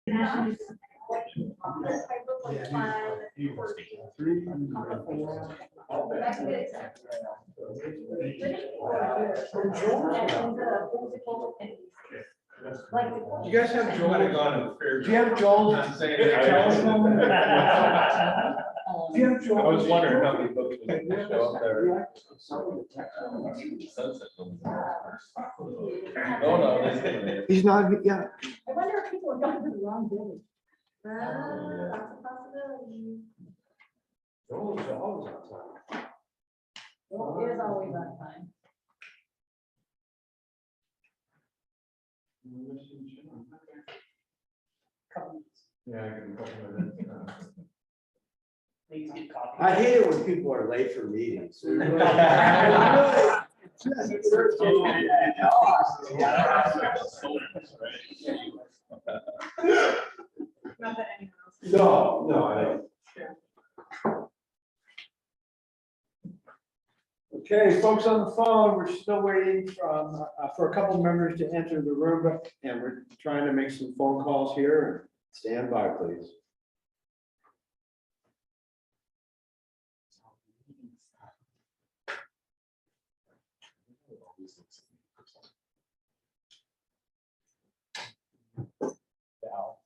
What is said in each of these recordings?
You guys have Joel? Might have gone to the fair. Do you have Joel? Not saying that. Do you have Joel? I was wondering how many folks would show up there. Oh, no. He's not, yeah. I wonder if people have gone to the wrong building. That's a possibility. Joel's always on time. Well, it is always on time. Yeah, I can. Please get coffee. I hate it when people are late for meetings. Not that anyone else. No, I don't. Okay, folks on the phone, we're still waiting for a couple members to enter the room, and we're trying to make some phone calls here. Stand by, please.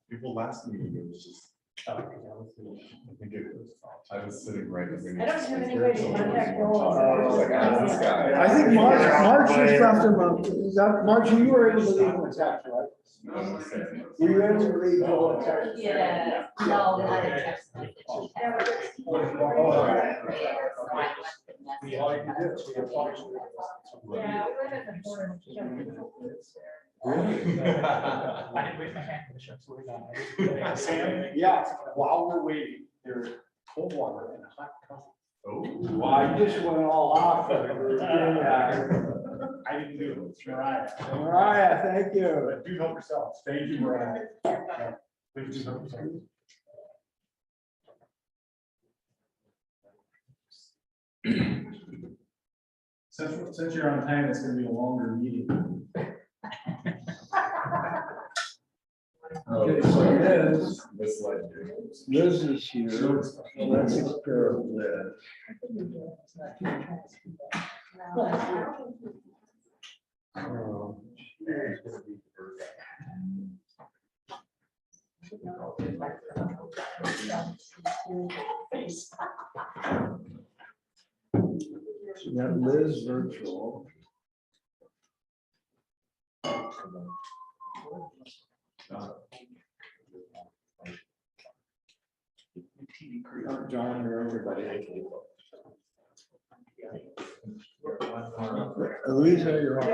People last meeting, it was just, I think it was, I was sitting right. I don't have any way to contact Joel. I was like, ah, this guy. I think March just left him. March, you were able to leave him a text, right? Were you able to leave Joel a text? Yeah, no, not a text message. Yeah, we went at the border. Really? I didn't raise my hand for the show, so we're done. Sam, yeah, while we're waiting, there's cold water and hot coffee. Oh. Well, I just went all off. I didn't do it, it's Mariah. Mariah, thank you. But do help yourself. Thank you, Mariah. Please do help yourself. Since you're on time, it's gonna be a longer meeting. Okay, so Liz is here. Sure. Let's compare Liz. So we got Liz virtual. John, or everybody. Louisa, you're on.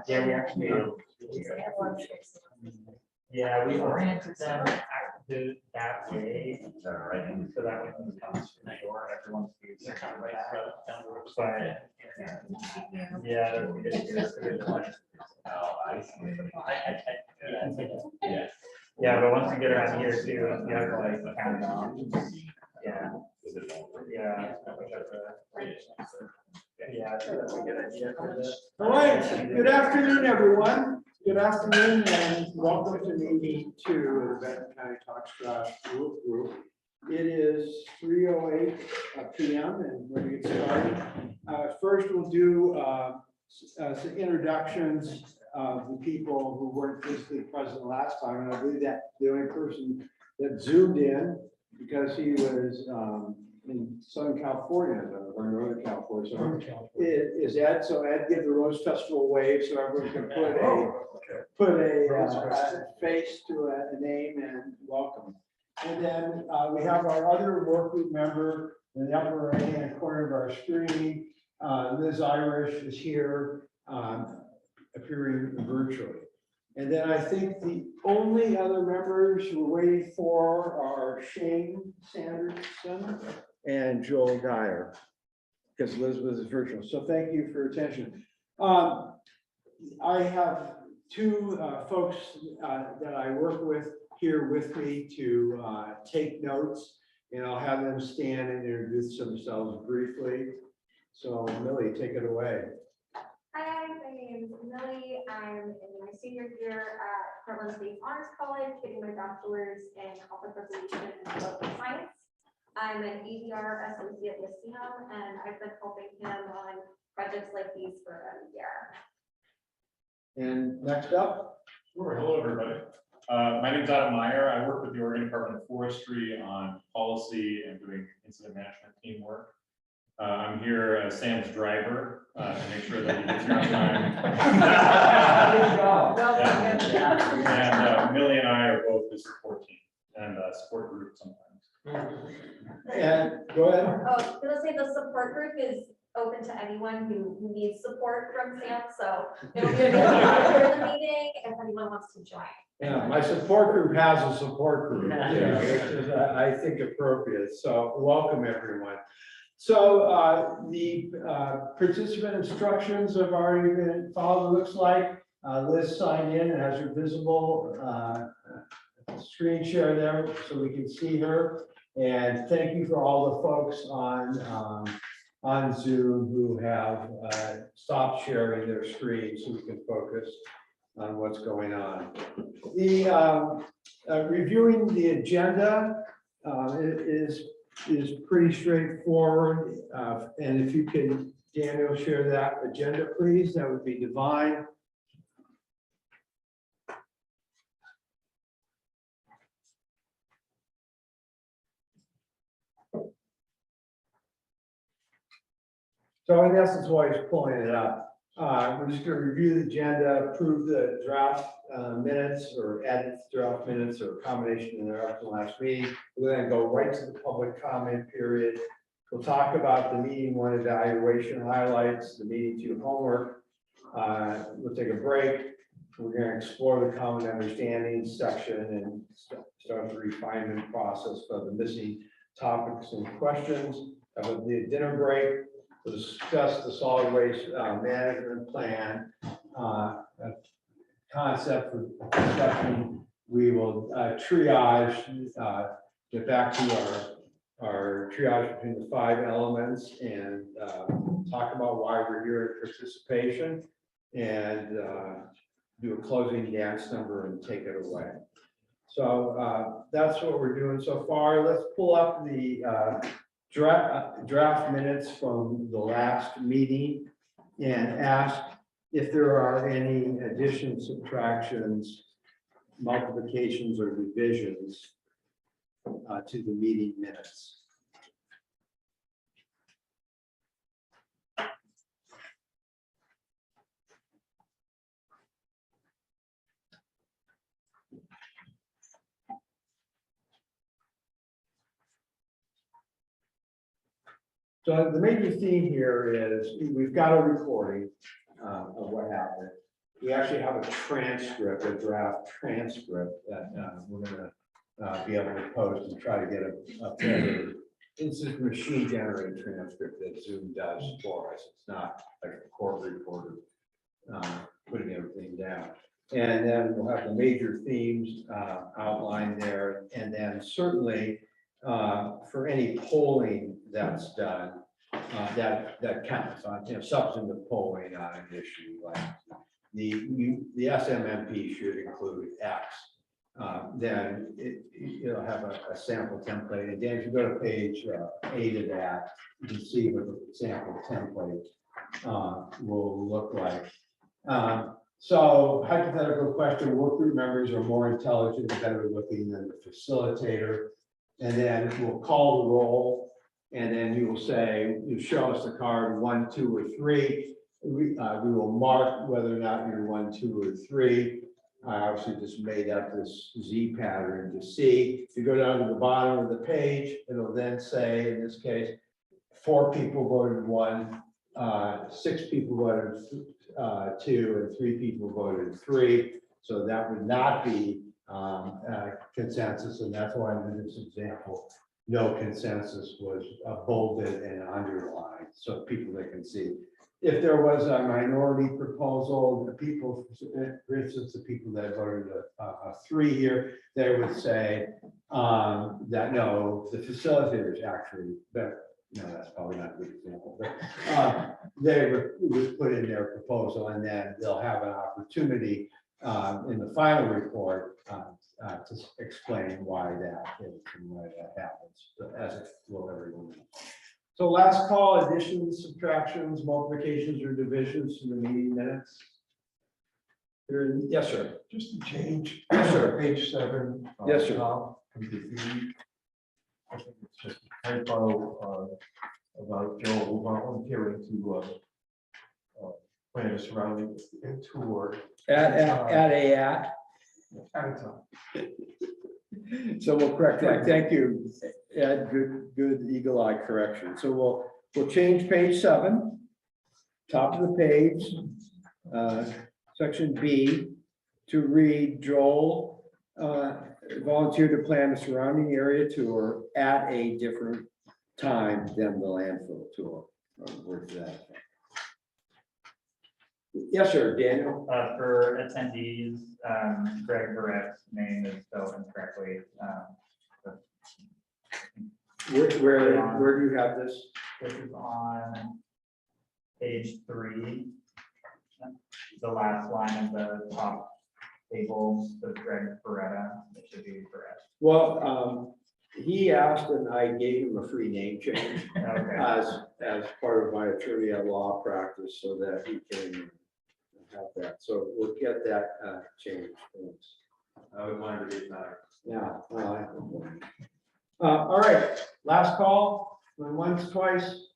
Yeah, we actually. Yeah, we oriented them to that way. So that when it comes to the door, everyone's using kind of like that. But yeah. Yeah, but once you get around here too, you have to like count down. Yeah. Yeah. Yeah, that's a good idea for this. All right, good afternoon, everyone. Good afternoon and welcome to meeting two of the Benton County Talks group. It is 3:08 p.m. and we're going to get started. First, we'll do some introductions of the people who weren't physically present last time. And I believe that the only person that zoomed in because he was in Southern California or Northern California. So it is Ed. So Ed, give the Rose Festival wave so everyone can put a face to a name and welcome. And then we have our other work group member in the upper right hand corner of our screen. Liz Irish is here appearing virtually. And then I think the only other members we're waiting for are Shane Sanderson and Joel Dyer, because Elizabeth is virtual. So thank you for your attention. I have two folks that I work with here with me to take notes. and I'll have them stand and introduce themselves briefly. So Millie, take it away. Hi, my name is Millie. I'm in my senior year at Portland State Honors College, getting my bachelor's in conflict resolution and political science. I'm an ADR associate with Sam, and I've been helping him on projects like these for a year. And next up, Sure. Hello, everybody. My name is Adam Meyer. I work with the Oregon Department of Forestry on policy and doing incident management teamwork. I'm here as Sam's driver to make sure that he gets here on time. good job. And Millie and I are both the support team and support group sometimes. And go ahead. Oh, I was gonna say the support group is open to anyone who needs support from Sam, so it'll be available for the meeting if anyone wants to join. Yeah, my support group has a support group, Yeah. which is, I think, appropriate. So welcome, everyone. So the participant instructions have already been followed, it looks like. Liz signed in and has her visible screen share there so we can see her. And thank you for all the folks on Zoom who have stopped sharing their screen so we can focus on what's going on. The reviewing the agenda is pretty straightforward. And if you can, Daniel, share that agenda, please, that would be divine. So in essence, while he's pulling it up, we're just going to review the agenda, approve the draft minutes or edit the draft minutes or a combination in there up to the last meeting. We'll then go right to the public comment period. We'll talk about the meeting one evaluation highlights, the meeting two homework. We'll take a break. We're going to explore the common understanding section and start the refinement process for the missing topics and questions. Have a dinner break. We'll discuss the solid waste management plan concept for discussion. We will triage, get back to our triage between the 5 elements and talk about why we're here at participation and do a closing dance number and take it away. So that's what we're doing so far. Let's pull up the draft minutes from the last meeting and ask if there are any additions, subtractions, multiplications, or divisions to the meeting minutes. So the major theme here is we've got a recording of what happened. We actually have a transcript, a draft transcript that we're going to be able to post and try to get a better. This is machine generated transcript that Zoom does for us. It's not like a court reporter putting everything down. And then we'll have the major themes outlined there. And then certainly for any polling that's done, that counts on, substantive polling on an issue like the SMMP should include X. Then it'll have a sample template. And Dan, if you go to page 8 of that, you can see what the sample template will look like. So hypothetical question: work group members are more intelligent and better looking than the facilitator. And then we'll call the roll, and then you will say, you show us the card 1, 2, or 3. We will mark whether or not you're 1, 2, or 3. I obviously just made up this Z pattern to see. If you go down to the bottom of the page, it'll then say, in this case, 4 people voted 1, 6 people voted 2, and 3 people voted 3. So that would not be consensus, and that's why in this example, no consensus was bolded and underlined, so people that can see. if there was a minority proposal, the people, for instance, the people that voted a 3 here, they would say that no, the facilitators actually, that, no, that's probably not a good example, but they would put in their proposal, and then they'll have an opportunity in the final report to explain why that is and why that happens, but as it will everyone know. So last call, additions, subtractions, multiplications, or divisions to the meeting minutes. Yes, sir. Just to change. Yes, sir. Page 7. Yes, sir. Top, from the B. I think it's just a typo about Joe volunteering to plan a surrounding tour At at a time. So we'll correct that. Thank you, Ed. Good eagle eye correction. So we'll change page 7, top of the page, section B, to read Joel volunteered to plan a surrounding area tour at a different time than the landfill tour. Where's that? Yes, sir, Daniel. For attendees, Greg Barrett's name is spelled incorrectly. Where do you have this? This is on page 3. The last line of the top table, the Greg Beretta, it should be correct. Well, he asked and I gave him a free name change Okay. as part of my attorney at law practice so that he can have that. So we'll get that changed. I would want to read that. Yeah. All right, last call, going once, twice,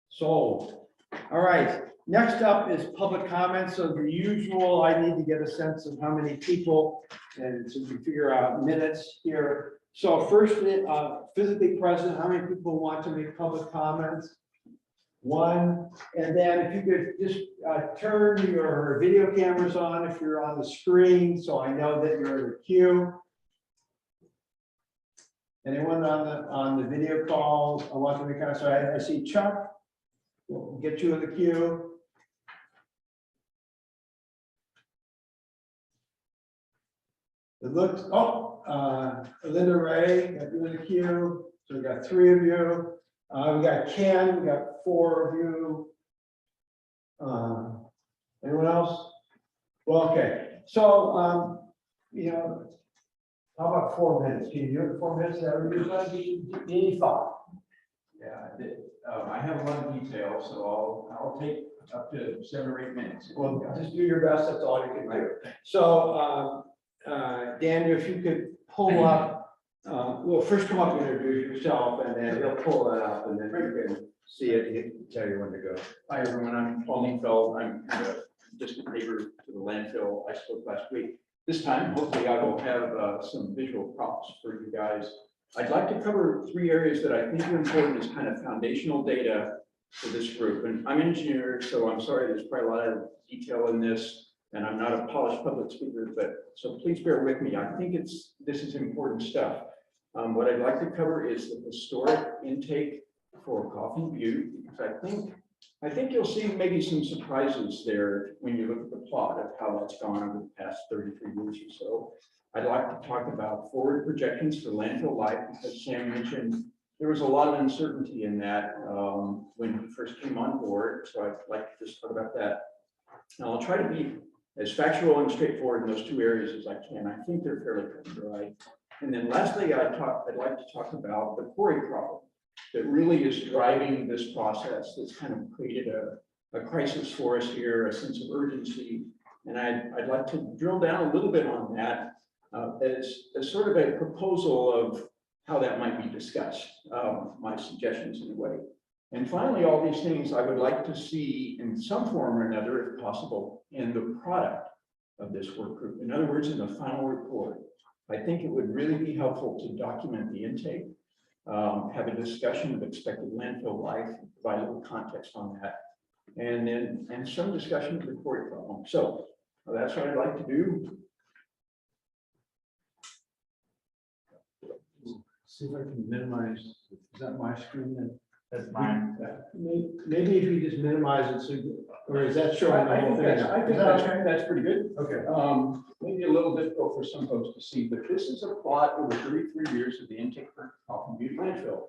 sold. All right, next up is public comments. So the usual, I need to get a sense of how many people, and so we can figure out minutes here. So first, physically present, how many people want to make public comments? 1, and then if you could just turn your video cameras on if you're on the screen, so I know that you're in the queue. Anyone on the video call? I want to make kind of, so I see Chuck. We'll get you in the queue. It looks, Linda Ray, got you in the queue. So we got 3 of you. We got Ken, we got 4 of you. Anyone else? Well, okay. So, how about 4 minutes? Can you do it in 4 minutes? Any thought? Yeah, I have a lot of detail, so I'll take up to 7 or 8 minutes. Well, just do your best. That's all you can do. So, Daniel, if you could pull up, well, first come up and introduce yourself, and then he'll pull that up, and then you can see it. He can tell you when to go. Hi, everyone. I'm Paul Neefeld. I'm kind of a distant neighbor to the landfill. I spoke last week. This time, hopefully, I will have some visual props for you guys. I'd like to cover 3 areas that I think are important as kind of foundational data for this group. And I'm an engineer, so I'm sorry, there's probably a lot of detail in this. And I'm not a polished public speaker, but so please bear with me. I think this is important stuff. What I'd like to cover is the historic intake for Coffin Butte, because I think you'll see maybe some surprises there when you look at the plot of how that's gone over the past 33 years or so. I'd like to talk about forward projections for landfill life, because Sam mentioned there was a lot of uncertainty in that when he first came on board. So I'd like to just talk about that. And I'll try to be as factual and straightforward in those 2 areas as I can. I think they're fairly cut and dry. And then lastly, I'd like to talk about the quarry problem that really is driving this process that's kind of created a crisis for us here, a sense of urgency. And I'd like to drill down a little bit on that as sort of a proposal of how that might be discussed, my suggestions in a way. And finally, all these things I would like to see in some form or another, if possible, in the product of this work group. In other words, in the final report. I think it would really be helpful to document the intake, have a discussion of expected landfill life, provide a little context on that, and some discussion of the quarry problem. So that's what I'd like to do. See if I can minimize, is that my screen then? That's mine. Maybe if you just minimize it, so, or is that showing the I whole think thing? that's, I Is think that that's, okay? that's pretty good. Okay. Maybe a little difficult for some folks to see, but this is a plot over 33 years of the intake for Coffin Butte landfill.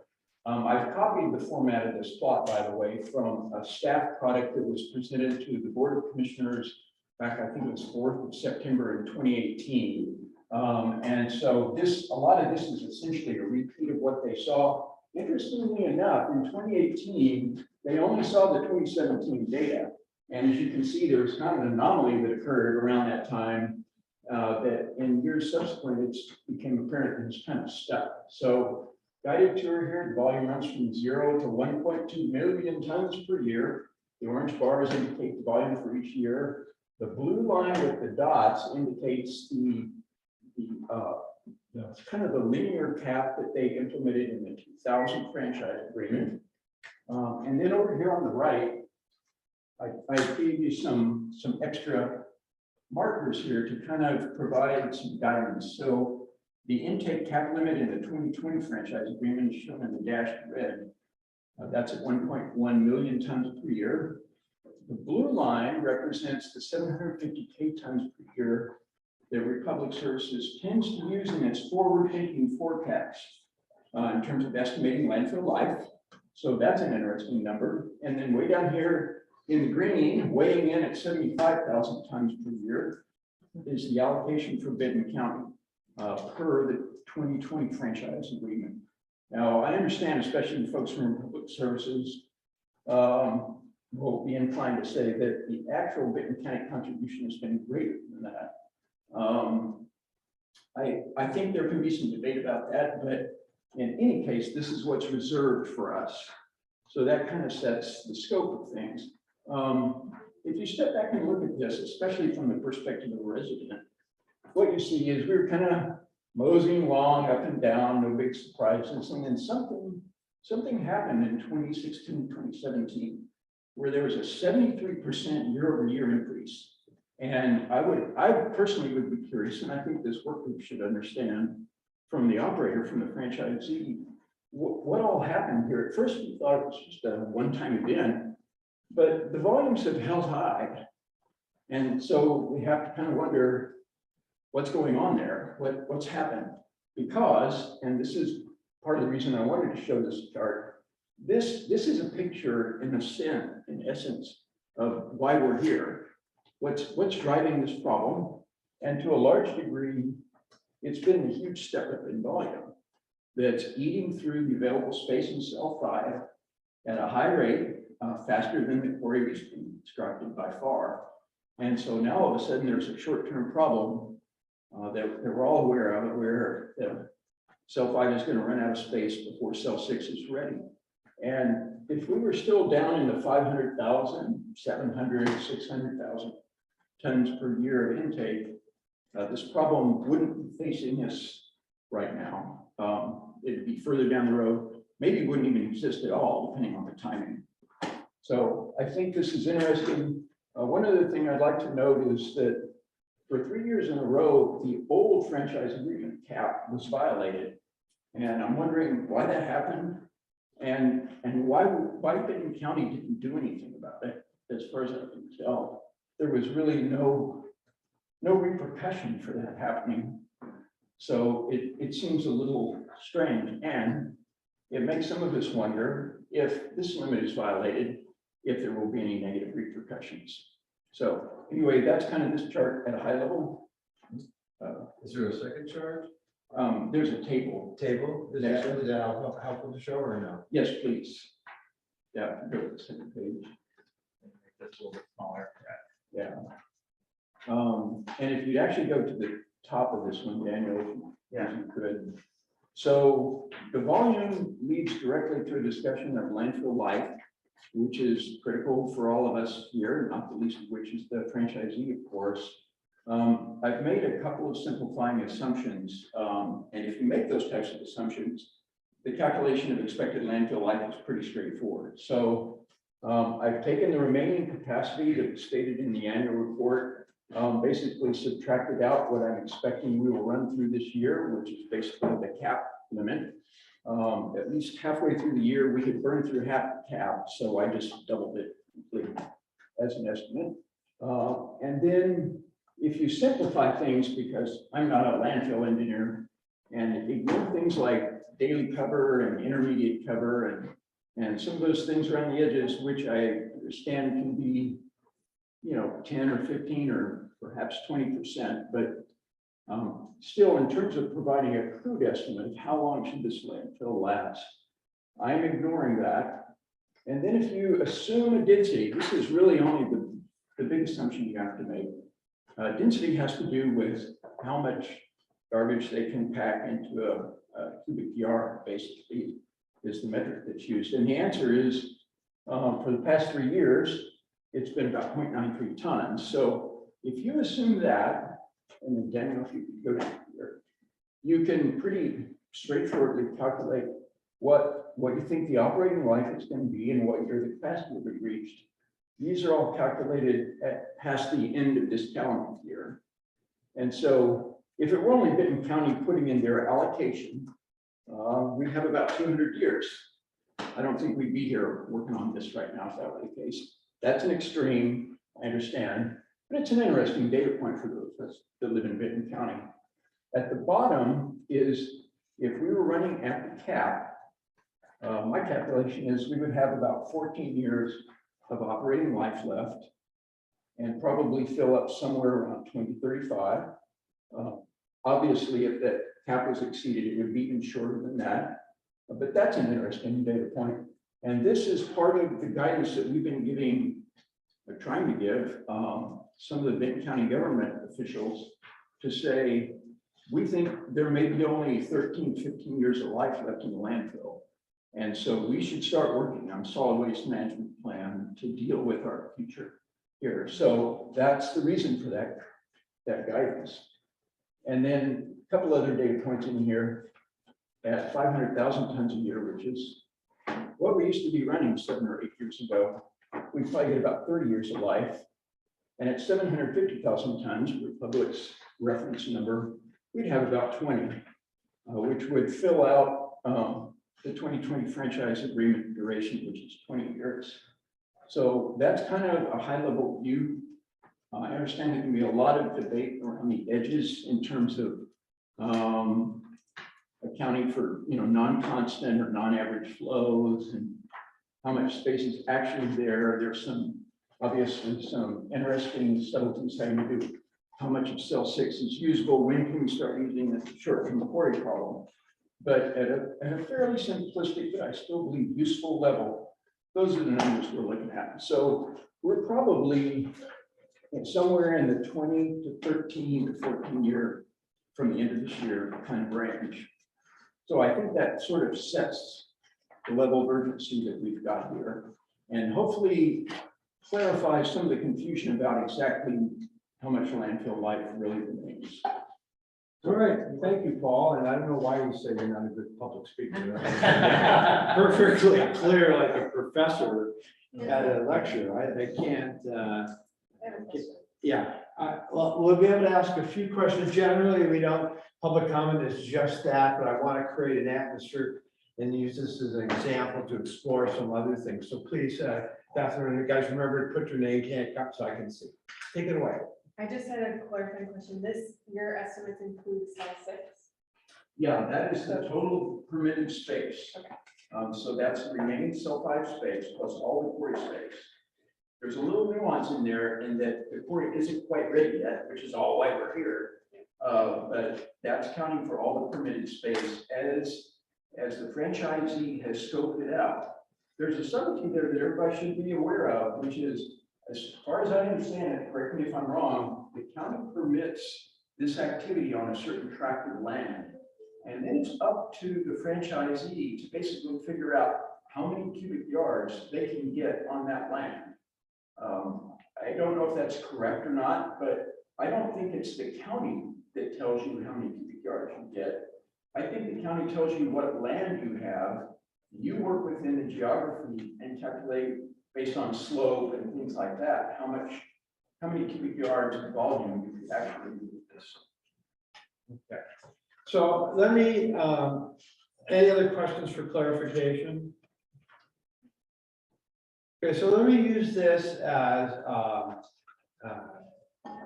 I've copied the format of this plot, by the way, from a staff product that was presented to the Board of Commissioners back, I think it was 4th of September in 2018. And so a lot of this is essentially a repeat of what they saw. Interestingly enough, in 2018, they only saw the 2017 data. And as you can see, there was kind of an anomaly that occurred around that time that in years subsequent, it became apparent that it's kind of stuck. So guided tour here, the volume runs from 0 to 1.2 million tons per year. The orange bars indicate the volume for each year. The blue line with the dots indicates it's kind of the linear cap that they implemented in the 2000 franchise agreement. And then over here on the right, I gave you some extra markers here to kind of provide some guidance. So the intake cap limit in the 2020 franchise agreement is shown in the dashed red. That's at 1.1 million tons per year. The blue line represents the 750K tons per year that Republic Services tends to use in its forward-thinking forecast in terms of estimating landfill life. So that's an interesting number. And then way down here in the green, weighing in at 75,000 tons per year, is the allocation for Benton County per the 2020 franchise agreement. Now, I understand, especially the folks from Public Services, will be inclined to say that the actual Benton County contribution has been greater than that. I think there can be some debate about that, but in any case, this is what's reserved for us. So that kind of sets the scope of things. If you step back and look at this, especially from the perspective of a resident, what you see is we're kind of moseying along up and down, no big surprises. And then something happened in 2016, 2017, where there was a 73% year-over-year increase. And I personally would be curious, and I think this work group should understand from the operator, from the franchisee, what all happened here. At first, we thought it was just a one-time event, but the volumes have held high. And so we have to kind of wonder what's going on there, what's happened. Because, and this is part of the reason I wanted to show this chart, this is a picture in essence of why we're here. What's driving this problem? And to a large degree, it's been a huge step up in volume that's eating through the available space in cell 5 at a high rate, faster than the quarry was being constructed by far. And so now all of a sudden there's a short-term problem that we're all aware of, where the cell 5 is going to run out of space before cell 6 is ready. And if we were still down in the 500,000, 700, 600,000 tons per year of intake, this problem wouldn't be facing us right now. It'd be further down the road, maybe wouldn't even exist at all, depending on the timing. So I think this is interesting. One other thing I'd like to note is that for 3 years in a row, the old franchise agreement cap was violated. And I'm wondering why that happened and why Benton County didn't do anything about it. As far as I can tell, there was really no repercussion for that happening. So it seems a little strange, and it makes some of us wonder if this limit is violated, if there will be any negative repercussions. So anyway, that's kind of this chart at a high level. Is there a second chart? There's a table. Is that helpful to show or no? Yes, please. Yeah, go to the second page. Make this a little bit smaller. Yeah. And if you actually go to the top of this one, Daniel, if you could. So the volume leads directly to a discussion of landfill life, which is critical for all of us here, not the least of which is the franchisee, of course. I've made a couple of simplifying assumptions, and if you make those types of assumptions, the calculation of expected landfill life is pretty straightforward. So I've taken the remaining capacity that's stated in the annual report, basically subtracted out what I'm expecting we will run through this year, which is basically the cap limit. At least halfway through the year, we had burned through half the cap, so I just doubled it completely as an estimate. And then if you simplify things, because I'm not a landfill engineer, and ignore things like daily cover and intermediate cover and some of those things around the edges, which I understand can be, 10 or 15 or perhaps 20%, but still, in terms of providing a crude estimate of how long should this landfill last, I'm ignoring that. And then if you assume a density, this is really only the big assumption you have to make. Density has to do with how much garbage they can pack into a cubic yard, basically, is the metric that's used. And the answer is, for the past 3 years, it's been about 0.93 tons. So if you assume that, and then Daniel, if you could go down here, you can pretty straightforwardly calculate what you think the operating life is going to be and what year the capacity will be reached. These are all calculated at past the end of this calendar year. And so if it were only Benton County putting in their allocation, we'd have about 200 years. I don't think we'd be here working on this right now if that were the case. That's an extreme, I understand, but it's an interesting data point for those of us that live in Benton County. At the bottom is, if we were running at the cap, my calculation is we would have about 14 years of operating life left and probably fill up somewhere around 2035. Obviously, if that cap was exceeded, it would be even shorter than that. But that's an interesting data point. And this is part of the guidance that we've been giving, or trying to give some of the Benton County government officials to say, we think there may be only 13, 15 years of life left in the landfill. And so we should start working on solid waste management plan to deal with our future here. So that's the reason for that guidance. And then a couple other data points in here at 500,000 tons a year, which is what we used to be running 7 or 8 years ago. We probably get about 30 years of life. And at 750,000 tons, Republic's reference number, we'd have about 20, which would fill out the 2020 franchise agreement duration, which is 20 years. So that's kind of a high level view. I understand there can be a lot of debate around the edges in terms of accounting for non-constant or non-average flows and how much space is actually there. There's obviously some interesting subtleties having to do with how much of cell 6 is usable, when can we start using the short-term quarry problem. But at a fairly simplistic, but I still believe useful level, those are the numbers we're looking at. So we're probably somewhere in the 20 to 13 to 14 year from the end of this year kind of range. So I think that sort of sets the level of urgency that we've got here, and hopefully clarifies some of the confusion about exactly how much landfill life really remains. All right, thank you, Paul. And I don't know why you say you're not a good public speaker. Perfectly clear, like a professor at a lecture. They can't. Yeah, well, we'll be able to ask a few questions. Generally, we don't. Public comment is just that, but I want to create an atmosphere and use this as an example to explore some other things. So please, Catherine, you guys remember to put your name tag up so I can see. Take it away. I just had a clarifying question. Your estimates include cell 6? Yeah, that is the total permitted space. Okay. So that's the remaining cell 5 space plus all the quarry space. There's a little nuance in there in that the quarry isn't quite ready yet, which is all why we're here. But that's counting for all the permitted space as the franchisee has scoped it out. There's a subtlety there that everybody should be aware of, which is, as far as I understand it, correct me if I'm wrong, the county permits this activity on a certain tract of land. And then it's up to the franchisee to basically figure out how many cubic yards they can get on that land. I don't know if that's correct or not, but I don't think it's the county that tells you how many cubic yards you get. I think the county tells you what land you have. You work within the geography and calculate based on slope and things like that, how many cubic yards of volume you could actually do with this. Okay. So let me Any other questions for clarification? Okay, so let me use this as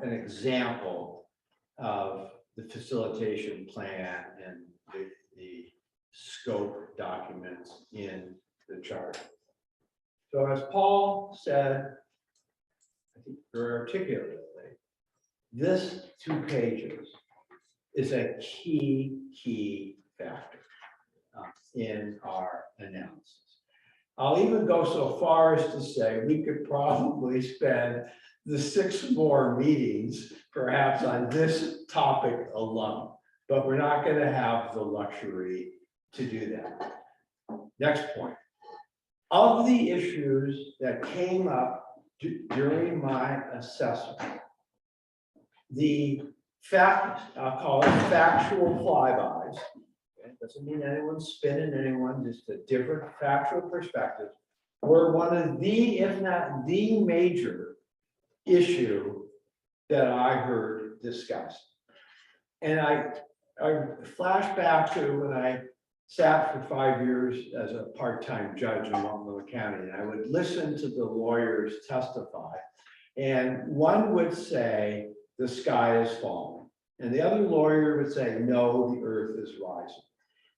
an example of the facilitation plan and the scope documents in the chart. So as Paul said, I think very articulately, this 2 pages is a key factor in our analysis. I'll even go so far as to say we could probably spend the 6 more meetings perhaps on this topic alone, but we're not going to have the luxury to do that. Next point. Of the issues that came up during my assessment, the I'll call it factual flybys. Okay? Doesn't mean anyone's spinning anyone, just a different factual perspective, were one of the, if not the major issue that I heard discussed. And I flash back to when I sat for 5 years as a part-time judge in Multnomah County, and I would listen to the lawyers testify. And one would say, the sky is falling. And the other lawyer would say, no, the earth is rising.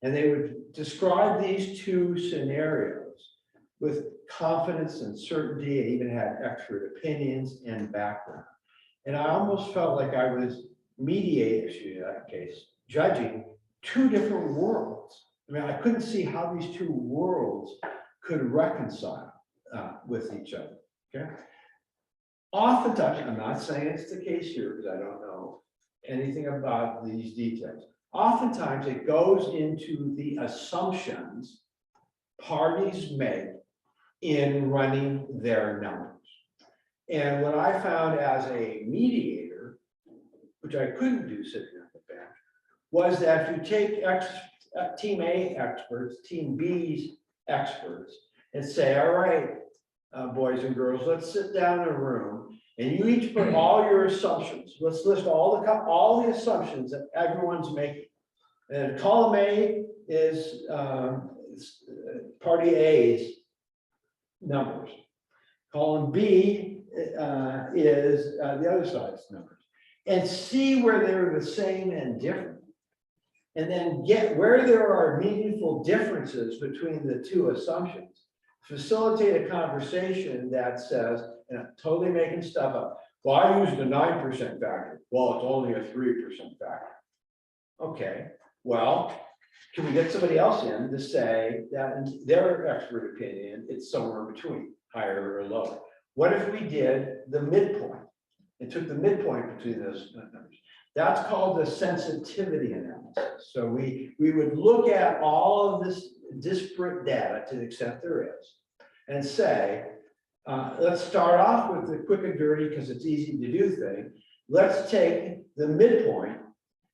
And they would describe these 2 scenarios with confidence and certainty, and even had expert opinions and background. And I almost felt like I was mediating, in that case, judging 2 different worlds. I mean, I couldn't see how these 2 worlds could reconcile with each other, okay? Oftentimes, I'm not saying it's the case here because I don't know anything about these details. Oftentimes, it goes into the assumptions parties make in running their numbers. And what I found as a mediator, which I couldn't do sitting on the bench, was that if you take Team A experts, Team B's experts, and say, all right, boys and girls, let's sit down in a room and you each put all your assumptions. Let's list all the assumptions that everyone's making. And column A is party A's numbers. Column B is the other side's numbers. And see where they're the same and different. And then get where there are meaningful differences between the 2 assumptions. Facilitate a conversation that says, and I'm totally making stuff up. Well, I used a 9% factor. Well, it's only a 3% factor. Okay, well, can we get somebody else in to say that in their expert opinion, it's somewhere between, higher or lower? What if we did the midpoint and took the midpoint between those numbers? That's called the sensitivity analysis. So we would look at all of this disparate data to the extent there is and say, let's start off with the quick and dirty because it's easy to do thing. Let's take the midpoint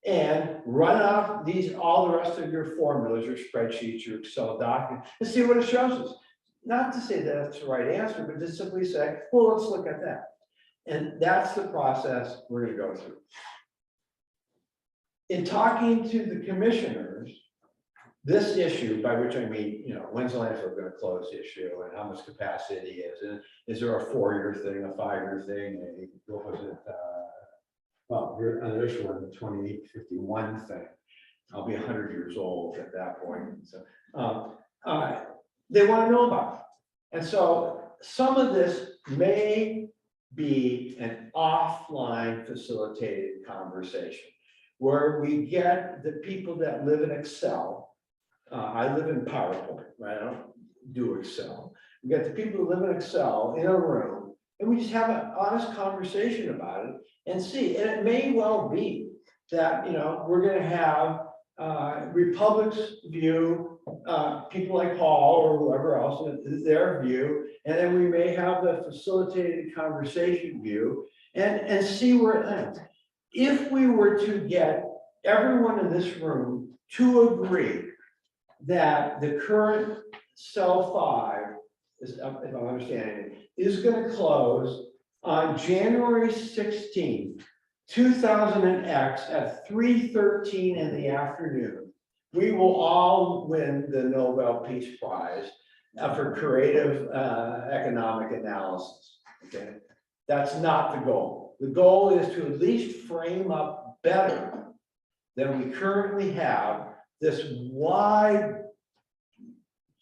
and run off all the rest of your formulas, your spreadsheets, your Excel documents, and see what it shows us. Not to say that that's the right answer, but just simply say, well, let's look at that. And that's the process we're going to go through. In talking to the commissioners, this issue, by which I mean, when's the landfill going to close issue and how much capacity is, and is there a 4-year thing, a 5-year thing, what was it? Well, you're on this one, the 2851 thing. I'll be 100 years old at that point. So they want to know about it. And so some of this may be an offline facilitated conversation where we get the people that live in Excel. I live in PowerPoint, right? I don't do Excel. We got the people who live in Excel in a room, and we just have an honest conversation about it and see. And it may well be that we're going to have Republic's view, people like Paul or whoever else, their view, and then we may have the facilitated conversation view, and see where it ends. If we were to get everyone in this room to agree that the current cell 5 is, if I'm understanding it, is going to close on January 16th, 2000 and X at 3:13 in the afternoon, we will all win the Nobel Peace Prize for creative economic analysis. Okay, that's not the goal. The goal is to at least frame up better than we currently have this wide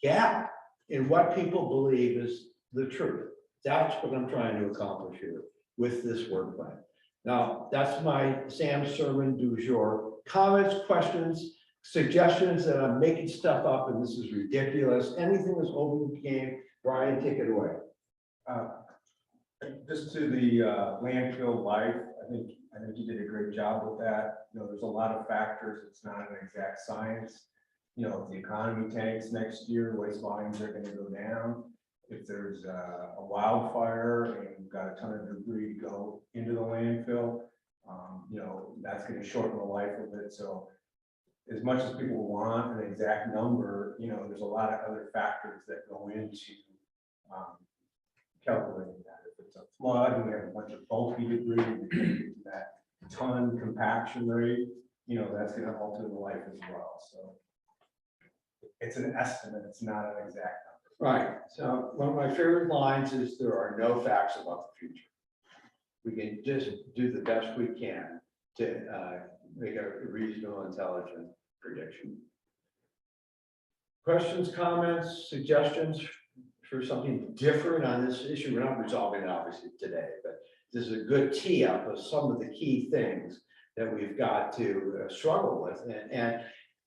gap in what people believe is the truth. That's what I'm trying to accomplish here with this work plan. Now, that's my Sam's sermon du jour. Comments, questions, suggestions that I'm making stuff up and this is ridiculous. Anything that's open game, Brian, take it away. Just to the landfill life, I think you did a great job with that. You know, there's a lot of factors. It's not an exact science. You know, if the economy tanks next year, waste volumes are going to go down. If there's a wildfire and we've got a ton of debris to go into the landfill, you know, that's going to shorten the life of it. So as much as people want an exact number, you know, there's a lot of other factors that go into calculating that. If it's a flood and we have a bunch of bulky debris, that ton compaction rate, you know, that's going to alter the life as well. So it's an estimate, it's not an exact number. Right. So one of my favorite lines is there are no facts about the future. We can just do the best we can to make a reasonable, intelligent prediction. Questions, comments, suggestions for something different on this issue? We're not resolving it obviously today, but this is a good tee up of some of the key things that we've got to struggle with. And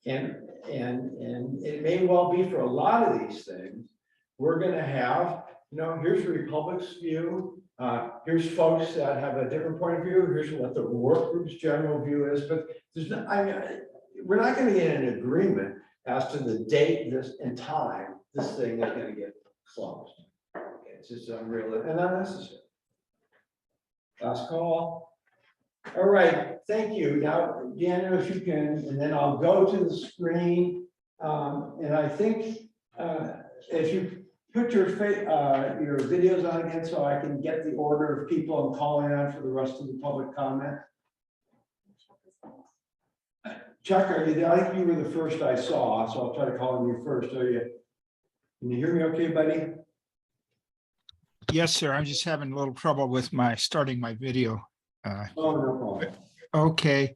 it may well be for a lot of these things, we're going to have, you know, here's the Republic's view. Here's folks that have a different point of view. Here's what the work group's general view is. But there's no, I mean, we're not going to get an agreement as to the date, this and time this thing is going to get closed. It's just unreal and unnecessary. Last call. All right, thank you. Now, Deanna, if you can, and then I'll go to the screen. And I think if you put your videos on again so I can get the order of people I'm calling on for the rest of the public comment. Chuck, are you there? I think you were the first I saw, so I'll try to call on you first. Are you? Can you hear me okay, buddy? Yes, sir. I'm just having a little trouble with starting my video. Oh, no problem. Okay.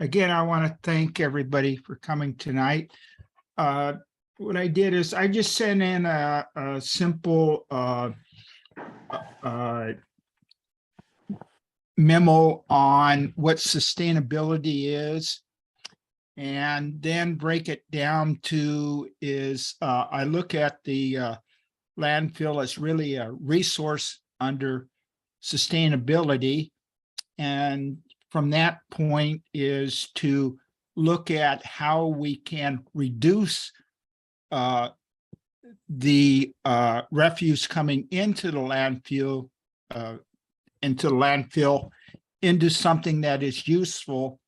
Again, I want to thank everybody for coming tonight. What I did is I just sent in a simple memo on what sustainability is, and then break it down to I look at the landfill as really a resource under sustainability. And from that point is to look at how we can reduce the refuse coming into the landfill into something that is useful.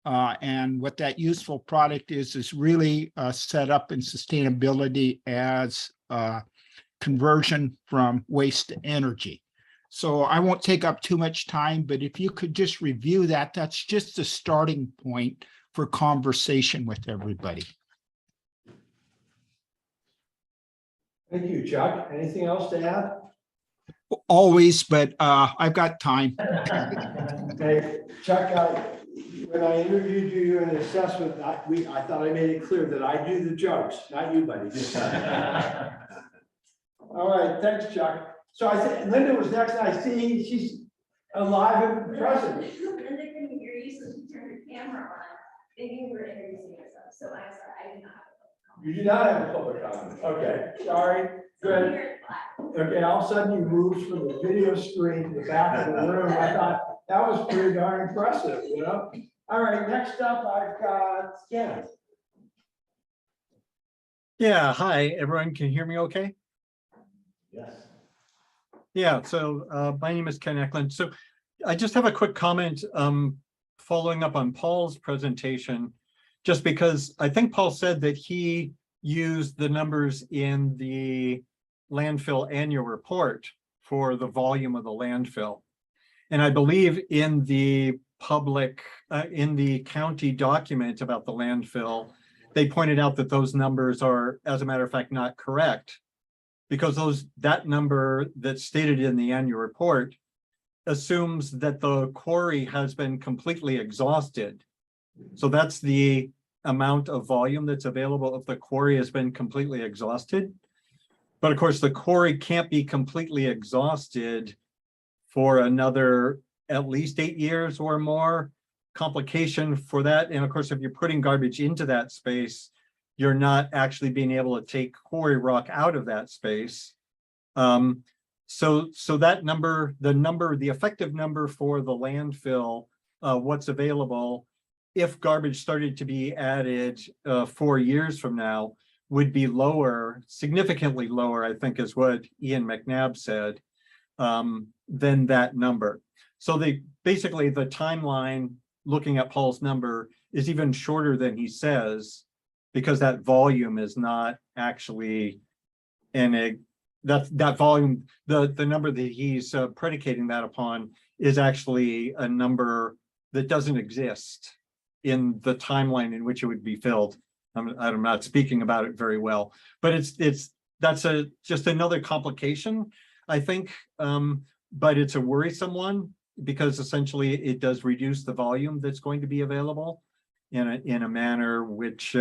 And what that useful product is really set up in sustainability as conversion from waste to energy. So I won't take up too much time, but if you could just review that, that's just a starting point for conversation with everybody. Thank you, Chuck. Anything else to add? Always, but I've got time. Okay, Chuck, when I interviewed you in assessment, I thought I made it clear that I do the jokes, not you, buddy. All right, thanks, Chuck. So I think Linda was next. I see she's alive and present. Linda couldn't hear you, so she turned her camera on. Thinking we were introducing ourselves, so I'm sorry, I did not have a You do not have a public comment. Okay, sorry. Good. Okay, all of a sudden you moved from the video screen to the back of the room. I thought that was pretty darn impressive, you know? All right, next up I've got Ken. Yeah, hi, everyone. Can you hear me okay? Yes. Yeah, so my name is Ken Eklund. So I just have a quick comment following up on Paul's presentation, just because I think Paul said that he used the numbers in the landfill annual report for the volume of the landfill. And I believe in the public, in the county document about the landfill, they pointed out that those numbers are, as a matter of fact, not correct. Because that number that's stated in the annual report assumes that the quarry has been completely exhausted. So that's the amount of volume that's available if the quarry has been completely exhausted. But of course, the quarry can't be completely exhausted for another at least 8 years or more. Complication for that. And of course, if you're putting garbage into that space, you're not actually being able to take quarry rock out of that space. So that number, the effective number for the landfill, what's available, if garbage started to be added 4 years from now, would be lower, significantly lower, I think is what Ian McNabb said, than that number. So basically the timeline, looking at Paul's number, is even shorter than he says, because that volume is not actually that volume, the number that he's predicating that upon is actually a number that doesn't exist in the timeline in which it would be filled. I'm not speaking about it very well, but that's just another complication, I think, but it's a worrisome one because essentially it does reduce the volume that's going to be available in a manner which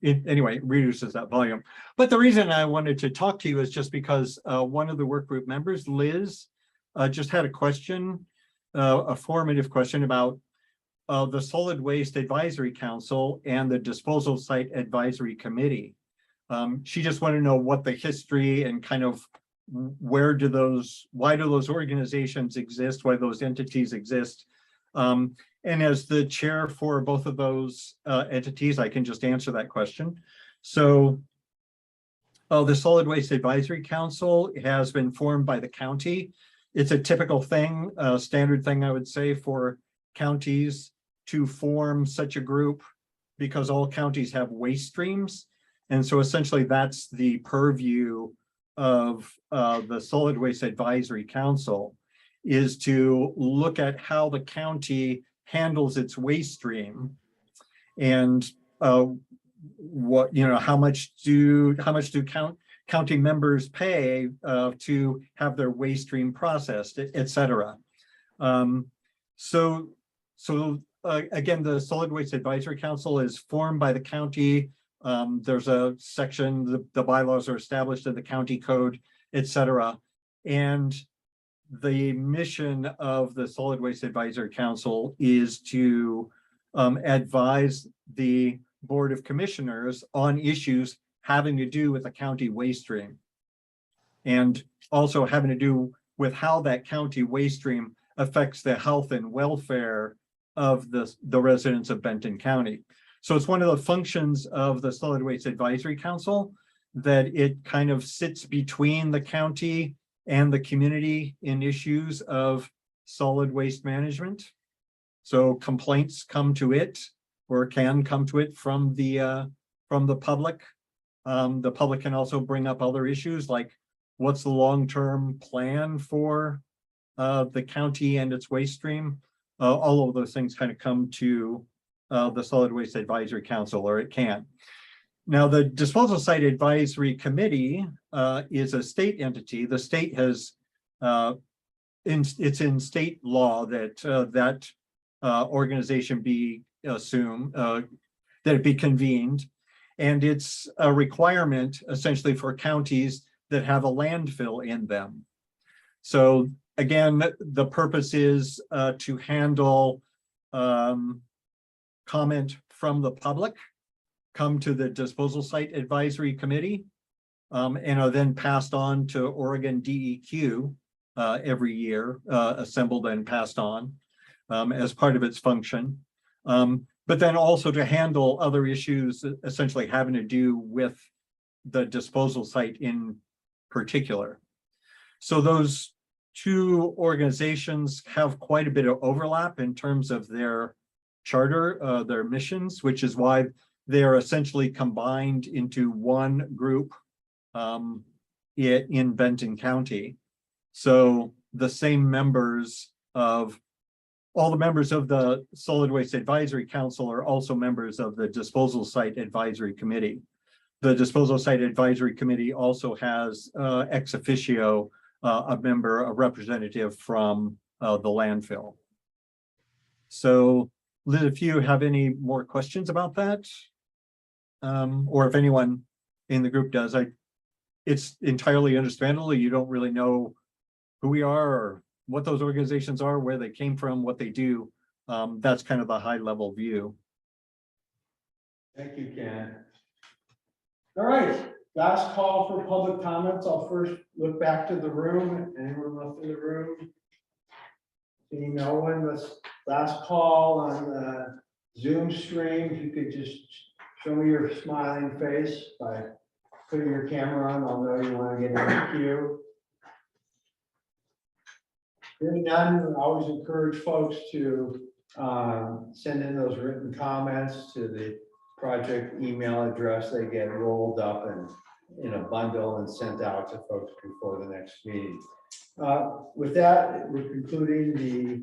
anyway, reduces that volume. But the reason I wanted to talk to you is just because one of the work group members, Liz, just had a question, a formative question about the Solid Waste Advisory Council and the Disposal Site Advisory Committee. She just wanted to know what the history and kind of why do those organizations exist, why those entities exist. And as the chair for both of those entities, I can just answer that question. So the Solid Waste Advisory Council has been formed by the county. It's a typical thing, a standard thing, I would say, for counties to form such a group because all counties have waste streams. And so essentially that's the purview of the Solid Waste Advisory Council, is to look at how the county handles its waste stream and what, how much do county members pay to have their waste stream processed, et cetera. So again, the Solid Waste Advisory Council is formed by the county. There's a section, the bylaws are established in the county code, et cetera. And the mission of the Solid Waste Advisory Council is to advise the Board of Commissioners on issues having to do with the county waste stream, and also having to do with how that county waste stream affects the health and welfare of the residents of Benton County. So it's one of the functions of the Solid Waste Advisory Council that it kind of sits between the county and the community in issues of solid waste management. So complaints come to it, or can come to it from the public. The public can also bring up other issues like what's the long-term plan for the county and its waste stream. All of those things kind of come to the Solid Waste Advisory Council, or it can. Now, the Disposal Site Advisory Committee is a state entity. The state has, it's in state law that that organization be that it be convened. And it's a requirement essentially for counties that have a landfill in them. So again, the purpose is to handle comment from the public, come to the Disposal Site Advisory Committee, and are then passed on to Oregon DEQ every year, assembled and passed on as part of its function. But then also to handle other issues essentially having to do with the disposal site in particular. So those two organizations have quite a bit of overlap in terms of their charter, their missions, which is why they are essentially combined into one group in Benton County. So the same members of all the members of the Solid Waste Advisory Council are also members of the Disposal Site Advisory Committee. The Disposal Site Advisory Committee also has ex officio a member, a representative from the landfill. So Liz, if you have any more questions about that, or if anyone in the group does, it's entirely understandable. You don't really know who we are or what those organizations are, where they came from, what they do. That's kind of the high level view. Thank you, Ken. All right, last call for public comments. I'll first look back to the room. Anyone left in the room? Seeing no one, last call on the Zoom stream. If you could just show me your smiling face by putting your camera on, I'll know you want to get in the queue. Hearing none, I always encourage folks to send in those written comments to the project email address. They get rolled up and in a bundle and sent out to folks before the next meeting. With that, we're concluding the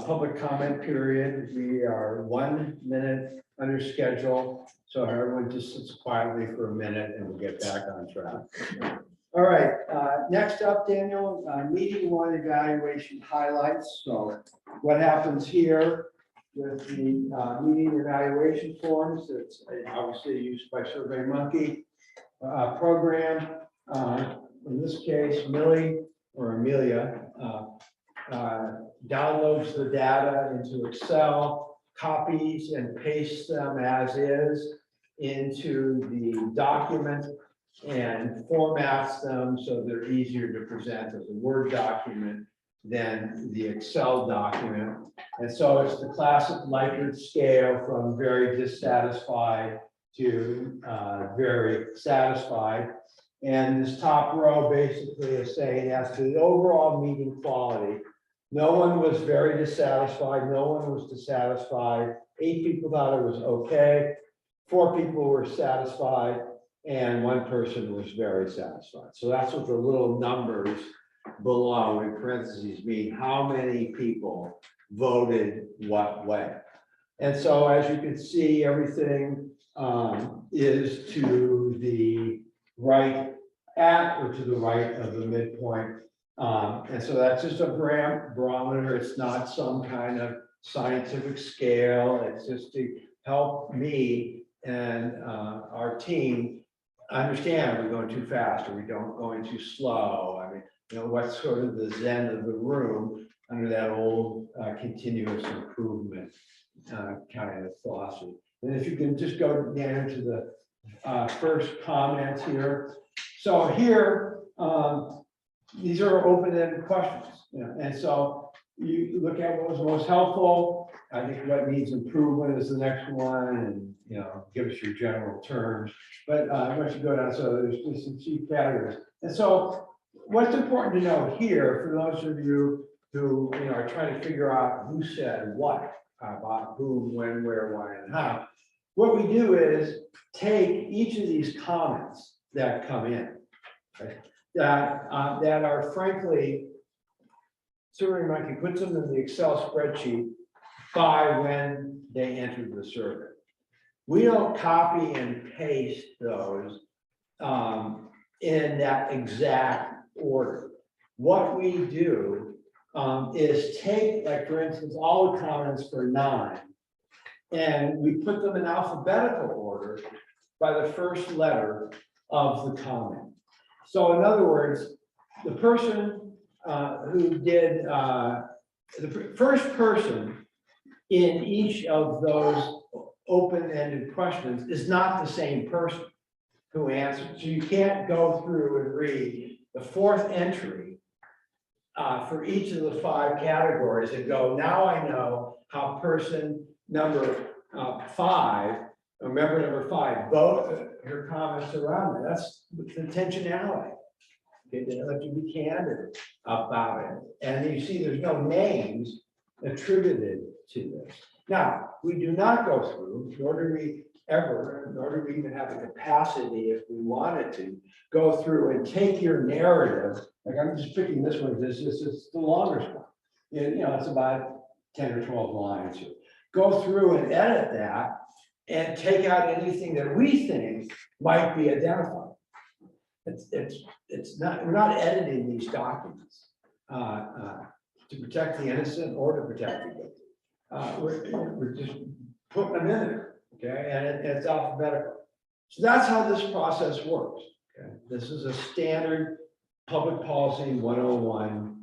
public comment period. We are 1 minute under schedule, so everyone just sits quietly for a minute and we'll get back on track. All right, next up, Daniel, meeting one evaluation highlights. So what happens here with the meeting evaluation forms, it's obviously used by SurveyMonkey program. In this case, Millie or Amelia downloads the data into Excel, copies and pastes them as is into the document and formats them so they're easier to present as a Word document than the Excel document. And so it's the classic Likert scale from very dissatisfied to very satisfied. And this top row basically is saying as to the overall meeting quality, no one was very dissatisfied, no one was dissatisfied. 8 people thought it was okay, 4 people were satisfied, and 1 person was very satisfied. So that's what the little numbers below in parentheses mean, how many people voted what way. And so as you can see, everything is to the right at or to the right of the midpoint. And so that's just a barometer. It's not some kind of scientific scale. It's just to help me and our team understand, are we going too fast? Are we going too slow? I mean, you know, what's sort of the zen of the room under that old continuous improvement kind of philosophy. And if you can just go down to the first comments here. So here, these are open-ended questions, you know, and so you look at what was most helpful. I think what needs improvement is the next one, and you know, give us your general terms. But once you go down, so there's just some chief categories. And so what's important to know here, for those of you who are trying to figure out who said what about who, when, where, why, and how, what we do is take each of these comments that come in, right, that are frankly, SurveyMonkey puts them in the Excel spreadsheet by when they entered the survey. We don't copy and paste those in that exact order. What we do is take, like for instance, all the comments for 9, and we put them in alphabetical order by the first letter of the comment. So in other words, the person who did, the first person in each of those open-ended questions is not the same person who answered. So you can't go through and read the 4th entry for each of the 5 categories and go, now I know how person number 5, or member number 5, both her comments around it. That's intentionality. Okay, they let you be candid about it. And you see there's no names attributed to this. Now, we do not go through, nor do we ever, nor do we even have the capacity, if we wanted to, go through and take your narrative. Like I'm just picking this one, this is the longest one. You know, it's about 10 or 12 lines, go through and edit that and take out anything that we think might be identified. It's not, we're not editing these documents to protect the innocent or to protect the guilty. We're just putting them in there, okay, and it's alphabetical. So that's how this process works. Okay, this is a standard public policy 101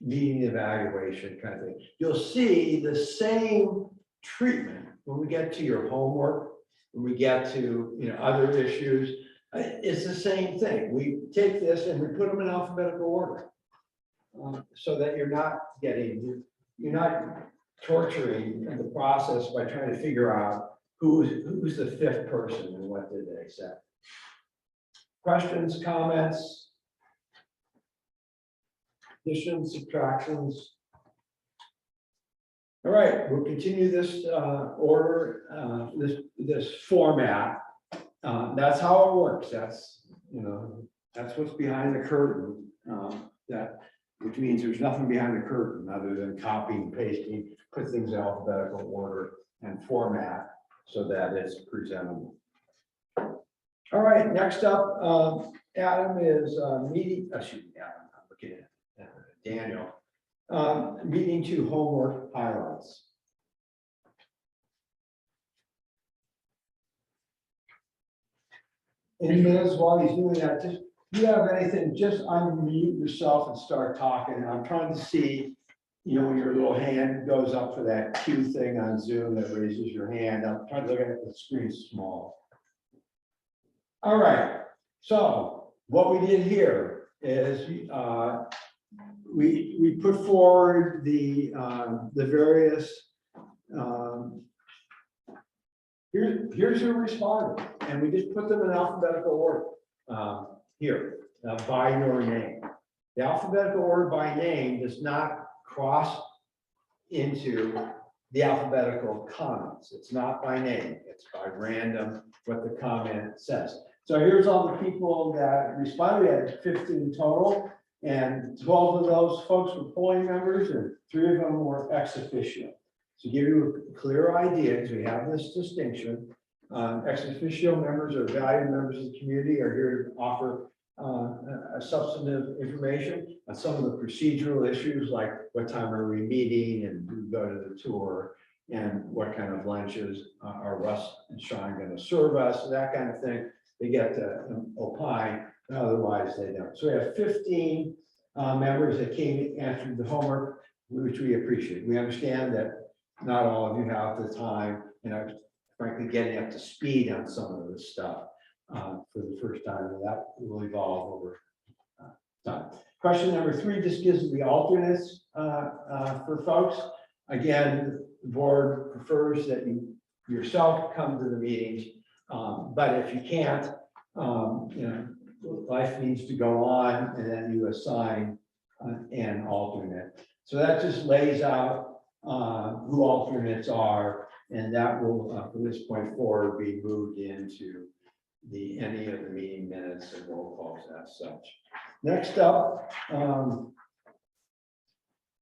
meeting evaluation kind of thing. You'll see the same treatment when we get to your homework, when we get to other issues. It's the same thing. We take this and we put them in alphabetical order, so that you're not torturing the process by trying to figure out who's the fifth person and what did they say. Questions, comments, additions, subtractions? All right, we'll continue this order, this format. That's how it works. That's what's behind the curtain. Which means there's nothing behind the curtain other than copying, pasting, put things in alphabetical order and format so that it's presentable. All right, next up, Adam is meeting. Excuse me, Adam. I'm looking at Daniel. Meeting 2 homework highlights. Any minutes while he's doing that, just if you have anything, just unmute yourself and start talking. I'm trying to see, when your little hand goes up for that Q thing on Zoom that raises your hand. I'm trying to look at it, the screen's small. All right, so what we did here is we put forward the various. Here's your respondent, and we just put them in alphabetical order. Here, by your name. The alphabetical order by name does not cross into the alphabetical comments. It's not by name, it's by random what the comment says. So here's all the people that responded. We had 15 total, and 12 of those folks were polling members, and 3 of them were ex officio. To give you a clear idea, because we have this distinction, ex officio members or valued members of the community are here to offer substantive information on some of the procedural issues, like what time are we meeting and who go to the tour and what kind of lunches are Russ and Sean going to serve us, that kind of thing. They get to opine, otherwise they don't. So we have 15 members that came and answered the homework, which we appreciate. We understand that not all of you have the time, and frankly, getting up to speed on some of this stuff for the first time, and that will evolve over time. Question number 3 just gives the alternates for folks. Again, the board prefers that you yourself come to the meetings, but if you can't, life needs to go on, and then you assign an alternate. So that just lays out who alternates are, and that will, from this point forward, be moved into any of the meeting minutes and roll calls as such. Next up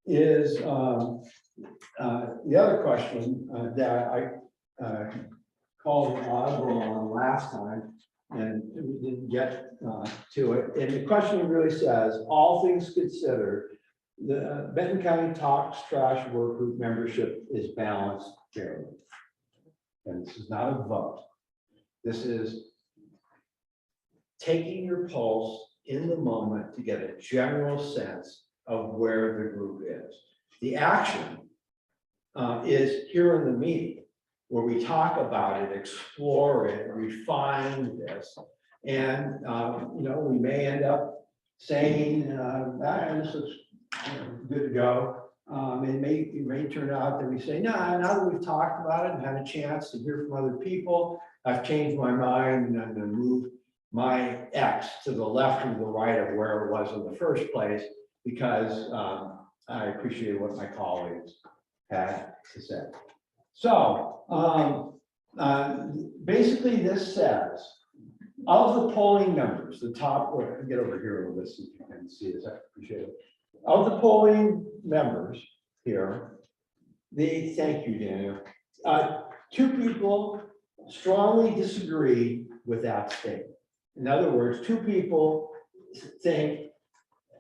is the other question that I called an audible on last time, and we didn't get to it. And the question really says, all things considered, the Benton County Talks Trash Work Group membership is balanced fairly. And this is not a vote. This is taking your pulse in the moment to get a general sense of where the group is. The action is here in the meeting, where we talk about it, explore it, refine this, and we may end up saying, this looks good to go. It may turn out that we say, no, now that we've talked about it and had a chance to hear from other people, I've changed my mind and I'm going to move my X to the left or the right of where it was in the first place, because I appreciate what my colleagues had to say. So basically this says, of the polling members, the top, get over here a little bit so you can see this, I appreciate it. Of the polling members here, thank you, Daniel. Two people strongly disagree with that statement. In other words, two people think,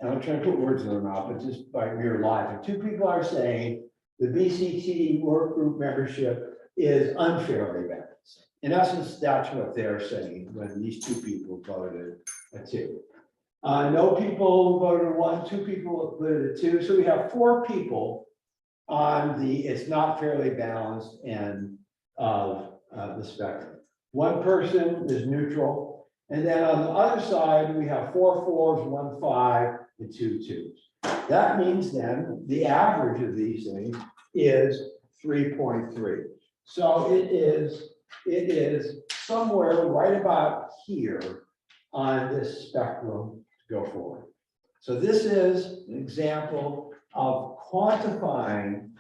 and I'm trying to put words in their mouth, but just by mere logic, two people are saying the BCTT work group membership is unfairly balanced. In essence, that's what they're saying when these two people voted a two. No people voted one, two people voted a two, so we have four people on the it's not fairly balanced end of the spectrum. One person is neutral, and then on the other side, we have 4 4s, 1 5, and 2 2s. That means then the average of these things is 3.3. So it is somewhere right about here on this spectrum to go forward. So this is an example of quantifying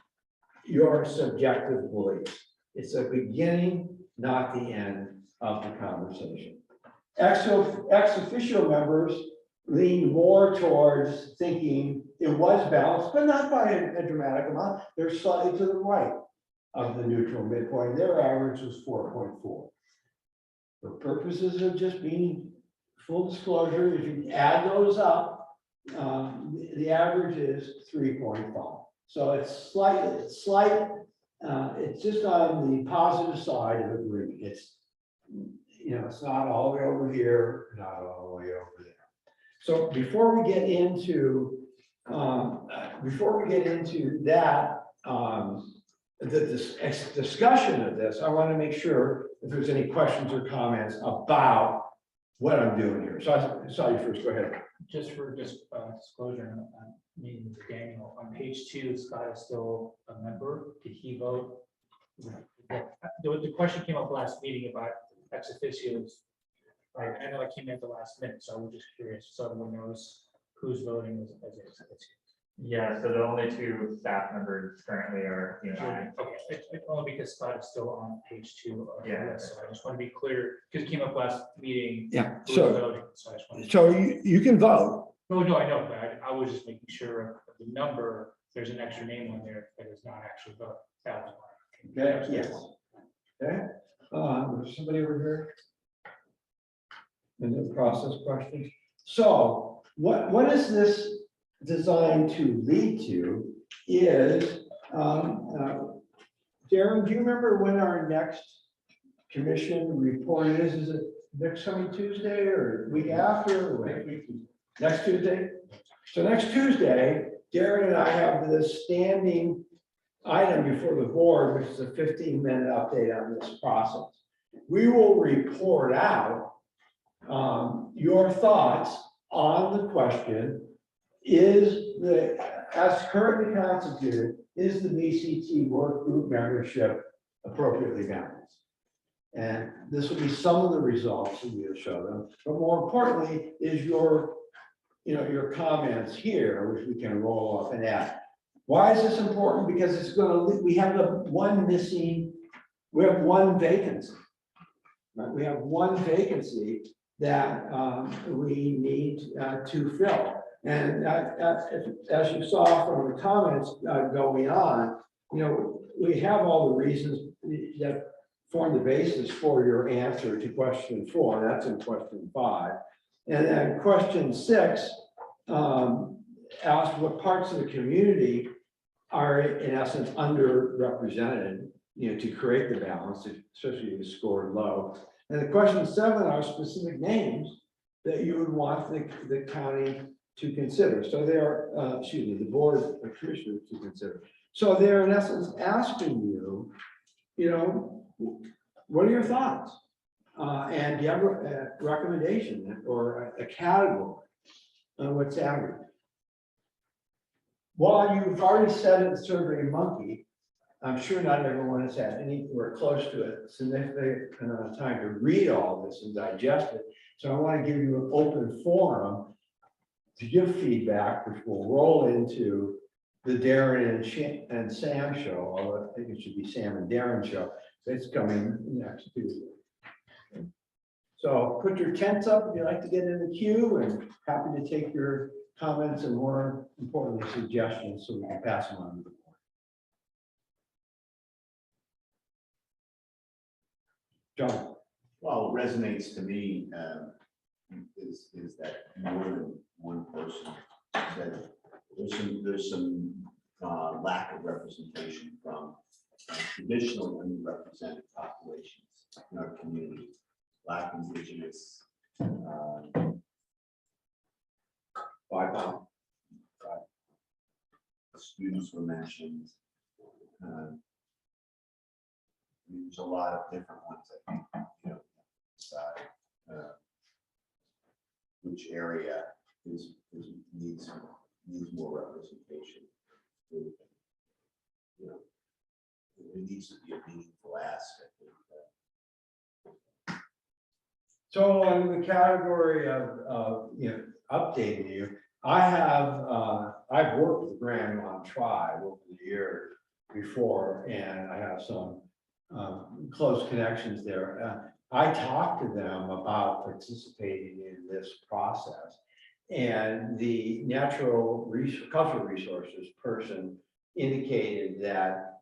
your subjective beliefs. It's a beginning, not the end of the conversation. Ex officio members lean more towards thinking it was balanced, but not by a dramatic amount. They're slightly to the right of the neutral midpoint. Their average was 4.4. For purposes of just being full disclosure, if you add those up, the average is 3.5. So it's it's just on the positive side of agreement. It's, it's not all the way over here, not all the way over there. So before we get into that, the discussion of this, I want to make sure if there's any questions or comments about what I'm doing here. So I saw you first. Go ahead. Just for disclosure, meeting with Daniel, on page 2, Scott is still a member. Did he vote? The question came up last meeting about ex officios. Right, I know it came in at the last minute, so I was just curious, so everyone knows who's voting as ex officio. Yeah, so the only 2 staff members currently are, Okay, only because Scott is still on page 2 of Yeah. this, so I just want to be clear, because it came up last meeting. Yeah. Who's So voting, so I just wanted to. so you can vote. No, I know, but I was just making sure of the number, there's an extra name on there that is not actually voted. That was why. Okay. Yes. Okay. There's somebody over here. And the process questions. So what is this designed to lead to is, Darren, do you remember when our next commission report is? Is it next coming Tuesday or week after? Or next Tuesday? So next Tuesday, Darren and I have this standing item before the board, which is a 15-minute update on this process. We will report out your thoughts on the question, as currently constituted, is the BCT work group membership appropriately balanced? And this will be some of the results that we'll show them, but more importantly is your comments here, which we can roll off and add. Why is this important? Because it's we have one vacancy. Right? We have one vacancy that we need to fill. And as you saw from the comments going on, we have all the reasons that form the basis for your answer to question 4. That's in question 5. And then question 6 asked what parts of the community are in essence underrepresented, to create the balance, especially if you scored low. And the question 7 are specific names that you would want the county to consider. So they're, the board of commissioners to consider. So they're in essence asking you, what are your thoughts? And do you have a recommendation or a category on what's average? While you've already said it in Survey Monkey, I'm sure not everyone has had anywhere close to a significant amount of time to read all this and digest it. So I want to give you an open forum to give feedback, which will roll into the Darren and Sam show, although I think it should be Sam and Darren show. It's coming next Tuesday. So put your tents up if you'd like to get in the queue, and happy to take your comments and more importantly, suggestions so we can pass them on to the board. John, Well, what resonates to me is that more than one person said there's some lack of representation from traditionally underrepresented populations in our community. Black, Indigenous, BIPOC, students were mentioned. There's a lot of different ones, I think, you know, decide which area needs more representation. You know, it needs to be a meaningful ask, I think. so in the category of you know, updating you, I've worked with Grandma Tribe over the years before, and I have some close connections there. I talked to them about participating in this process, and the cultural resources person indicated that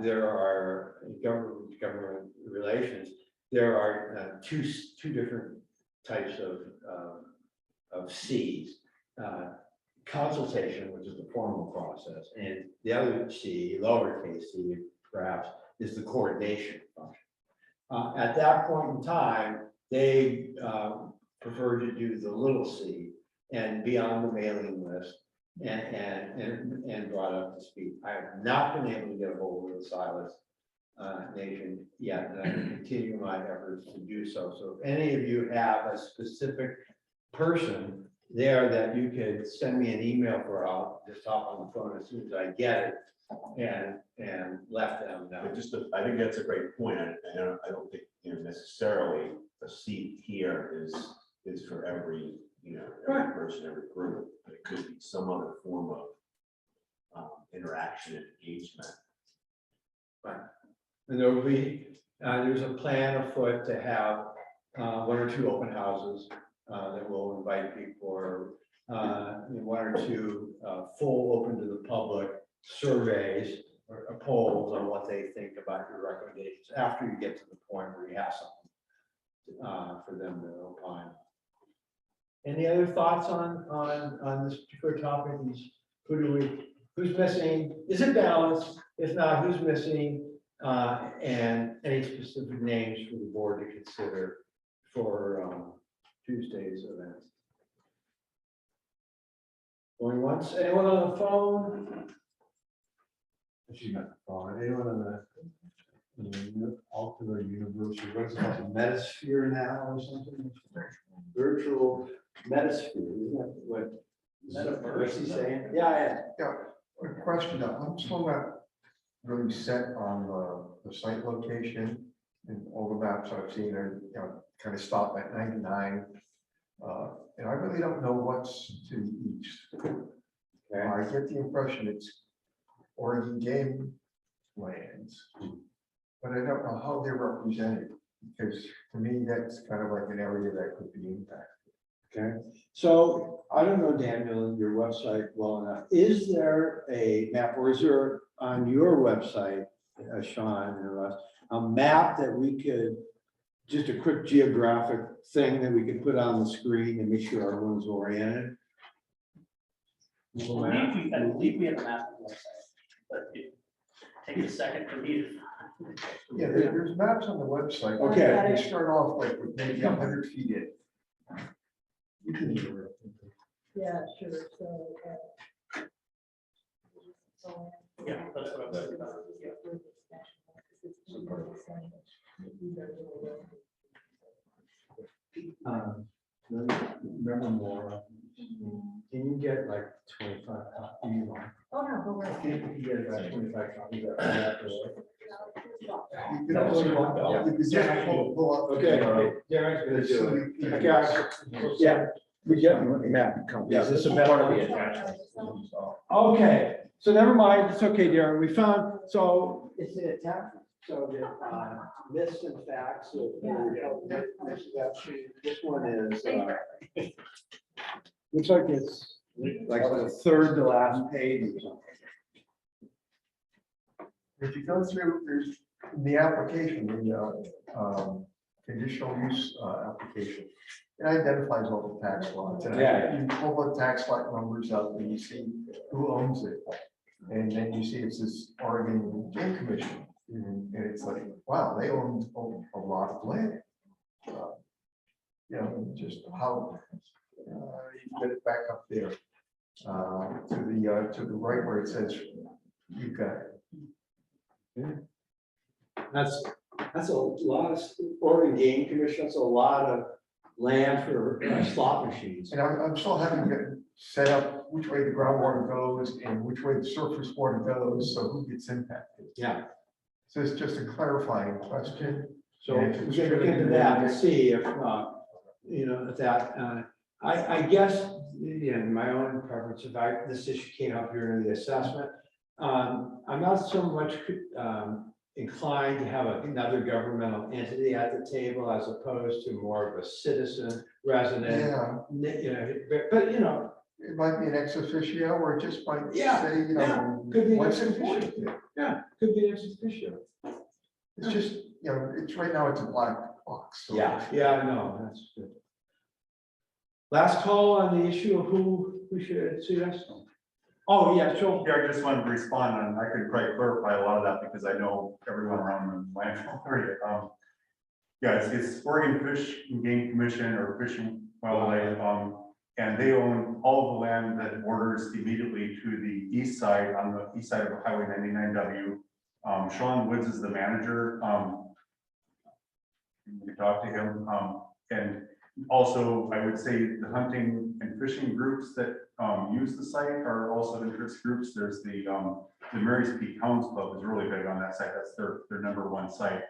there are government relations. There are two different types of Cs. Consultation, which is the formal process, and the other C, lowercase c, perhaps, is the coordination function. At that point in time, they prefer to do the little c and be on the mailing list and brought up to speed. I have not been able to get a hold of the Silas Nation yet, and I will continue my efforts to do so. So if any of you have a specific person there that you could send me an email for, I'll just hop on the phone as soon as I get it and let them know. But I think that's a great point. I don't think, you know, necessarily a seat here is for every, you know, every person, every group, but it could be some other form of interaction and engagement. Right. And there will be, there's a plan afoot to have one or two open houses that will invite people, or one or two full open to the public surveys or polls on what they think about your recommendations after you get to the point where you have something for them to opine. Any other thoughts on this particular topic? Who's missing? Is it balanced? If not, who's missing? And any specific names for the board to consider for Tuesday's event? Going once? Anyone on the phone? She's not the phone. Anyone on the alternate universe? What's it called? Metasphere now or something? Virtual metasphere. Isn't that what's he saying? Yeah. A question, I'm still not really set on the site location, and all the maps I've seen are, you know, kind of stop at 99. And I really don't know what's to the east. Okay. I get the impression it's Oregon game lands, but I don't know how they're represented, because to me, that's kind of like an area that could be impacted. Okay, so I don't know, Daniel, your website well enough. Is there a map, or is there on your website, Sean and Russ, a map that we could, just a quick geographic thing that we could put on the screen and make sure everyone's oriented? I believe we have a map on the website, but it takes a second for me to. Yeah, there's maps on the website. Okay. They start off like with maybe 100 feet in. You can Yeah, sure, Yeah, that's what I'm talking about. Remember more. Can you get like 25 copies? Oh, no, but we're. Can you get about 25 copies of that? You can also, you can just pull up. Okay, Darren's gonna do it. Okay, yeah, we get the map. Yeah, Is this a part of better? the attachment. Okay, so never mind, it's okay, Darren, we found, so it's an attachment, so the myths and facts of. This one is, looks like it's like the third to last page or something. If you go through, there's in the application, conditional use application. It identifies all the tax lots. And Yeah. you pull the tax lot numbers up and you see who owns it. And then you see it's this Oregon Game Commission. And it's like, wow, they own a lot of land. You know, just how, you get it back up there. To the right where it says, you've got it. That's a lot of, Oregon Game Commission, that's a lot of land for slot machines. And I'm still having to set up which way the groundwater goes and which way the surface water goes, so who gets impacted. Yeah. So it's just a clarifying question. So we're gonna look into that and see if, you know, if that, I guess, in my own preference, if this issue came up during the assessment, I'm not so much inclined to have another governmental entity at the table as opposed to more of a citizen resident. Yeah, You know, but you know, it might be an ex officio or it just might Yeah, say, you know. could be an what's ex officio. important. yeah, could be an ex officio. It's just, you know, it's right now it's a black box. So Yeah, no, that's good. Last call on the issue of who should see us. Oh, yeah, sure. Yeah, I just wanted to respond, and I could probably clarify a lot of that because I know everyone around the landfill area. Yeah, it's Oregon Fish and Game Commission or Fish and Wildlife, and they own all of the land that borders immediately to the east side, on the east side of Highway 99W. Sean Woods is the manager. You can talk to him, and also I would say the hunting and fishing groups that use the site are also interest groups. There's the Mary's Peak Hounds Club is really big on that site. That's their #1 site.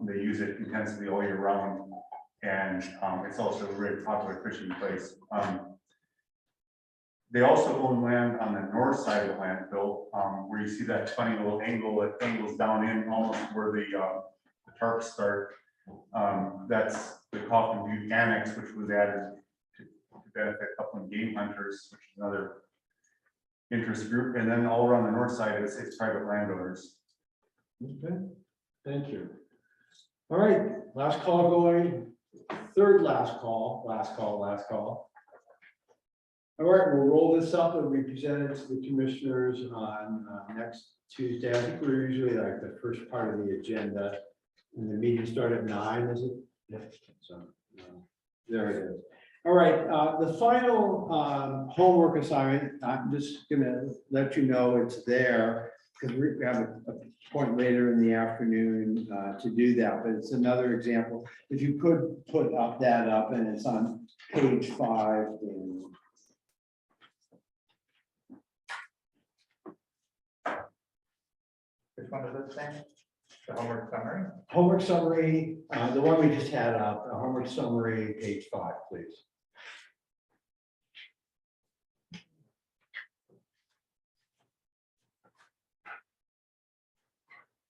They use it intensively all year round, and it's also a very popular fishing place. They also own land on the north side of the landfill, where you see that funny little angle that angles down in almost where the tarps start. That's the Coffin Butte Annex, which was added to benefit upland game hunters, which is another interest group. And then all around the north side, it's private landowners. Okay, thank you. All right, last call going, third last call. All right, we'll roll this up and we present it to the commissioners on next Tuesday. I think we're usually like the first part of the agenda. And the meeting started at 9, is it? Yeah. So there it is. All right, the final homework assignment, I'm just gonna let you know it's there because we have a point later in the afternoon to do that, but it's another example. If you could put that up and it's on page 5 in. Which one does it say? The homework summary? Homework summary, the one we just had up, the homework summary, page 5, please.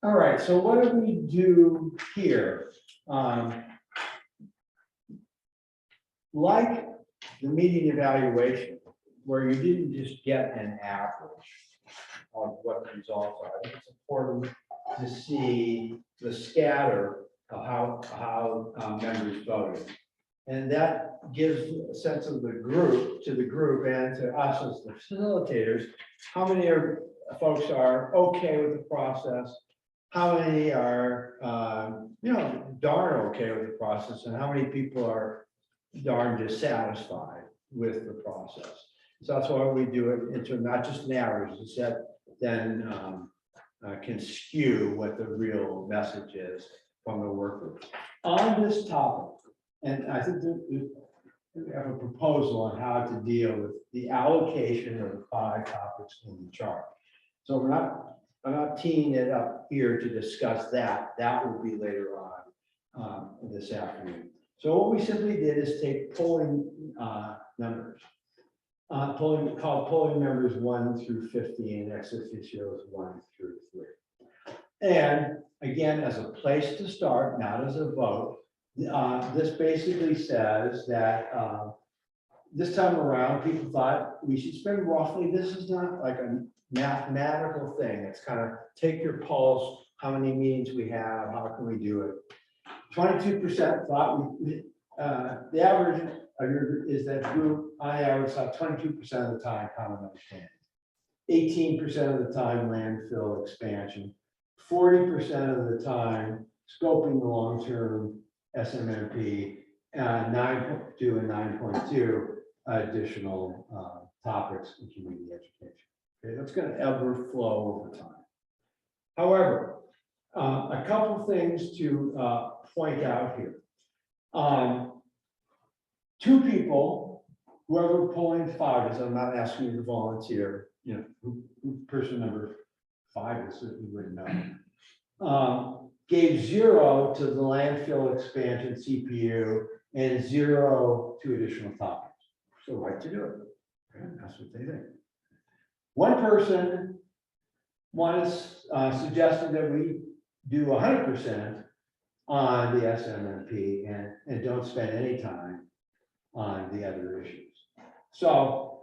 All right, so what do we do here? Like the meeting evaluation, where you didn't just get an average of what the results are, I think it's important to see the scatter of how members voted. And that gives a sense of the group, to the group and to us as the facilitators, how many folks are okay with the process, how many are, darn okay with the process, and how many people are darn dissatisfied with the process. So that's why we do it into not just an average, it's that then can skew what the real message is from the work group. On this topic, and I think we have a proposal on how to deal with the allocation of the 5 topics in the chart. So I'm not teeing it up here to discuss that. That will be later on this afternoon. So what we simply did is take polling numbers. Polling members 1 through 50 and ex officios 1 through 3. And again, as a place to start, not as a vote, this basically says that this time around, people thought we should spend roughly, this is not like a mathematical thing. It's kind of take your pulse, how many meetings we have, how can we do it? 22% thought the average of is that group, on average, thought 22% of the time common understanding. 18% of the time landfill expansion, 40% of the time scoping the long-term SMMP, 9.2 and 9.2 additional topics in community education. Okay, that's going to ebb or flow over time. However, a couple things to point out here. Two people, whoever polling 5 is, I'm not asking you to volunteer, you know, who person number 5 is, that you wouldn't know. Gave 0 to the landfill expansion CPU and 0 to additional topics. So right to do it. Okay, that's what they think. One person suggested that we do 100% on the SMMP and don't spend any time on the other issues. So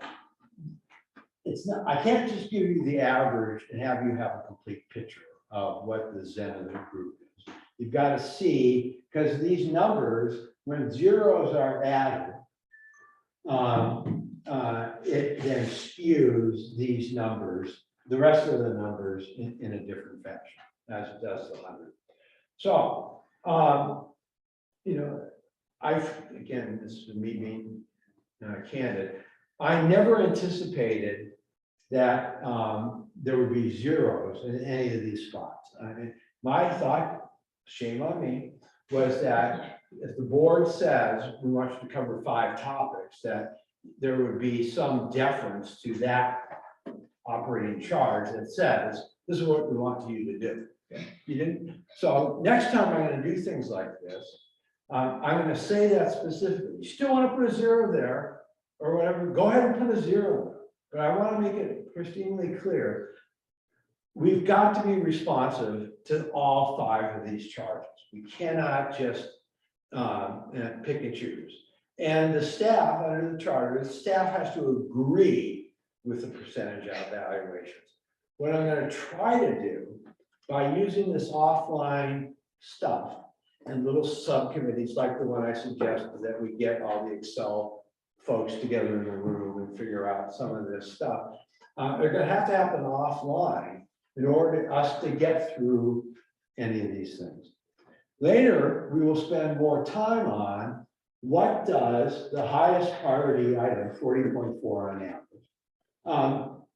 it's not, I can't just give you the average and have you have a complete picture of what the Zen of the group is. You've got to see, because these numbers, when zeros are added, it then skews these numbers, the rest of the numbers in a different fashion, as it does the 100. So, you know, again, this is me being candid. I never anticipated that there would be zeros in any of these spots. I mean, my thought, shame on me, was that if the board says we want you to cover 5 topics, that there would be some deference to that operating charge that says, this is what we want you to do. Okay? You didn't. So next time I'm going to do things like this, I'm going to say that specifically. You still want to put a 0 there or whatever, go ahead and put a 0 there. But I want to make it pristinely clear. We've got to be responsive to all 5 of these charges. We cannot just pick and choose. And the staff, under the charter, the staff has to agree with the percentage of evaluations. What I'm going to try to do by using this offline stuff and little subcommittees like the one I suggested, that we get all the Excel folks together in the room and figure out some of this stuff. They're going to happen offline in order for us to get through any of these things. Later, we will spend more time on what does the highest priority item, 40.4 on average.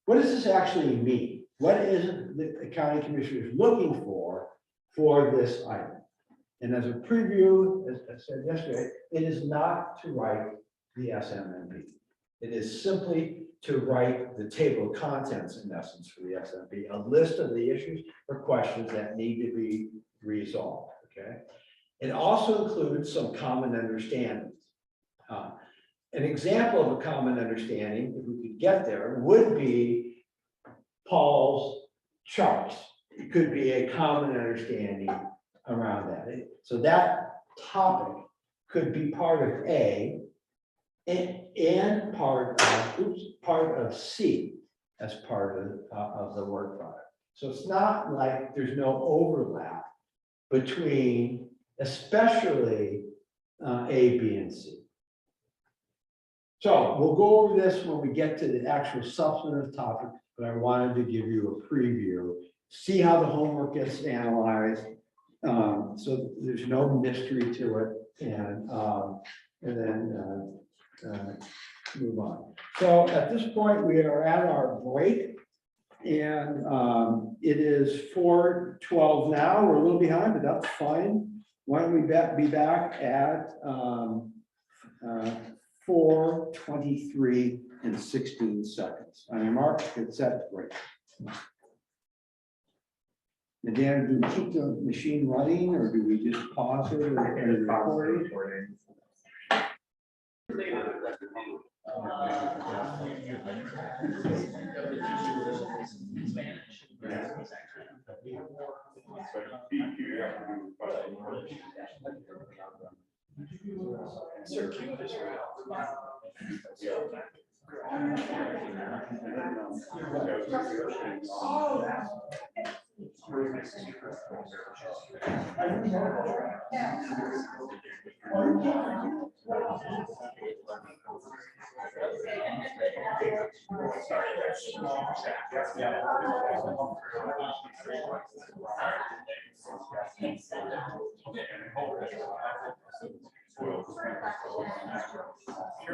What does this actually mean? What is the county commissioners looking for this item? And as a preview, as I said yesterday, it is not to write the SMMP. It is simply to write the table of contents, in essence, for the SMMP, a list of the issues or questions that need to be resolved. Okay. It also includes some common understandings. An example of a common understanding, if we could get there, would be Paul's charts. It could be a common understanding around that. So that topic could be part of A and part of C as part of the work product. So it's not like there's no overlap between especially A, B, and C. So we'll go over this when we get to the actual substantive topic, but I wanted to give you a preview, see how the homework gets analyzed. So there's no mystery to it, and then move on. So at this point, we are at our break, and it is 4:12 now. We're a little behind, but that's fine. Why don't we be back at 4:23 and 16 seconds. On your mark, get set, break. And Dan, do we keep the machine running, or do we just pause it or recording?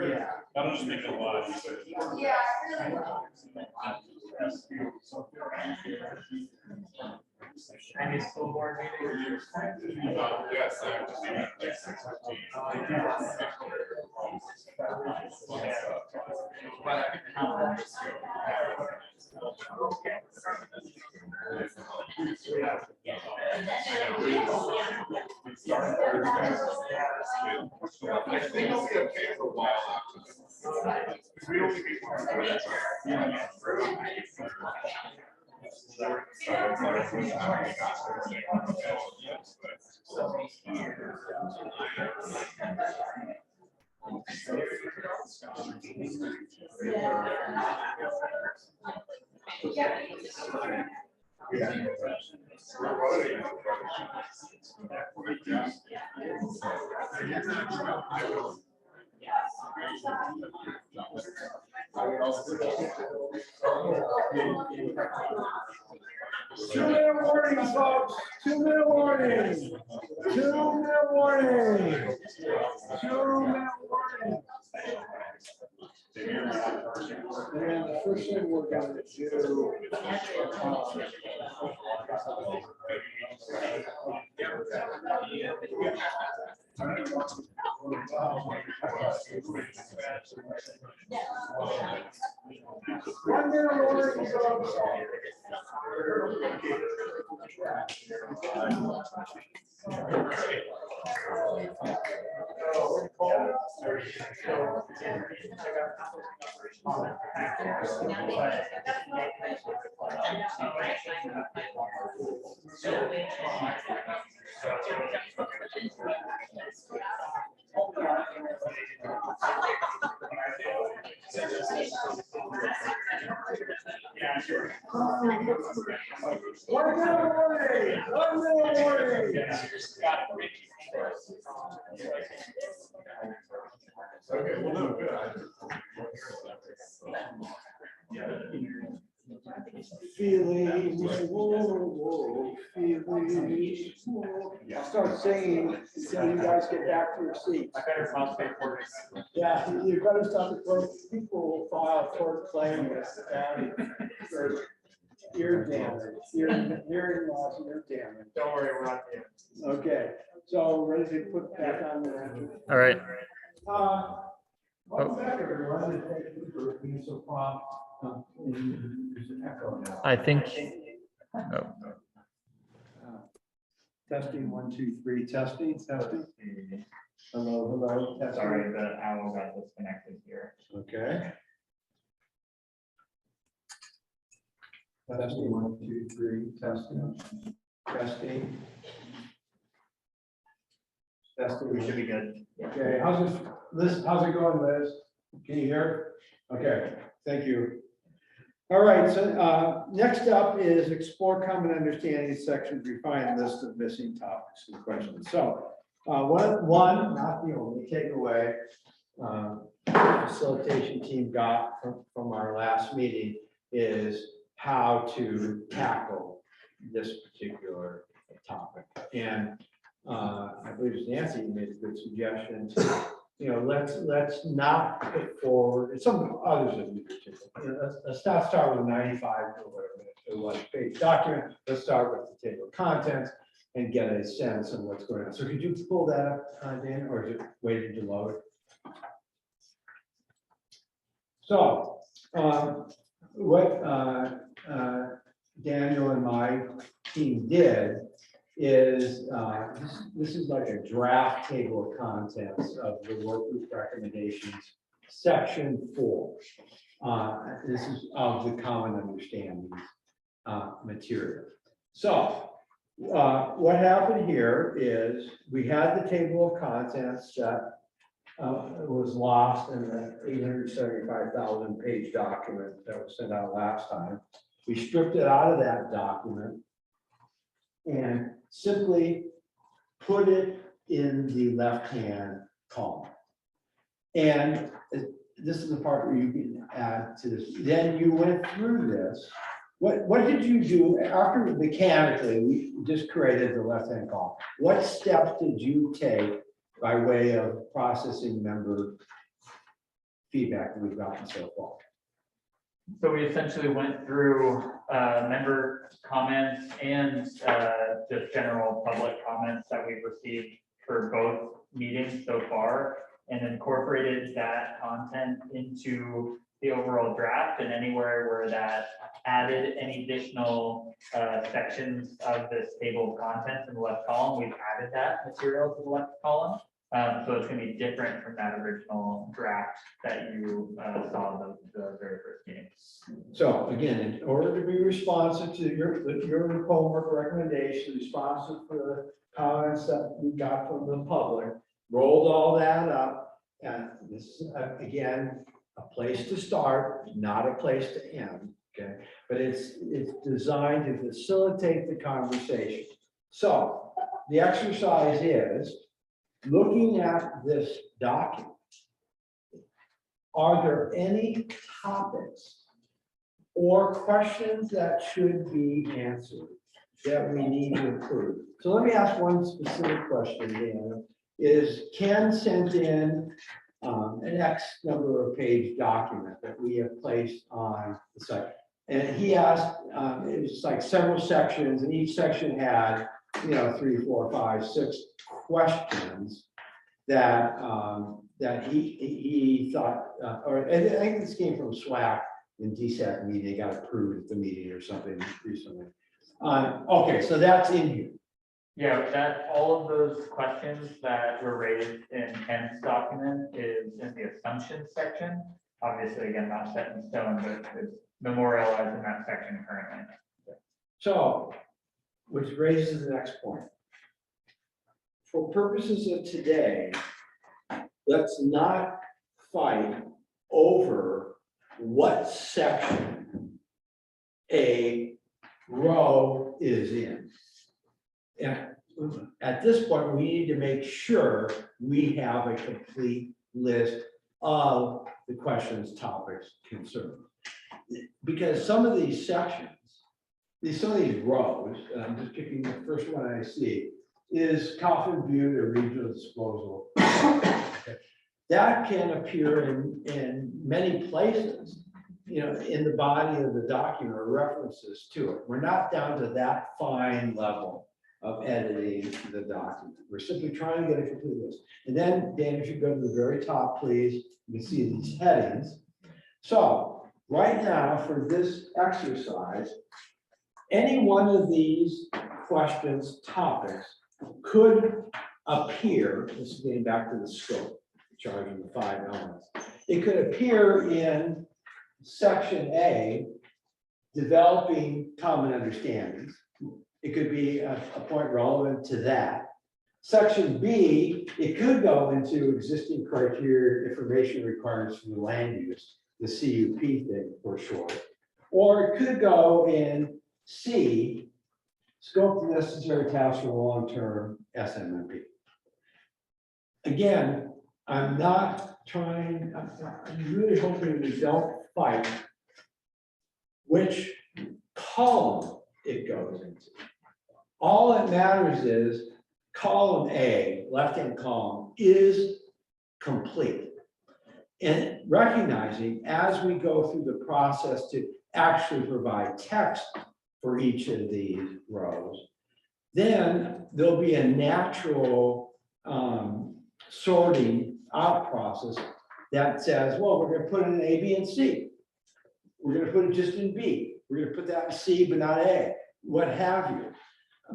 Yeah. That'll just make it a lot easier. Yeah, really. Any school board meeting? Two-minute warning, folks. 2-minute warning. 2-minute warning. 2-minute warning. And the first thing we're going to do. One minute warning, folks. One minute warning. 1 minute warning. Okay, well, no, good. Feelings, whoa, feelings. I'll start singing until you guys get back to your seats. I better concentrate for this. Yeah, you better stop the clock. People will file a tort claim for ear damage, hearing loss, ear damage. Don't worry, we're not there. Okay, so ready to put back on the. All right. Welcome back, everyone, and thank you for being so prompt. There's an echo now. I think. Testing, 1, 2, 3, testing. Hello, testing. Sorry, the owl got disconnected here. Okay. Testing, 1, 2, 3, testing. Testing. We should be good. Okay, how's this, Liz, how's it going, Liz? Can you hear? Okay, thank you. All right, so next up is explore common understanding sections, refine list of missing topics and questions. So one, not the only takeaway facilitation team got from our last meeting is how to tackle this particular topic. And I believe it's Nancy who made a good suggestion to, let's not put forward, and some others have used it too. Let's not start with 95 or whatever it was page document. Let's start with the table of contents and get a sense of what's going on. So could you pull that up, Dan, or is it waiting to load? So what Daniel and my team did is this is like a draft table of contents of the work group recommendations, section 4. This is of the common understanding material. So what happened here is we had the table of contents that was lost in the 875,000 page document that was sent out last time. We stripped it out of that document and simply put it in the left-hand column. And this is the part where you can add to this. Then you went through this. What did you do after mechanically, we just created the left-hand column? What steps did you take by way of processing member feedback that we've gotten so far? So we essentially went through member comments and just general public comments that we've received for both meetings so far, and incorporated that content into the overall draft, and anywhere where that added any additional sections of this table of contents in the left column, we've added that material to the left column. So it's going to be different from that original draft that you saw in the very first meeting. So again, in order to be responsive to your homework recommendation, responsive to the comments that we got from the public, rolled all that up. And this is, again, a place to start, not a place to end, okay? But it's designed to facilitate the conversation. So the exercise is, looking at this document, are there any topics or questions that should be answered that we need to improve? So let me ask one specific question, Dan. Is Ken sent in an X number of page document that we have placed on the site? And he asked, it was like several sections, and each section had, 3, 4, 5, 6 questions that that he thought, or and I think this came from SWAC in DSAC meeting, they got approved at the meeting or something recently. Okay, so that's in here. Yeah, that all of those questions that were raised in Ken's document is in the assumptions section. Obviously, again, not set in stone, but it's memorialized in that section currently. So, which raises the next point. For purposes of today, let's not fight over what section a row is in. And at this point, we need to make sure we have a complete list of the questions, topics, concerns. Because some of these sections, some of these rows, and I'm just picking the first one I see, is Coffin Butte or regional disposal. That can appear in many places, in the body of the document or references to it. We're not down to that fine level of editing the document. We're simply trying to get a complete list. And then, Dan, if you go to the very top, please, you can see these headings. So right now, for this exercise, any one of these questions, topics, could appear, this is getting back to the scope, charging the 5 elements. It could appear in section A, developing common understandings. It could be a point relevant to that. Section B, it could go into existing criteria, information requirements for the land use, the CUP thing for short. Or it could go in C, scope the necessary tasks for the long-term SMMP. Again, I'm really hoping we don't fight which column it goes into. All that matters is column A, left-hand column, is complete. And recognizing as we go through the process to actually provide text for each of these rows, then there'll be a natural sorting out process that says, well, we're going to put it in A, B, and C. We're going to put it just in B. We're going to put that in C, but not A, what have you.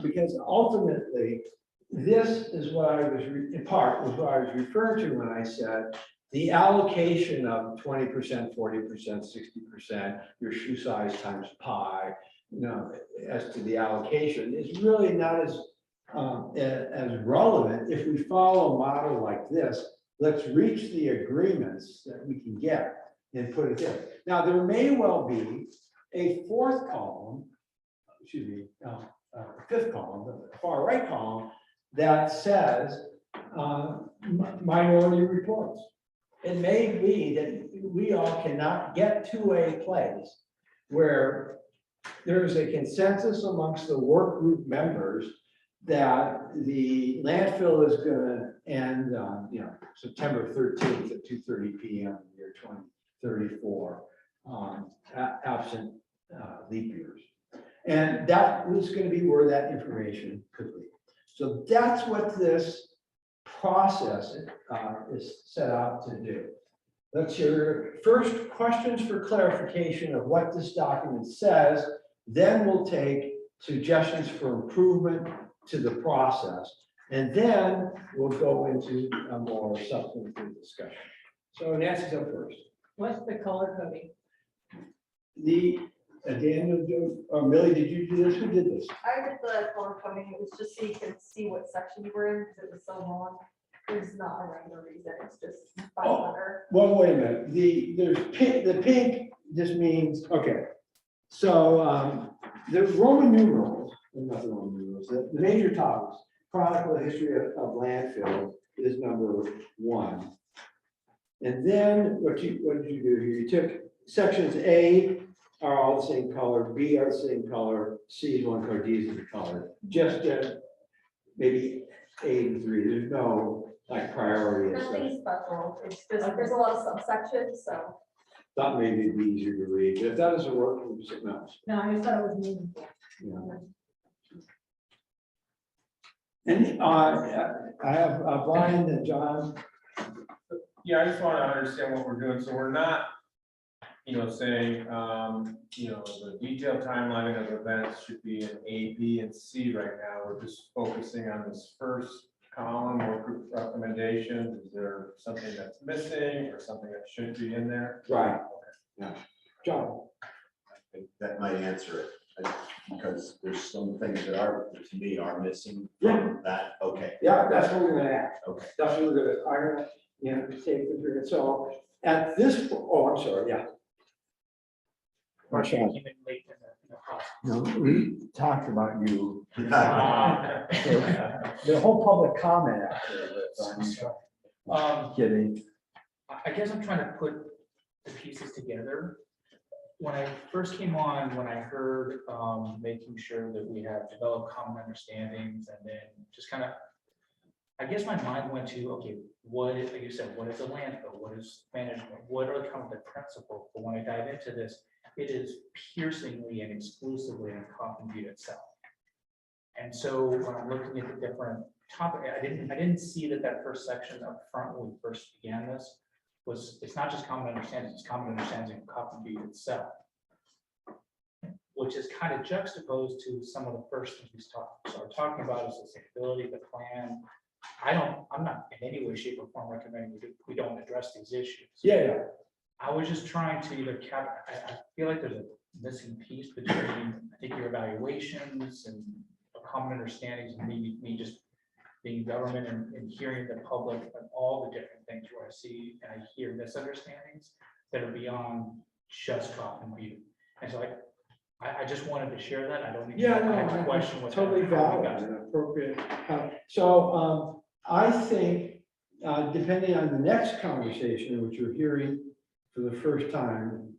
Because ultimately, this is what I was, in part, was what I was referring to when I said the allocation of 20%, 40%, 60%, your shoe size times pi, as to the allocation is really not as relevant if we follow a model like this. Let's reach the agreements that we can get and put it there. Now, there may well be a fourth column, fifth column, the far right column, that says minority reports. It may be that we all cannot get to a place where there is a consensus amongst the work group members that the landfill is gonna end on, September 13th at 2:30 PM, year 2034, absent leap years. And that was gonna be where that information could be. So that's what this process is set out to do. Let's hear first questions for clarification of what this document says, then we'll take suggestions for improvement to the process, and then we'll go into a more substantive discussion. So Nancy's up first. What's the color coding? Daniel, or Millie, did you do this? Who did this? I did the color coding, it was just so you could see what section you were in, because it was so long. There's not a rhyme or reason, it's just by letter. Well, wait a minute. There's pink, the pink just means, okay. So the Roman numerals, not the Roman numerals, the major topics, chronicle the history of landfill is number 1. And then what did you do here? You took sections A are all the same color, B are the same color, C is one color, D is the color. Just maybe A and 3. There's no like priority and stuff. Nothing special, it's just, there's a lot of subsections, so. Thought maybe it'd be easier to read, but if that doesn't work, we'll do something else. No, I just thought it was meaningful. Yeah. And I have Brian and John. Yeah, I just want to understand what we're doing. So we're not, saying, the detailed timeline of events should be in A, B, and C right now. We're just focusing on this first column or group recommendations. Is there something that's missing or something that should be in there? Right. Yeah. John. I think that might answer it, because there's some things that are, to me, are missing from that. Okay. Yeah, that's what we're gonna ask. Okay. That's what we're gonna, take the period. So at this, I'm sorry, yeah. Came in late in the process. No, we talked about you. Ah, The whole public comment after this. Kidding. I guess I'm trying to put the pieces together. When I first came on, when I heard making sure that we have developed common understandings, and then just kind of, I guess my mind went to, okay, like you said, what is a landfill? What is management? What are kind of the principles? But when I dive into this, it is piercingly and exclusively in Coffin Butte itself. And so when I'm looking at the different topic, I didn't see that first section up front when we first began this it's not just common understanding, it's common understanding of Coffin Butte itself, which is kind of juxtaposed to some of the first things we started talking about is sustainability, the plan. I'm not in any way, shape, or form recommending we don't address these issues. Yeah. I was just trying to either I feel like there's a missing piece between, I think, your evaluations and common understandings and me just being government and hearing the public and all the different things where I see and I hear misunderstandings that are beyond just Coffin Butte. And so I just wanted to share that. I don't even have a question with totally valid and appropriate. So I think depending on the next conversation, which you're hearing for the first time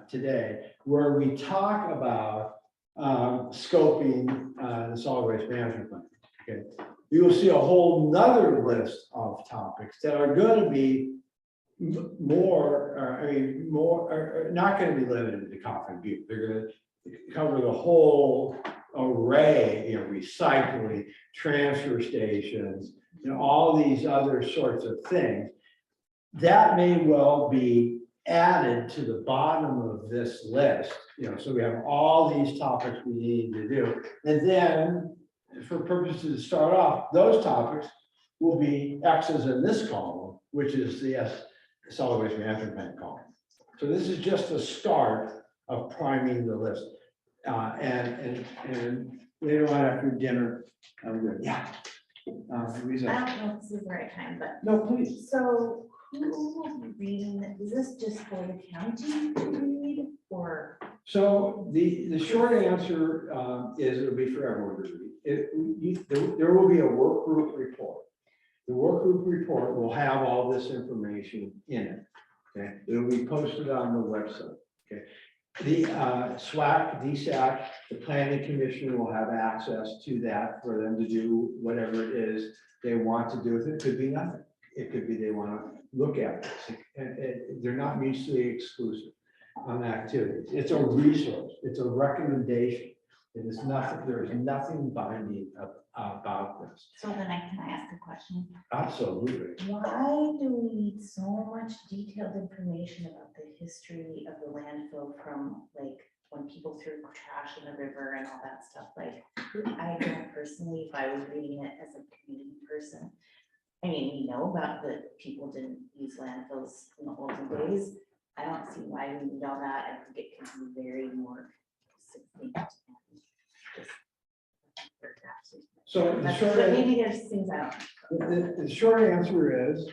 today, where we talk about scoping the solid waste management plan. Okay, you will see a whole nother list of topics that are going to be not going to be limited to Coffin Butte. They're going to cover the whole array, recycling, transfer stations, all these other sorts of things. That may well be added to the bottom of this list, so we have all these topics we need to do. And then for purposes to start off, those topics will be X's in this column, which is the solid waste management plan column. So this is just the start of priming the list. And later on after dinner, I don't know if this is the right time, but. No, please. So Who will be reading it? Is this just for the county to read or? So the short answer is it'll be for everyone to read. There will be a work group report. The work group report will have all this information in it. Okay, it'll be posted on the website. Okay, the SWAC, DSAC, the planning commission will have access to that for them to do whatever it is they want to do with it. It could be nothing. It could be they want to look at this. And they're not mutually exclusive on activities. It's a resource. It's a recommendation. It is nothing, there is nothing binding about this. So then can I ask a question? Absolutely. Why do we need so much detailed information about the history of the landfill from like when people threw trash in the river and all that stuff? Like, I don't personally, if I was reading it as a community person, I mean, we know about that people didn't use landfills in the olden days. I don't see why we need all that. I think it can be very more succinct. So the short, But maybe there's things I don't. the short answer is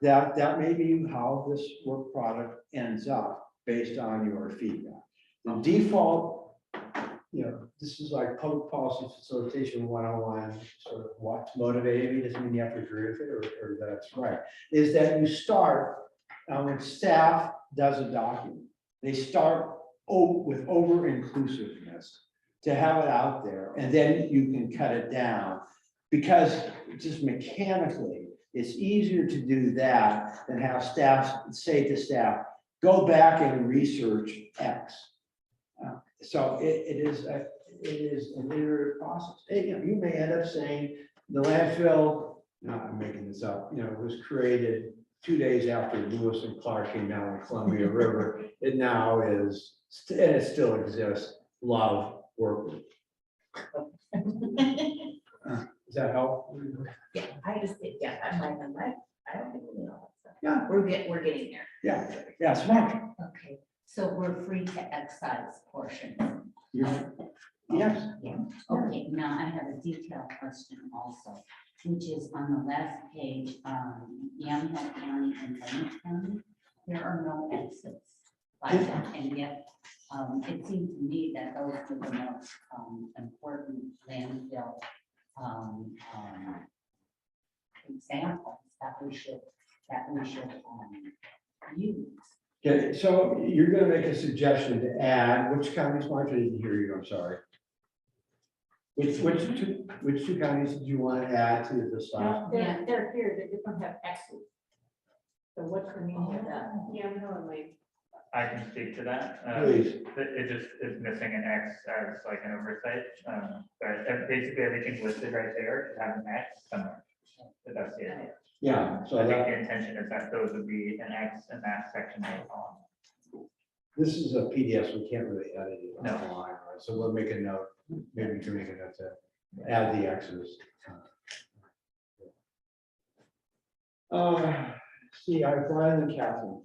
that that may be how this work product ends up based on your feedback. The default, this is like public policy facilitation 101, sort of what's motivating me, doesn't mean you have to agree with it or that's right, is that you start when staff does a document, they start with over-inclusiveness to have it out there, and then you can cut it down. Because just mechanically, it's easier to do that than have staff say to staff, go back and research X. So it is an iterative process. You may end up saying the landfill, no, I'm making this up, was created 2 days after Lewis and Clark came down the Columbia River. It now is, and it still exists, love, work. Does that help? Yeah, I just think, yeah, I'm like, I don't think we know that stuff. Yeah. We're getting there. Yeah, smart. Okay, so we're free to excise portions. Yes. Yeah, okay, now I have a detailed question also, which is on the last page, Yamhill County and Lenox County, there are no exits by that, and yet it seemed to me that those were the most important landfill examples that we should use. Okay, so you're gonna make a suggestion to add, which counties, Mark, I didn't hear you, I'm sorry. Which two counties did you want to add to the slide? They're here, they don't have X's. So what's the meaning of that? Yeah, I'm going like. I can speak to that. Please. It just is missing an X as like an oversight. But basically everything listed right there should have an X somewhere. But that's the idea. Yeah, So so I think that, the intention is that those would be an X in that section of the column. this is a PDF, so we can't really edit it No. online, right? So we'll make a note, maybe we can make a note to add the X's. See, Brian and Catherine.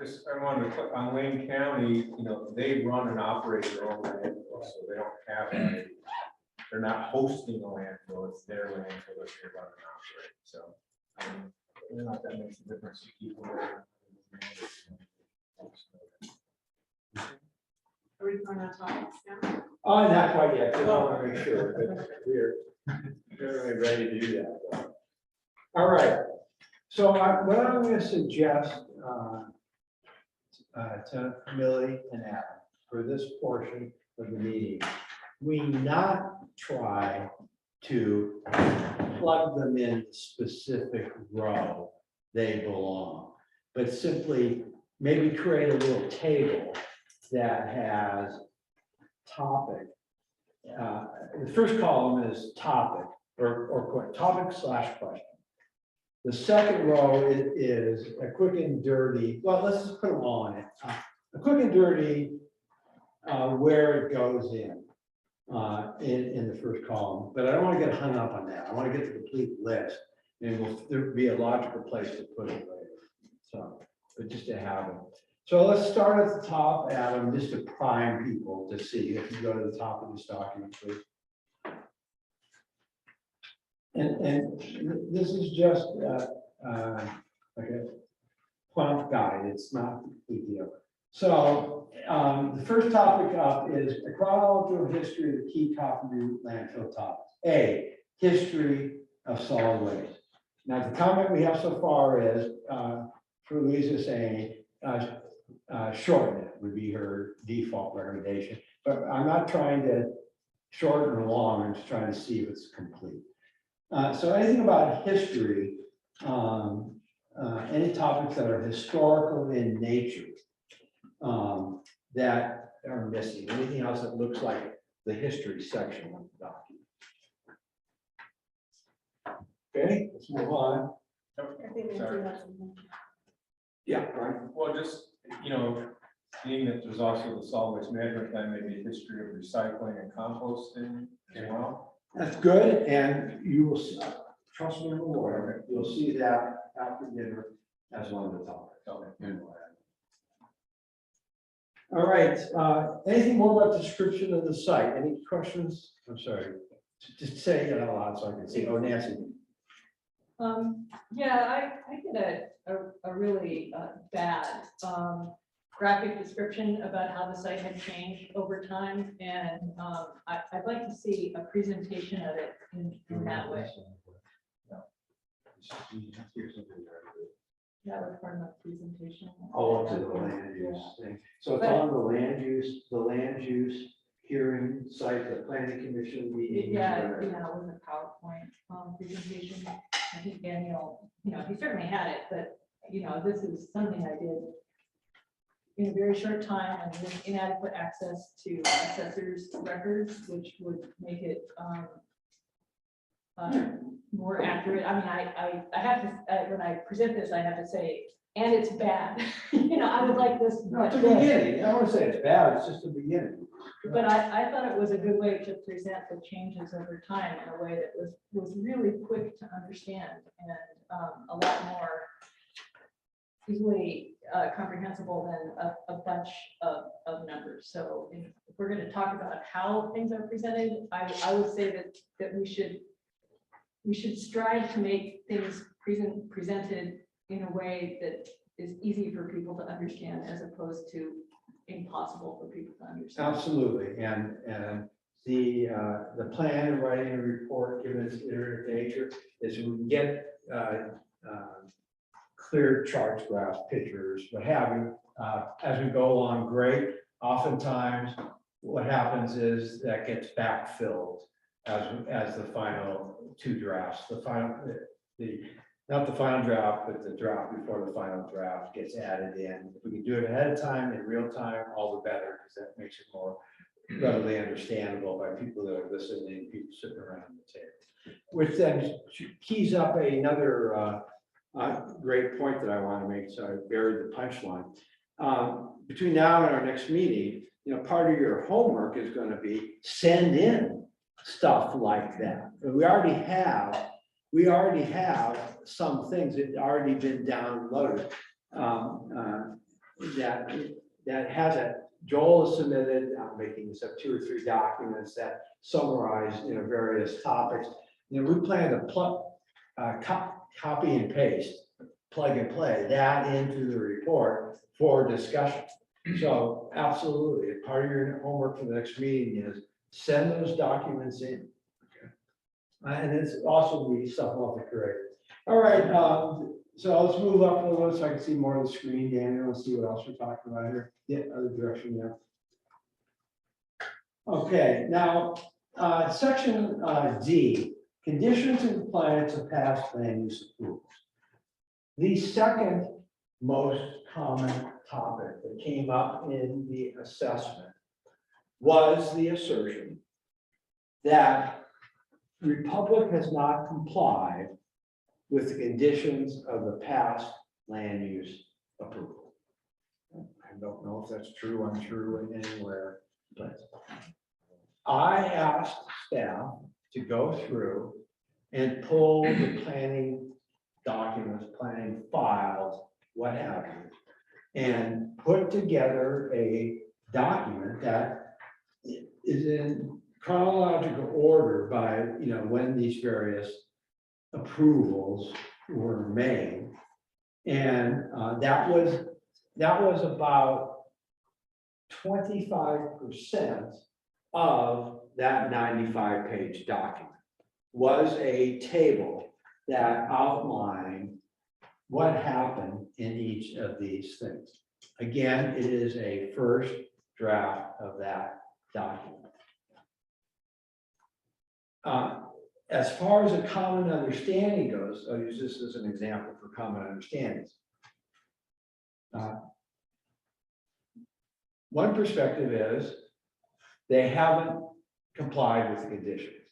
Just, I wanted to click on Lane County, they run and operate their own landfill, so they don't have they're not hosting a landfill, it's their landfill that they run and operate, so. I don't know if that makes a difference to people. Are we going on topics now? Oh, not quite yet, just want to make sure, but we're really ready to do that. All right, so what I'm going to suggest to Millie and Adam for this portion of the meeting, we not try to plug them in the specific row they belong, but simply maybe create a little table that has topic. The first column is topic or topic / question. The second row is a quick and dirty, well, let's just put them all in it. A quick and dirty where it goes in the first column, but I don't want to get hung up on that. I want to get the complete list, and there'll be a logical place to put it later. So, but just to have it. So let's start at the top, Adam, just to prime people to see. If you go to the top of this document, please. And this is just like prompt guide. It's not a big deal. So the first topic up is a chronological history of the key Cottonview landfill topics. A, history of solid waste. Now, the comment we have so far is for Louisa saying shorten it would be her default recommendation. But I'm not trying to shorten or long, I'm just trying to see if it's complete. So anything about history, any topics that are historical in nature that are missing, anything else that looks like the history section of the document. Okay, let's move on. I think we Sorry. do have some- Yeah, right. Well, just, being that there's also the solid waste management plan, maybe a history of recycling and composting as well. That's good, and you will, trust me, Lord, you'll see that after dinner as one of the topics. All right, anything more about the description of the site? Any questions? I'm sorry, just say it out loud so I can see. Oh, Nancy. Yeah, I get a really bad graphic description about how the site had changed over time, and I'd like to see a presentation of it in that way. That was part of the presentation. Oh, to the land use thing. So it's on the land use hearing site, the planning commission meeting. Yeah, it was a PowerPoint presentation. I think Daniel, he certainly had it, but, this is something I did in a very short time and with inadequate access to assessors' records, which would make it more accurate. I mean, I have to, when I present this, I have to say, and it's bad. I would like this. No, it's a beginning. I don't want to say it's bad, it's just a beginning. But I thought it was a good way to present the changes over time in a way that was really quick to understand and a lot more easily comprehensible than a bunch of numbers. So if we're going to talk about how things are presented, I would say that we should strive to make things presented in a way that is easy for people to understand as opposed to impossible for people to understand. Absolutely, and the plan of writing a report, given its iterative nature, is we can get clear charts, graphs, pictures, what have you, as we go along. Great. Oftentimes, what happens is that gets backfilled as the final two drafts. Not the final draft, but the draft before the final draft gets added in. If we can do it ahead of time, in real time, all the better, because that makes it more readily understandable by people that are listening, people sitting around the table. Which then keys up another great point that I want to make, so I buried the punchline. Between now and our next meeting, part of your homework is going to be send in stuff like that. And we already have some things that already been downloaded that has it. Joel has submitted, I'm making this up, 2 or 3 documents that summarize various topics. We plan to copy and paste, plug and play that into the report for discussion. So absolutely, part of your homework for the next meeting is send those documents in. And it's also we stuff off the creator. All right, so let's move up a little so I can see more of the screen. Daniel, let's see what else we're talking about here. Yeah, other direction, yeah. Okay, now section D, conditions and compliance of past land use approvals. The second most common topic that came up in the assessment was the assertion that Republic has not complied with the conditions of the past land use approval. I don't know if that's true, untrue anywhere, but I asked staff to go through and pull the planning documents, planning files, what have you, and put together a document that is in chronological order by when these various approvals were made, And that was about 25% of that 95-page document was a table that outlined what happened in each of these things. Again, it is a first draft of that document. As far as a common understanding goes, I'll use this as an example for common understandings. One perspective is they haven't complied with the conditions.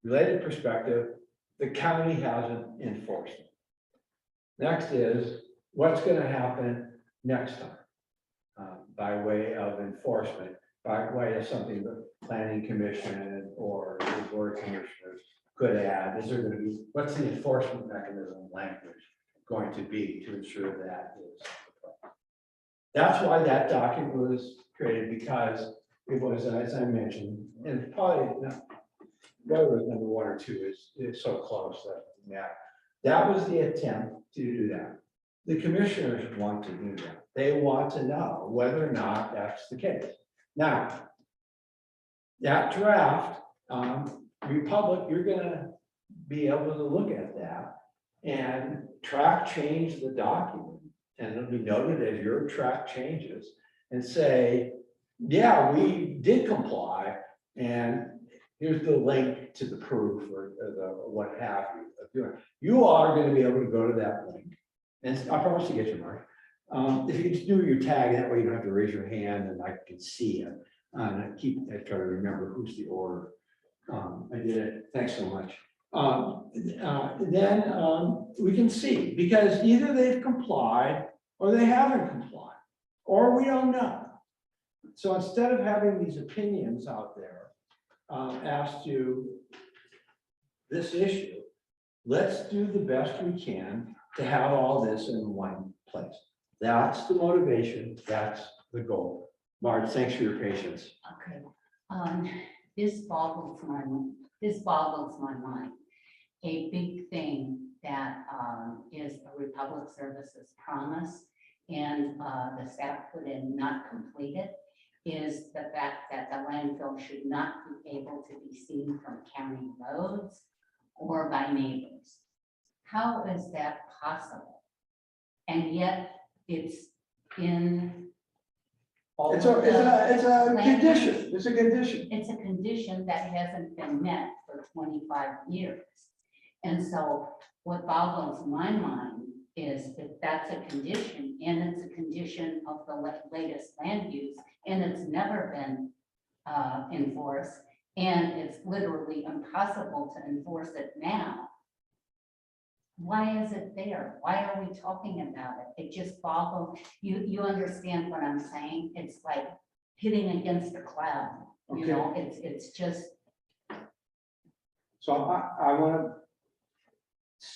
Related perspective, the county hasn't enforced it. Next is what's going to happen next time by way of enforcement, by way of something the planning commission or the board of commissioners could add. Is there going to be, what's the enforcement mechanism language going to be to ensure that is? That's why that document was created, because it was, as I mentioned, and probably not, whether it was number 1 or 2 is so close that that was the attempt to do that. The commissioners want to do that. They want to know whether or not that's the case. Now, that draft, Republic, you're gonna be able to look at that and change the document. And it'll be noted as your track changes and say, yeah, we did comply. And here's the link to the proof or the what have you of doing. You are going to be able to go to that link. And I promise to get you, Mark. If you just do your tag, that way you don't have to raise your hand and I can see it. And I try to remember who's the order. I did it. Thanks so much. Then we can see, because either they've complied or they haven't complied, or we don't know. So instead of having these opinions out there as to this issue, let's do the best we can to have all this in one place. That's the motivation. That's the goal. Marge, thanks for your patience. Okay. This boggles my mind. A big thing that is a Republic Services promise, and the staff put in not completed, is the fact that the landfill should not be able to be seen from county roads or by neighbors. How is that possible? And yet it's in. It's a condition. It's a condition. It's a condition that hasn't been met for 25 years. And so what boggles my mind is if that's a condition, and it's a condition of the latest land use, and it's never been enforced, and it's literally impossible to enforce it now. Why is it there? Why are we talking about it? It just boggles. You understand what I'm saying? It's like hitting against a cloud. You know, it's just. So I want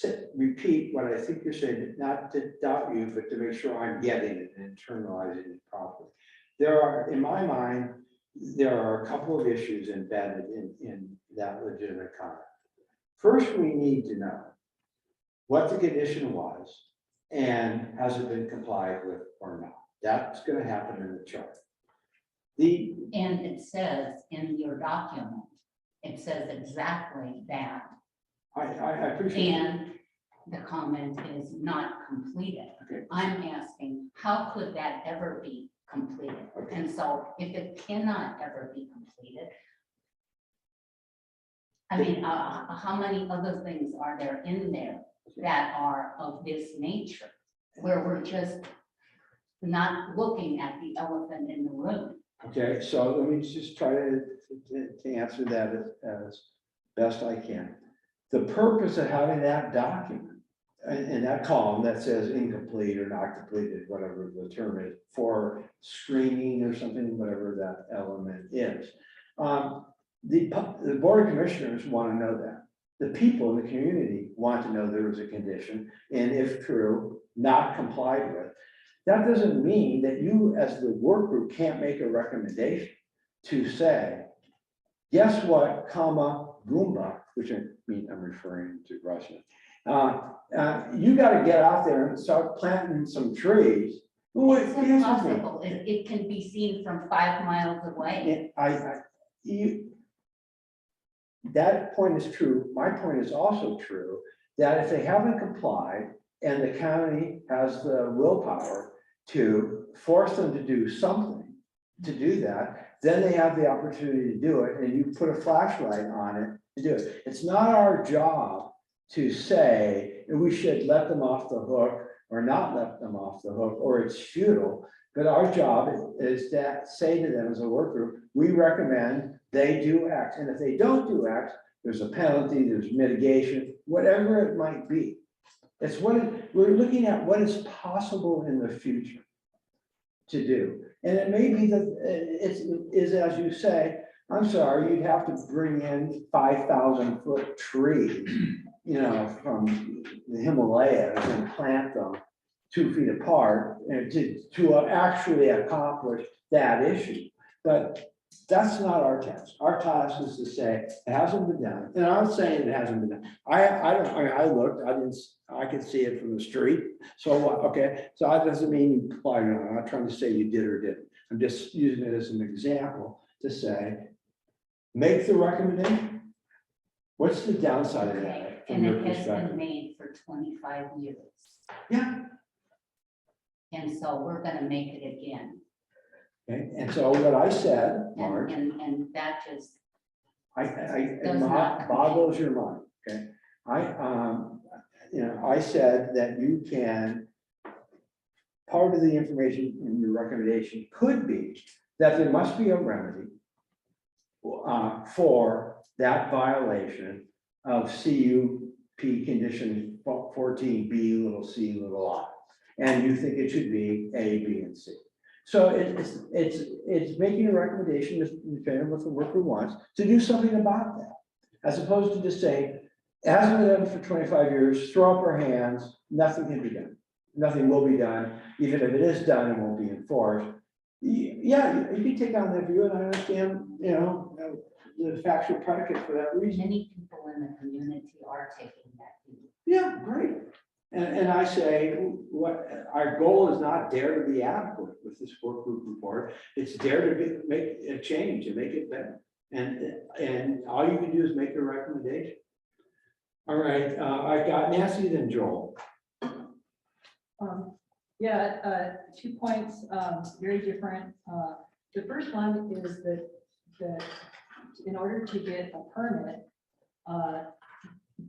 to repeat what I think you're saying, not to doubt you, but to make sure I'm getting it and internalizing it properly. There are, in my mind, there are a couple of issues embedded in that legitimate comment. First, we need to know what the condition was and has it been complied with or not. That's going to happen in the chart. And it says in your document, it says exactly that. I appreciate it. And the comment is not completed. Okay. I'm asking, how could that ever be completed? Okay. And so if it cannot ever be completed, I mean, how many other things are there in there that are of this nature, where we're just not looking at the elephant in the room? Okay, so let me just try to answer that as best I can. The purpose of having that document in that column that says incomplete or not completed, whatever the term is, for screening or something, whatever that element is. The board of commissioners want to know that. The people in the community want to know there was a condition, and if true, not complied with. That doesn't mean that you as the work group can't make a recommendation to say, guess what, comma, Goomba, which I'm referring to Russian, You gotta get out there and start planting some trees. What It's is it? impossible. It can be seen from 5 miles away. That point is true. My point is also true, that if they haven't complied and the county has the willpower to force them to do something, to do that, then they have the opportunity to do it, and you put a flashlight on it to do it. It's not our job to say we should let them off the hook or not let them off the hook, or it's futile. But our job is to say to them as a work group, we recommend they do X. And if they don't do X, there's a penalty, there's mitigation, whatever it might be. It's we're looking at what is possible in the future to do. And it may be that is as you say, I'm sorry, you'd have to bring in 5,000-foot trees, from the Himalayas and plant them 2 feet apart and to actually accomplish that issue. But that's not our task. Our task is to say it hasn't been done. And I'm not saying it hasn't been done. I looked, I could see it from the street. So what? Okay. So that doesn't mean you comply. I'm not trying to say you did or didn't. I'm just using it as an example to say, make the recommendation. What's the downside of that? From And your it has perspective? been made for 25 years. Yeah. And so we're gonna make it again. Okay. And so what I said, Marge, And that just, it Does not boggles your mind, okay? I said that you can, part of the information in your recommendation could be that there must be a remedy for that violation of CUP condition 14B little c little I. And you think it should be A, B, and C. So it's making a recommendation, depending on what the worker wants, to do something about that. As opposed to just saying, it hasn't been done for 25 years, throw up our hands, nothing can be done. Nothing will be done, even if it is done, it won't be enforced. Yeah, you can take on that view, and I understand, the factual predicate for that reason. many people in the community are taking that view. Yeah, great. And I say, what our goal is not dare to be adequate with this work group report. It's dare to make a change and make it better. And all you can do is make a recommendation. All right, I got Nancy, then Joel. Yeah, 2 points, very different. The first one is that in order to get a permit,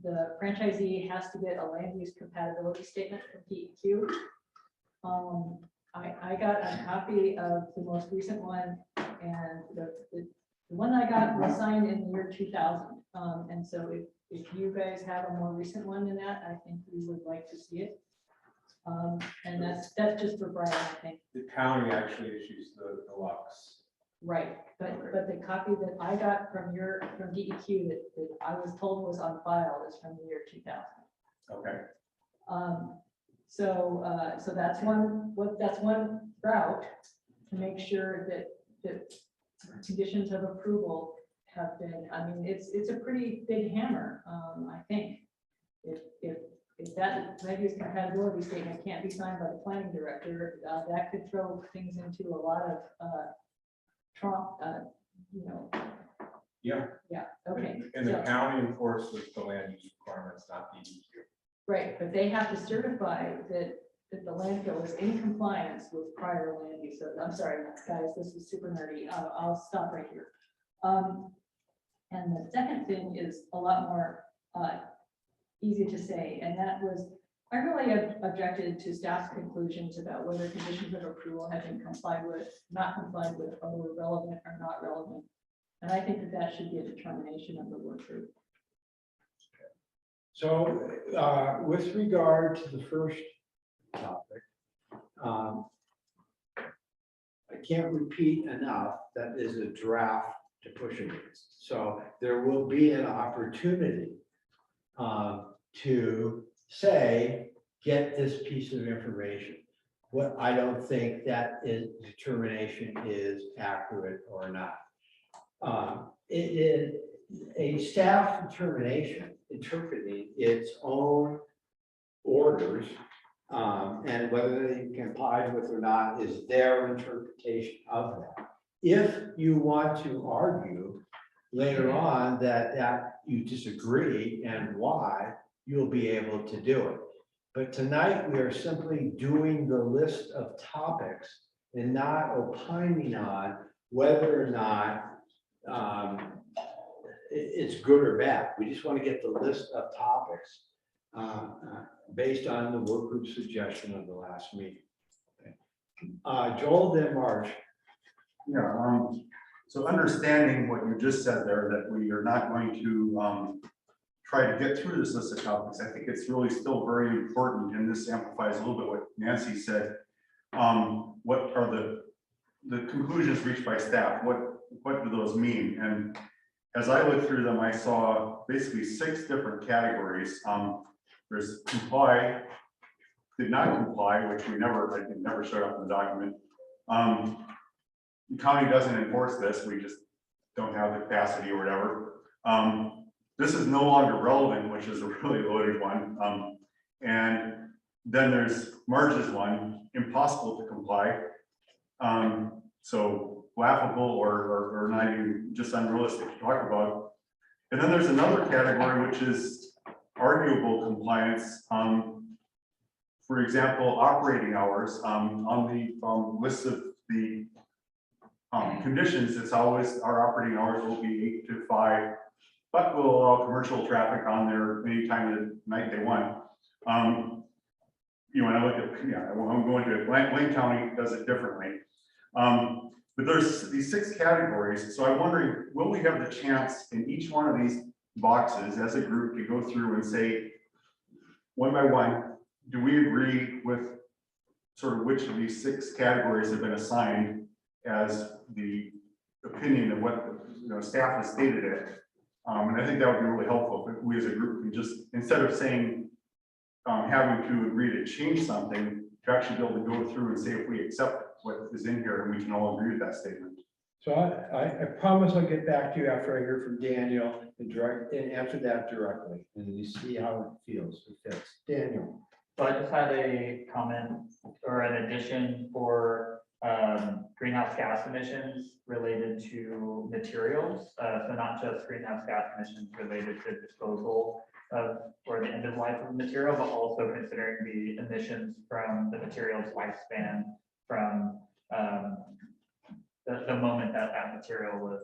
the franchisee has to get a land use compatibility statement from DEQ. I got a copy of the most recent one, and the one I got was signed in the year 2000. And so if you guys have a more recent one than that, I think we would like to see it. And that's just for Brian, I think. The county actually issues the deluxe. Right, but the copy that I got from DEQ that I was told was on file is from the year 2000. Okay. So that's one route to make sure that conditions of approval have been, I mean, it's a pretty big hammer, I think. If that land use compatibility statement can't be signed by the planning director, that could throw things into a lot of Trump, Yeah. Yeah, okay. And the So- county enforces the land use requirements, not DEQ. Right, but they have to certify that the landfill is in compliance with prior land use. So I'm sorry, guys, this is super nerdy. I'll stop right here. And the second thing is a lot more easy to say, and that was, I really objected to staff's conclusions about whether conditions of approval had been complied with, not complied with, or were relevant or not relevant. And I think that should be a determination of the work group. So with regard to the first topic, I can't repeat enough, that is a draft to push against. So there will be an opportunity to say, get this piece of information. What I don't think that determination is accurate or not. It is a staff determination interpreting its own orders. And whether they complied with or not is their interpretation of that. If you want to argue later on that you disagree and why, you'll be able to do it. But tonight, we are simply doing the list of topics and not opining on whether or not it's good or bad. We just want to get the list of topics based on the work group suggestion of the last meeting. Joel, then Marge. Yeah, so understanding what you just said there, that we are not going to try to get through this list of topics, I think it's really still very important, and this amplifies a little bit what Nancy said. What are the conclusions reached by staff? What do those mean? And as I looked through them, I saw basically 6 different categories. There's comply, did not comply, which it never showed up in the document. The county doesn't enforce this, we just don't have the capacity or whatever. This is no longer relevant, which is a really loaded one. And then there's Marge's one, impossible to comply. So laughable or not even just unrealistic to talk about. And then there's another category, which is arguable compliance. For example, operating hours on the list of the conditions, it's always our operating hours will be 8 to 5, but we'll allow commercial traffic on there any time of the night they want. When I look at, when I'm going to Wayne County does it differently. But there's these 6 categories. So I'm wondering, will we have the chance in each one of these boxes as a group to go through and say, one by one, do we agree with sort of which of these 6 categories have been assigned as the opinion of what staff has stated it? And I think that would be really helpful if we as a group can just, instead of saying, having to agree to change something, to actually be able to go through and say if we accept what is in here and we can all agree with that statement. So I promise I'll get back to you after I hear from Daniel and answer that directly, and you see how it feels, it fits. Daniel. So I just had a comment or an addition for greenhouse gas emissions related to materials. So not just greenhouse gas emissions related to disposal of or the end of life of material, but also considering the emissions from the material's lifespan from the moment that material was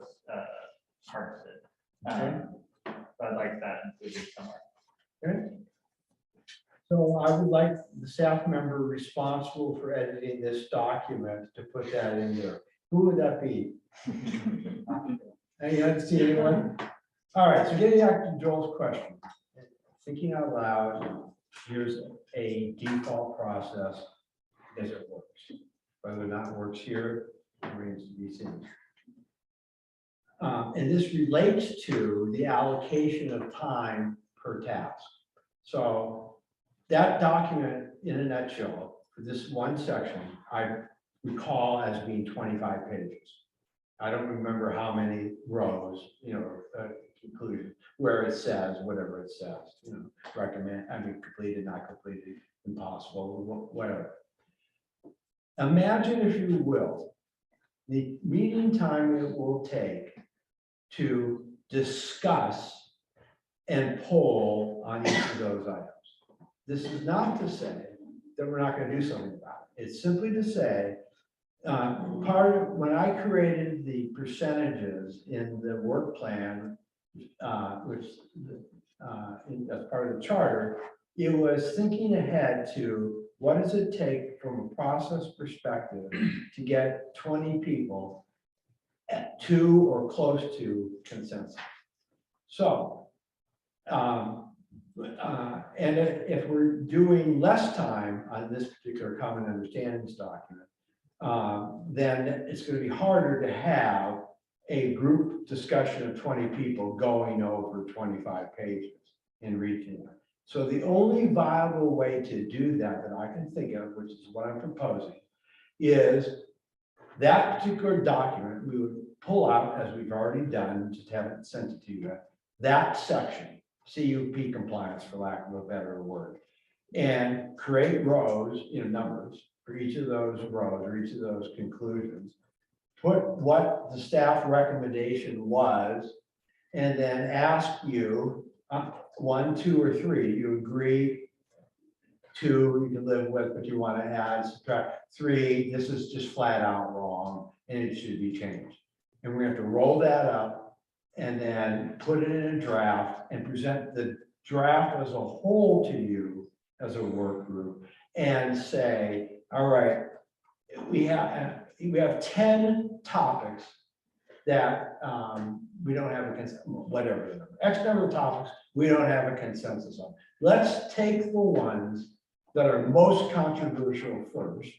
harvested. So I'd like that included somewhere. Okay. So I would like the staff member responsible for editing this document to put that in there. Who would that be? You haven't seen anyone? All right, so getting back to Joel's question. Thinking out loud, here's a default process as it works. Whether or not it works here remains to be seen. And this relates to the allocation of time per task. So that document in a nutshell, for this one section, I recall as being 25 pages. I don't remember how many rows, conclusion, where it says, whatever it says, recommend, completed, not completed, impossible, whatever. Imagine, if you will, the meeting time it will take to discuss and poll on each of those items. This is not to say that we're not going to do something about it. It's simply to say, when I created the percentages in the work plan, which as part of the charter, it was thinking ahead to what does it take from a process perspective to get 20 people to or close to consensus. So, and if we're doing less time on this particular common understandings document, then it's going to be harder to have a group discussion of 20 people going over 25 pages and reaching it. So the only viable way to do that I can think of, which is what I'm proposing, is that particular document we would pull out, as we've already done, just haven't sent it to you yet, that section, CUP compliance, for lack of a better word. and create rows, numbers for each of those rows or each of those conclusions. Put what the staff recommendation was, and then ask you, 1, 2, or 3, you agree, 2, you can live with, but you want to add, subtract, 3, this is just flat out wrong, and it should be changed. And we have to roll that up and then put it in a draft and present the draft as a whole to you as a work group and say, all right, we have 10 topics that we don't have a consensus, whatever the number, X number of topics we don't have a consensus on. Let's take the ones that are most controversial first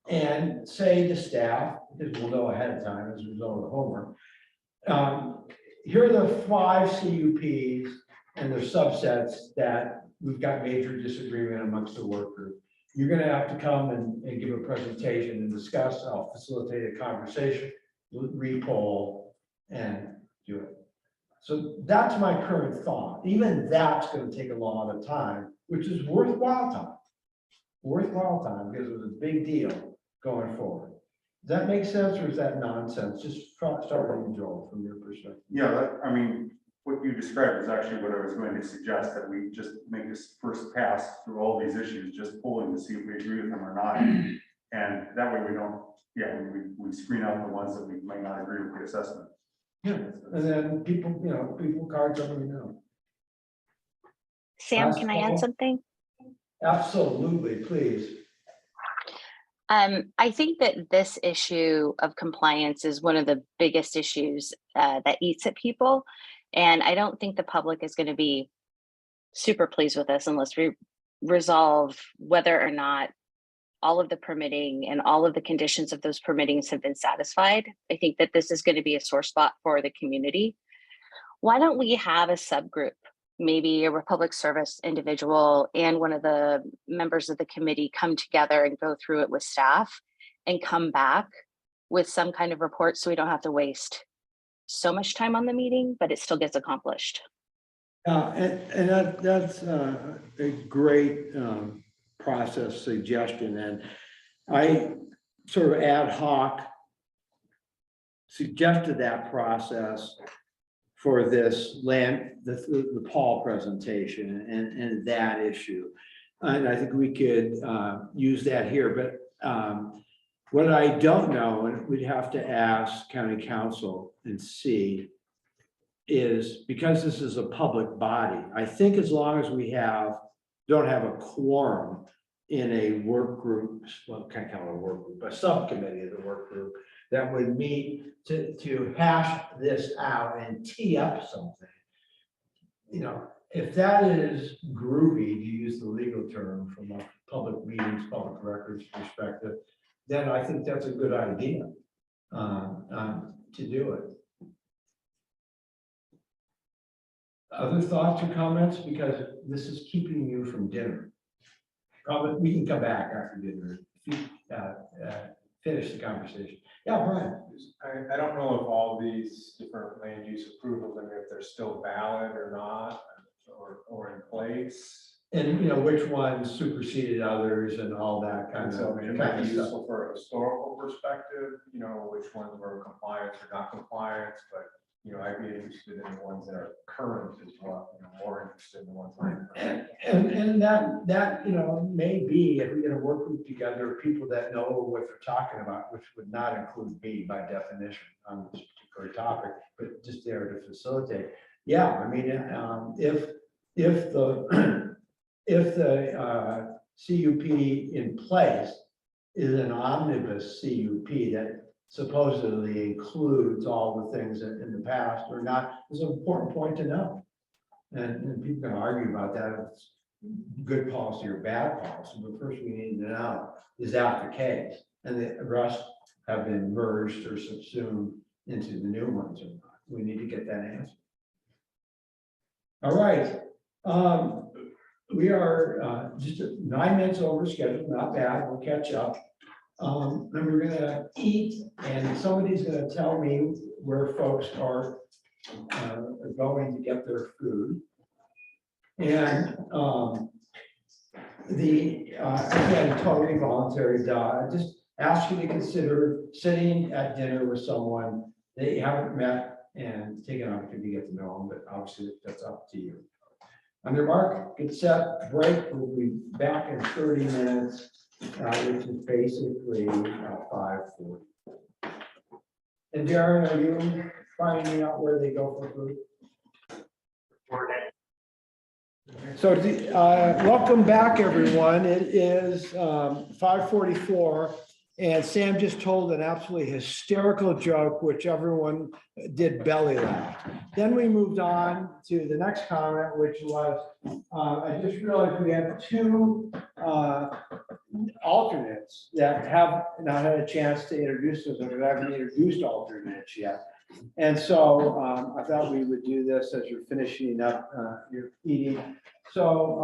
and say to staff, because we'll know ahead of time as a result of the homework, here are the 5 CUPs and their subsets that we've got major disagreement amongst the work group. You're going to have to come and give a presentation and discuss. I'll facilitate a conversation, re-poll, and do it. So that's my current thought. Even that's going to take a lot of time, which is worthwhile time. Worthwhile time because it was a big deal going forward. Does that make sense, or is that nonsense? Just start with you, Joel, from your perspective. Yeah, I mean, what you described is actually what I was going to suggest, that we just make this first pass through all these issues, just pulling to see if we agree with them or not. And that way we don't, we screen out the ones that we might not agree with the assessment. Yeah, and then people, people cards over, Sam, can I add something? Absolutely, please. I think that this issue of compliance is one of the biggest issues that eats at people. And I don't think the public is going to be super pleased with us unless we resolve whether or not all of the permitting and all of the conditions of those permittings have been satisfied. I think that this is going to be a sore spot for the community. Why don't we have a subgroup, maybe a public service individual and one of the members of the committee come together and go through it with staff and come back with some kind of report so we don't have to waste so much time on the meeting, but it still gets accomplished. And that's a great process suggestion. And I sort of ad hoc suggested that process for this the Paul presentation and that issue. And I think we could use that here, but what I don't know, and we'd have to ask county council and see, is because this is a public body, I think as long as we don't have a quorum in a work group, well, can't call it a work group, a subcommittee of the work group that would meet to hash this out and tee up something. If that is groovy, to use the legal term from a public meetings, public records perspective, then I think that's a good idea to do it. Other thoughts or comments? Because this is keeping you from dinner. Probably we can come back after dinner, finish the conversation. Yeah, Brian. I don't know if all these different land use approvals, if they're still valid or not, or in place. And which ones superseded others and all that kind of So it might be stuff. useful for a historical perspective, which ones were compliance or not compliance, but I'd be interested in the ones that are current as well, more interested in the ones that are current. And that may be, if we get a work group together of people that know what they're talking about, which would not include me by definition on this particular topic, but just there to facilitate. Yeah, I mean, if the CUP in place is an omnibus CUP that supposedly includes all the things that in the past or not, is an important point to know. And people can argue about that, if it's good policy or bad policy, but first we need to know, is that the case? And the rest have been merged or subsumed into the new ones or not? We need to get that answer. All right. We are just 9 minutes over schedule, not bad, we'll catch up. Then we're gonna eat, and somebody's gonna tell me where folks are going to get their food. And Again, totally voluntary, I just ask you to consider sitting at dinner with someone that you haven't met and taking an opportunity to get to know them, but obviously that's up to you. On your mark, get set, break, we'll be back in 30 minutes, which is basically 5:40. And Darren, are you finding out where they go for food? So, welcome back, everyone. It is 5:44, and Sam just told an absolutely hysterical joke, which everyone did belly laugh. Then we moved on to the next comment, which was, I just realized we have two alternates that have not had a chance to introduce us, or haven't introduced alternates yet. And so I thought we would do this as you're finishing up your eating. So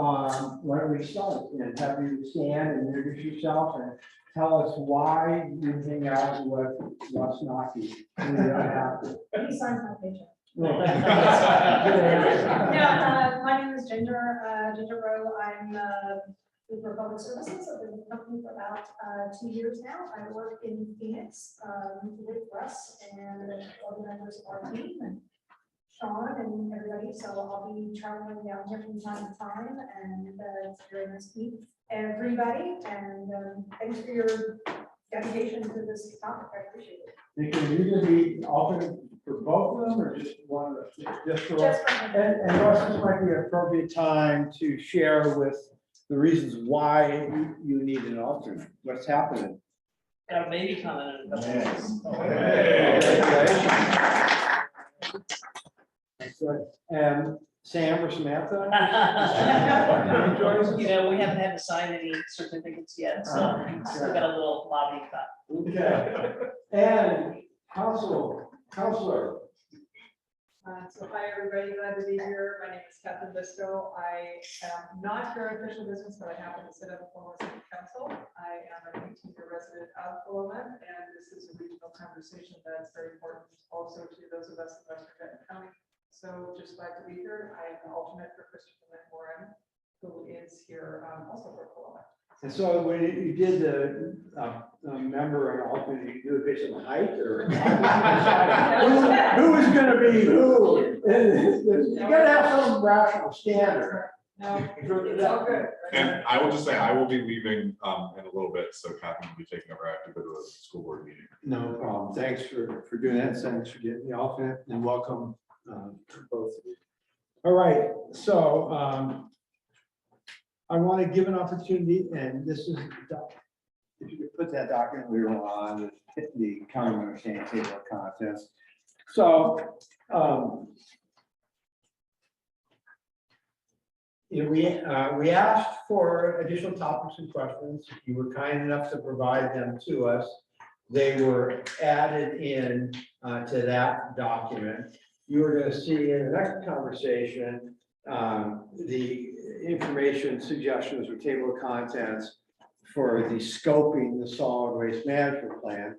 why don't we start and have you stand and introduce yourself and tell us why you hang out with Russ Nocky. He signs my paycheck. My name is Ginger Rowe. I'm for public services. I've been with the company for about 2 years now. I work in Phoenix with Russ and all the members of our team and Sean and everybody. So I'll be traveling down here from time to time, and it's very nice to meet everybody. And thanks for your dedication to this topic. I appreciate it. Can you either be alternate for both of them or just one? Just for Just for and Russ, this might be an appropriate time to share with the reasons why you need an alternate. What's happening? Got a baby coming in a couple Yes. weeks. And Sam or Samantha? You know, we haven't had to sign any certificates yet, so still got a little lobbying time. Okay. And counselor. So hi, everybody, glad to be here. My name is Catherine Bisco. I am not here in official business, but I happen to sit on the Paloma City Council. I am an 18-year resident of Paloma, and this is a regional conversation that's very important also to those of us in Western Benton County. So just glad to be here. I am an alternate for Christopher McMoran, who is here also for Paloma. And so when you did the member and alternate, you do it based on height or? Who is gonna be who? You gotta have some rational standard. No, it's all good. And I will just say, I will be leaving in a little bit, so Catherine will be taking over. I have to go to a school board meeting. No problem. Thanks for doing that. Thanks for getting the alternate, and welcome both of you. All right, so I want to give an opportunity, and this is, if you could put that document we were on, the county understanding table of contents. So, you know, we asked for additional topics and questions. You were kind enough to provide them to us. They were added in to that document. You were going to see in the next conversation the information suggestions or table of contents for the scoping the solid waste management plan.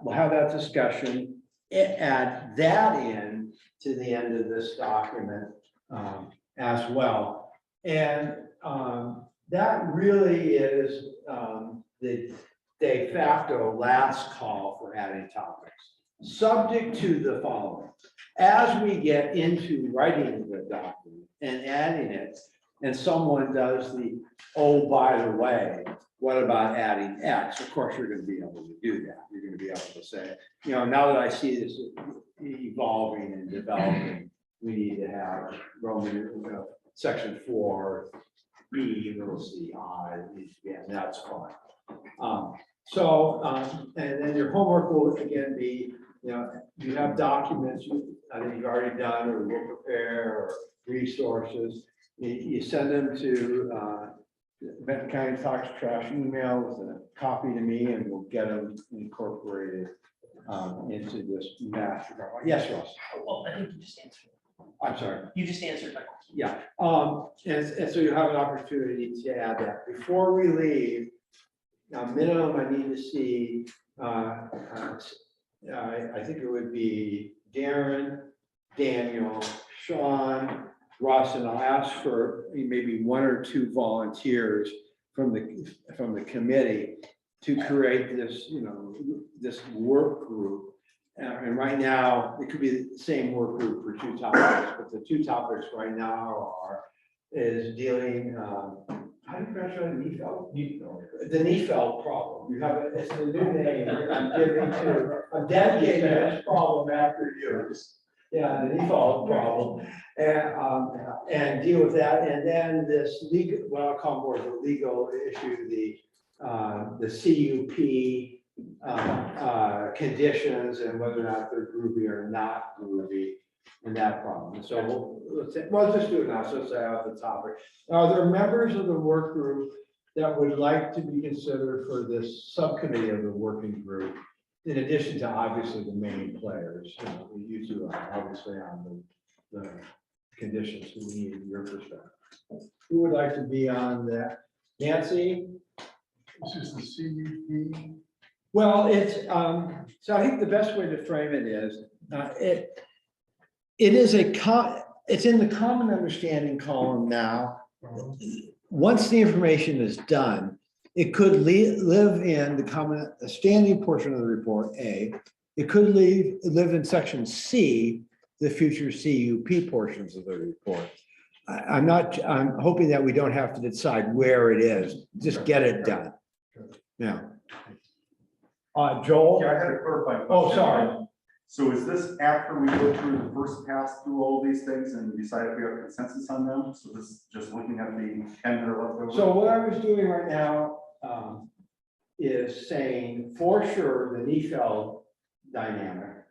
We'll have that discussion, add that in to the end of this document as well. And that really is the de facto last call for adding topics, subject to the following. As we get into writing the document and adding it, and someone does the, oh, by the way, what about adding X? Of course, you're going to be able to do that. You're going to be able to say, you know, now that I see this evolving and developing, we need to have Roman, section 4, B, little c, I, yeah, that's fine. And then your homework will again be, you know, you have documents I think you've already done or will prepare or resources. You send them to Benton County Talks Trash email with a copy to me, and we'll get them incorporated into this master. Yes, Ross. Well, I think you just answered. I'm sorry. You just answered my question. Yeah, and so you have an opportunity to add that. Before we leave, now minimum I need to see, I think it would be Darren, Daniel, Sean, Russ, and I'll ask for maybe one or two volunteers from the committee to create this, this work group. And right now, it could be the same work group for two topics, but the two topics right now is dealing, how do you pronounce it? The Neefeld problem. You have, it's a new name. I'm dedicating this problem after you. Yeah, the Neefeld problem, and deal with that. And then this legal, what I'll call more the legal issue, the CUP conditions and whether or not they're groovy or not groovy in that problem. So let's just do it now. So say off the topic. Are there members of the work group that would like to be considered for this subcommittee of the working group? In addition to obviously the main players, you two are obviously on the conditions we need in your perspective. Who would like to be on that? Nancy? This is the CUP. Well, it's, so I think the best way to frame it is, it is it's in the common understanding column now. Once the information is done, it could live in the common standing portion of the report, A. It could live in section C, the future CUP portions of the report. I'm hoping that we don't have to decide where it is, just get it done. Yeah. Joel? Yeah, I had a clarifying question. Oh, sorry. So is this after we go through the first pass through all these things and decide if we have consensus on them? So this is just looking at the 10 that are left over? So what I was doing right now is saying for sure the Neefeld dynamic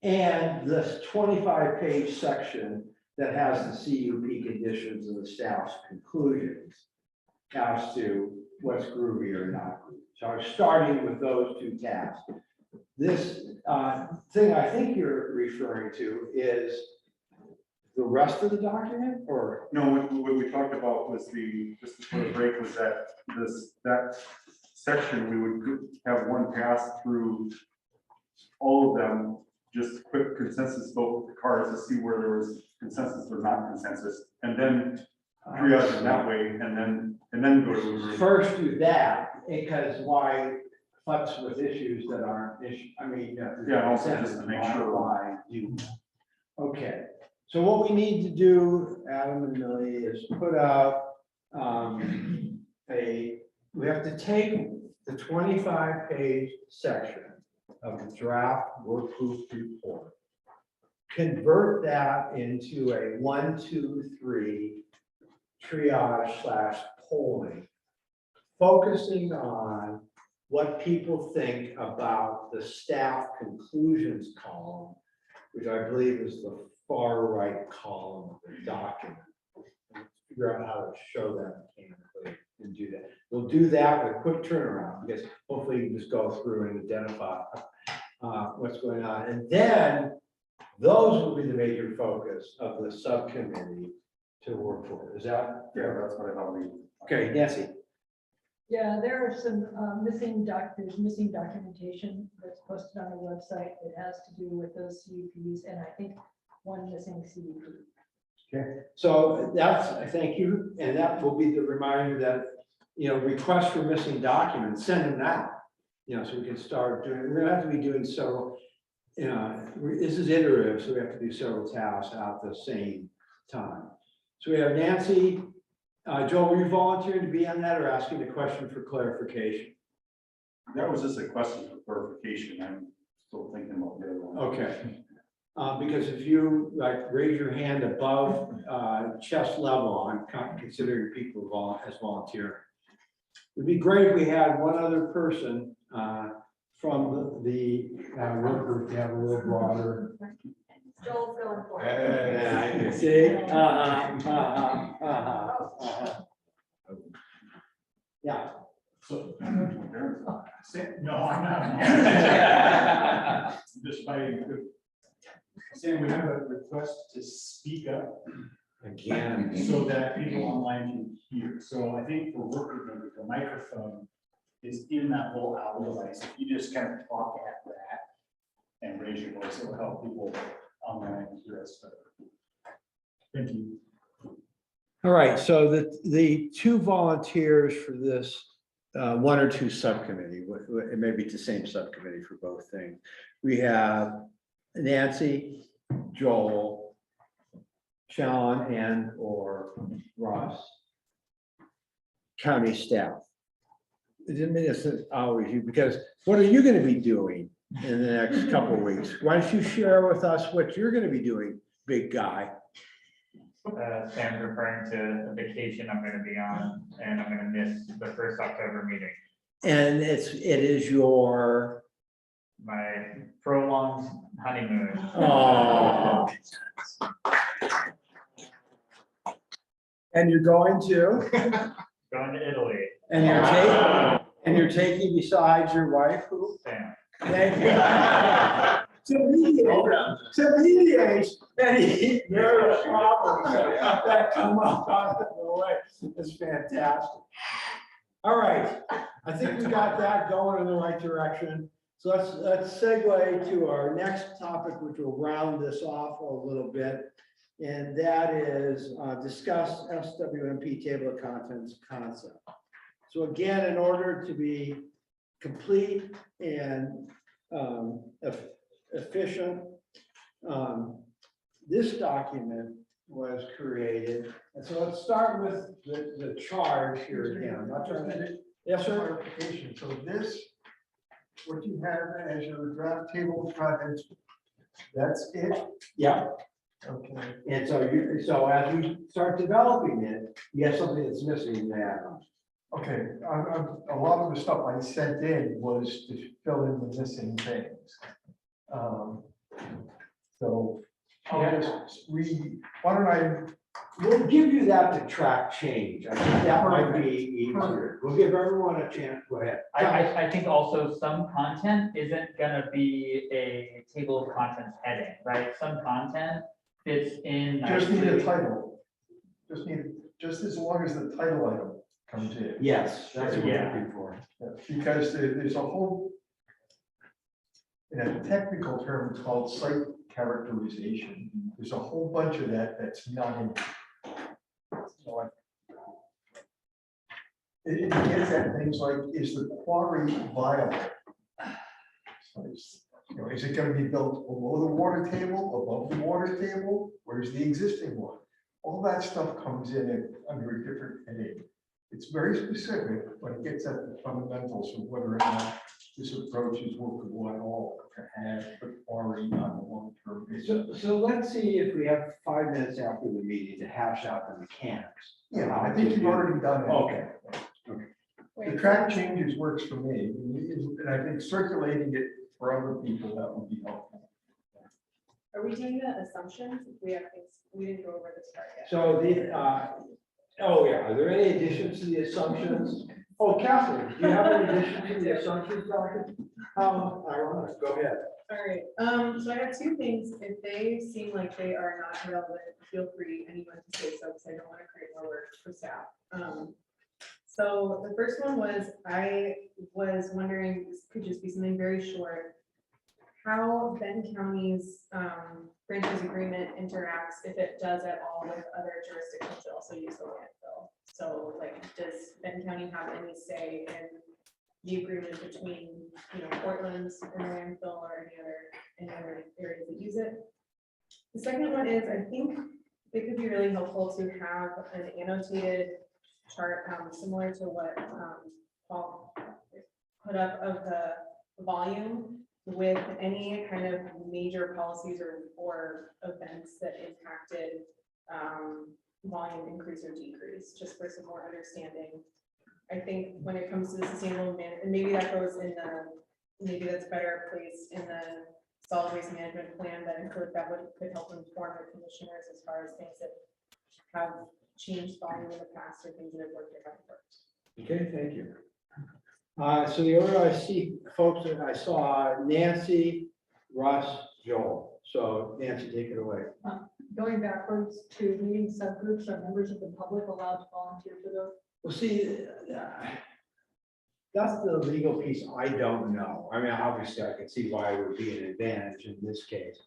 and this 25-page section that has the CUP conditions and the staff's conclusions as to what's groovy or not groovy. So I'm starting with those two tabs. This thing I think you're referring to is the rest of the document, or? No, what we talked about was just before the break was that that section, we would have one pass through all of them, just quick consensus vote with the cards to see where there was consensus or not consensus, and then triage them that way, and then go to. First do that, because why futz with issues that aren't issues, I mean. Yeah, also just to make sure. Why do that. Okay, so what we need to do, Adam and Millie, is put out we have to take the 25-page section of the draft work group report, convert that into a 1, 2, 3 triage / polling, focusing on what people think about the staff conclusions column, which I believe is the far right column of the document. Figure out how to show that mechanically and do that. We'll do that with a quick turnaround because hopefully you can just go through and identify what's going on. And then those will be the major focus of the subcommittee to work for. Is that? Yeah, that's what I thought we. Okay, Nancy. Yeah, there are some missing documentation that's posted on the website that has to do with those CUPs, and I think one missing CUP. Okay, so thank you, and that will be the reminder that, requests for missing documents, send them now. So we can start doing, we're gonna have to be doing several, this is iterative, so we have to do several tasks at the same time. So we have Nancy. Joel, were you volunteering to be on that or asking a question for clarification? That was just a question for clarification. I'm still thinking about the other one. Okay. Because if you raise your hand above chest level, I'm considering people as volunteering. It'd be great if we had one other person from the work group to have a little broader. Joel's going for it. Yeah, I can see. Yeah. So, no, I'm not. Just by saying we have a request to speak up again, so that people online can hear. So I think for worker members, the microphone is in that little owl device. If you just kind of talk at that and raise your voice, it'll help people online hear us better. Thank you. All right, so the two volunteers for this, one or two subcommittee, it may be the same subcommittee for both things. We have Nancy, Joel, Sean, and or Ross, county staff. It didn't mean it's always you, because what are you gonna be doing in the next couple of weeks? Why don't you share with us what you're gonna be doing, big guy? Sam's referring to a vacation I'm gonna be on, and I'm gonna miss the first October meeting. And it is your. My prolonged honeymoon. Oh. And you're going to? Going to Italy. And you're taking besides your wife, who? Sam. Thank you. To mediate any marital problems that come up out of the way. It's fantastic. All right, I think we got that going in the right direction. So let's segue to our next topic, which will round this off a little bit. And that is discuss SWMP table of contents concept. So again, in order to be complete and efficient, this document was created. And so let's start with the charge here again. I'm not trying to. Yes, sir. Clarification. So this, what you have as your draft table of contents, that's it? Yeah. Okay. And so as we start developing it, you have something that's missing there. Okay, a lot of the stuff I sent in was to fill in the missing things. So I'll just read, why don't I? We'll give you that to track change. I think that might be easier. We'll give everyone a chance. Go ahead. I think also some content isn't gonna be a table of contents heading, right? Some content fits in. Just need a nicely. title. Just as long as the title item comes in. Yes, that's what we're Yeah. looking for. Yeah, because there's a whole, in a technical term, it's called site characterization. There's a whole bunch of that that's not in. So it gets at things like, is the quarry viable? So is it gonna be built below the water table, above the water table? Where's the existing one? All that stuff comes in under a different heading. It's very specific, but it gets at the fundamentals of whether or not this approach is workable at all to have the quarry on a long-term basis. So let's see if we have 5 minutes after the meeting to hash out the mechanics. Yeah, I think you've already done that. Okay. The track changes works for me, and I think circulating it for other people, that would be helpful. Are we doing the assumptions? We have things, we didn't go over this part yet. So oh yeah, are there any additions to the assumptions? Oh, Catherine, do you have any additions to the assumptions, Doctor? Ironic, go ahead. All right, so I have 2 things. If they seem like they are not relevant, feel free, anyone to say so, because I don't want to create more work for staff. So the first one was, I was wondering, this could just be something very short, how Benton County's franchise agreement interacts, if it does at all, with other jurisdictions that also use the landfill. So like, does Benton County have any say in the agreement between, Portland and the landfill or any other areas that use it? The second one is, I think it could be really helpful to have an annotated chart, similar to what Paul put up of the volume, with any kind of major policies or events that impacted volume increase or decrease, just for some more understanding. I think when it comes to the sustainable management, and maybe that goes in maybe that's better placed in the solid waste management plan that could help inform the commissioners as far as things that have changed volume in the past or things that have worked or haven't worked. Okay, thank you. So the order I see, folks, that I saw Nancy, Russ, Joel. So Nancy, take it away. Going backwards to meeting subgroups, are members of the public allowed to volunteer for those? Well, see, that's the legal piece I don't know. I mean, obviously I can see why it would be an advantage in this case,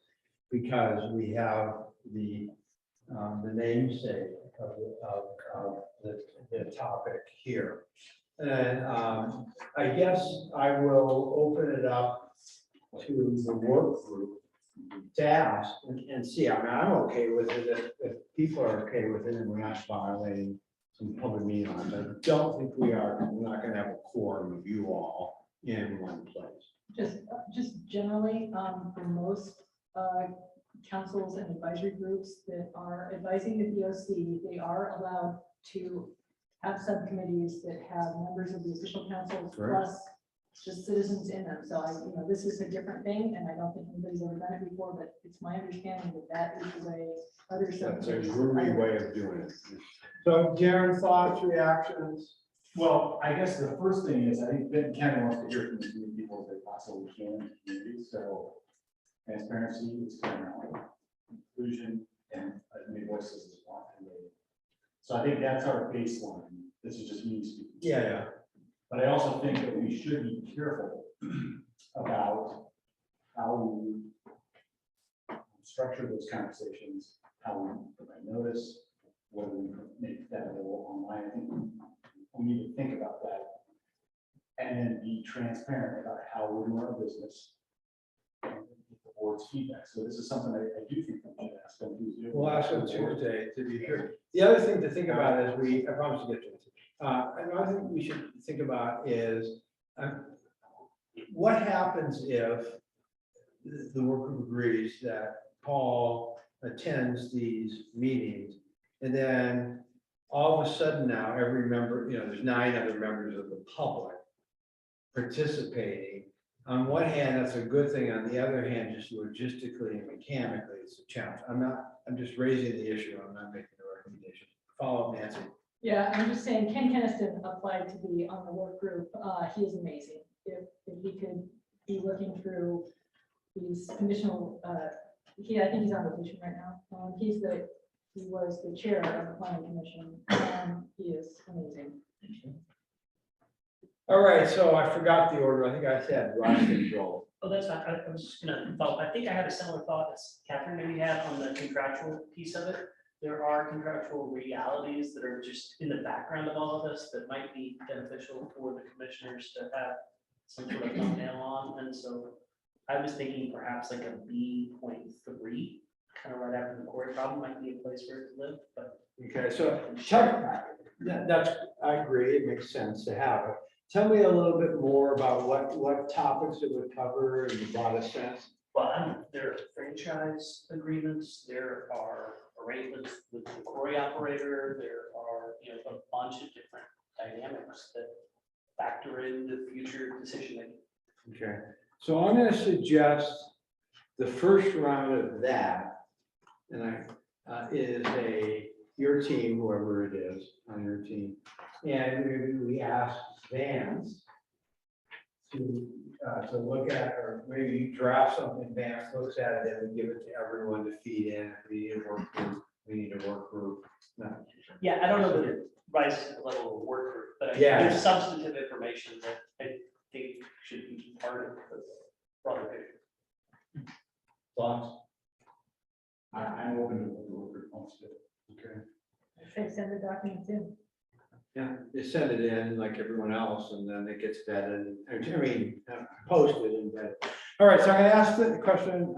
because we have the namesake of the topic here. And I guess I will open it up to the work group to ask and see. I mean, I'm okay with it if people are okay with it and we're not violating some public meeting laws. I don't think we are, because we're not gonna have a quorum of you all in one place. Just generally, for most councils and advisory groups that are advising the BOC, they are allowed to have subcommittees that have members of the official council Right. plus just citizens in them. So this is a different thing, and I don't think anybody's ever done it before, but it's my understanding that that is the way other That's a subcommittees. groovy way of doing it. So Darren, thoughts, reactions? Well, I guess the first thing is, I think Ben Ken wants to hear from as many people as they possibly can in the community, so transparency is paramount, inclusion, and as many voices as want. So I think that's our baseline. This is just me speaking. Yeah. But I also think that we should be careful about how we structure those conversations, how we provide notice, whether we make that available online. I think we need to think about that and then be transparent about how we're doing our business and get the board's feedback. So this is something I do think we should ask them to do. We'll ask them Tuesday to be here. The other thing to think about is I promise to get to it. Another thing we should think about is what happens if the work group agrees that Paul attends these meetings, and then all of a sudden now every member, there's 9 other members of the public participating. On one hand, that's a good thing. On the other hand, just logistically and mechanically, it's a challenge. I'm just raising the issue. I'm not making a recommendation. Follow up, Nancy. Yeah, I'm just saying Ken Keniston applied to be on the work group. He is amazing. If he could be looking through these conditional, I think he's on vacation right now. He was the chair of the planning commission. He is amazing. All right, so I forgot the order. I think I said Russ and Joel. Oh, that's fine. I was just gonna follow. I think I had a similar thought as Catherine maybe had on the contractual piece of it. There are contractual realities that are just in the background of all of this that might be beneficial for the commissioners to have some sort of thumbnail on. And so I was thinking perhaps like a B.3, kind of right after the quarry problem might be a place for it to live, but. Okay, so I agree. It makes sense to have it. Tell me a little bit more about what topics it would cover in the broadest sense. Well, there are franchise agreements, there are arrangements with the quarry operator, there are, a bunch of different dynamics that factor into future decision making. Okay, so I'm going to suggest the first round of that, and is your team, whoever it is on your team, and maybe we ask Vance to look at, or maybe you draft something, Vance looks at it, and we give it to everyone to feed in. If we need a work group, we need a work group. No. Yeah, I don't know that it rises to the level of a work group, but Yeah. there's substantive information that I think should be part of the broader picture. Thoughts? I'm open to what the work group wants to do. Okay. They send the documents in. Yeah, they send it in like everyone else, and then it gets vetted, posted and vetted. All right, so I'm gonna ask the question,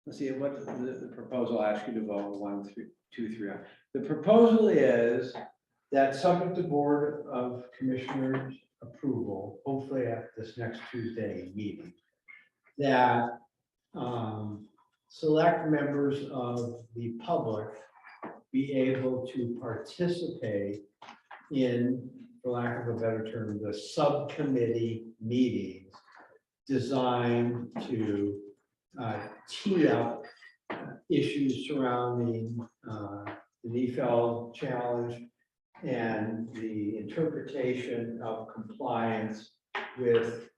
let's see, what the proposal asks you to vote 1, 3, 2, 3. The proposal is that subject to Board of Commissioners approval, hopefully at this next Tuesday meeting, that select members of the public be able to participate in, for lack of a better term, the subcommittee meetings designed to tee up issues surrounding the Neefeld challenge and the interpretation of compliance with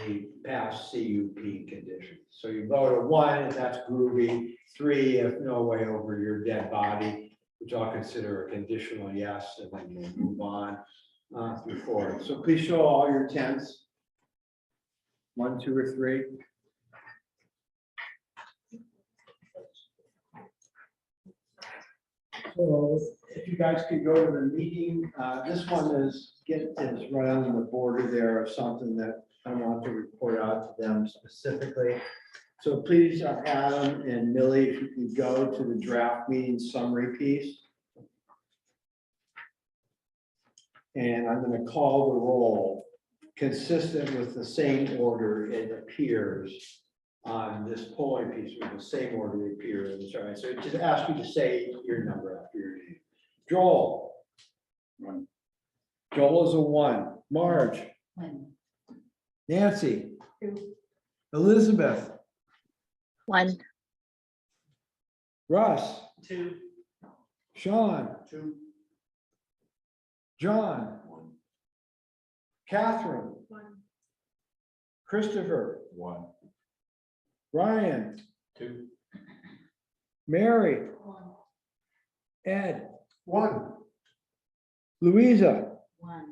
the past CUP conditions. So you vote a 1 if that's groovy, 3 if no way over your dead body, which I'll consider a conditional yes, and then we'll move on through 4. So please show all your tents. 1, 2, or 3. So if you guys could go to the meeting, this one is right on the border there of something that I want to report out to them specifically. So please, Adam and Millie, if you can go to the draft meeting summary piece. And I'm going to call the roll consistent with the same order it appears on this polling piece, with the same order it appears. All right, so just ask you to say your number after your name. Joel. One. Joel is a 1. Marge. 1. Nancy. 2. Elizabeth. 1. Russ. 2. Sean. 2. John. 1. Catherine. 1. Christopher. 1. Ryan. 2. Mary. 1. Ed. 1. Louisa. 1.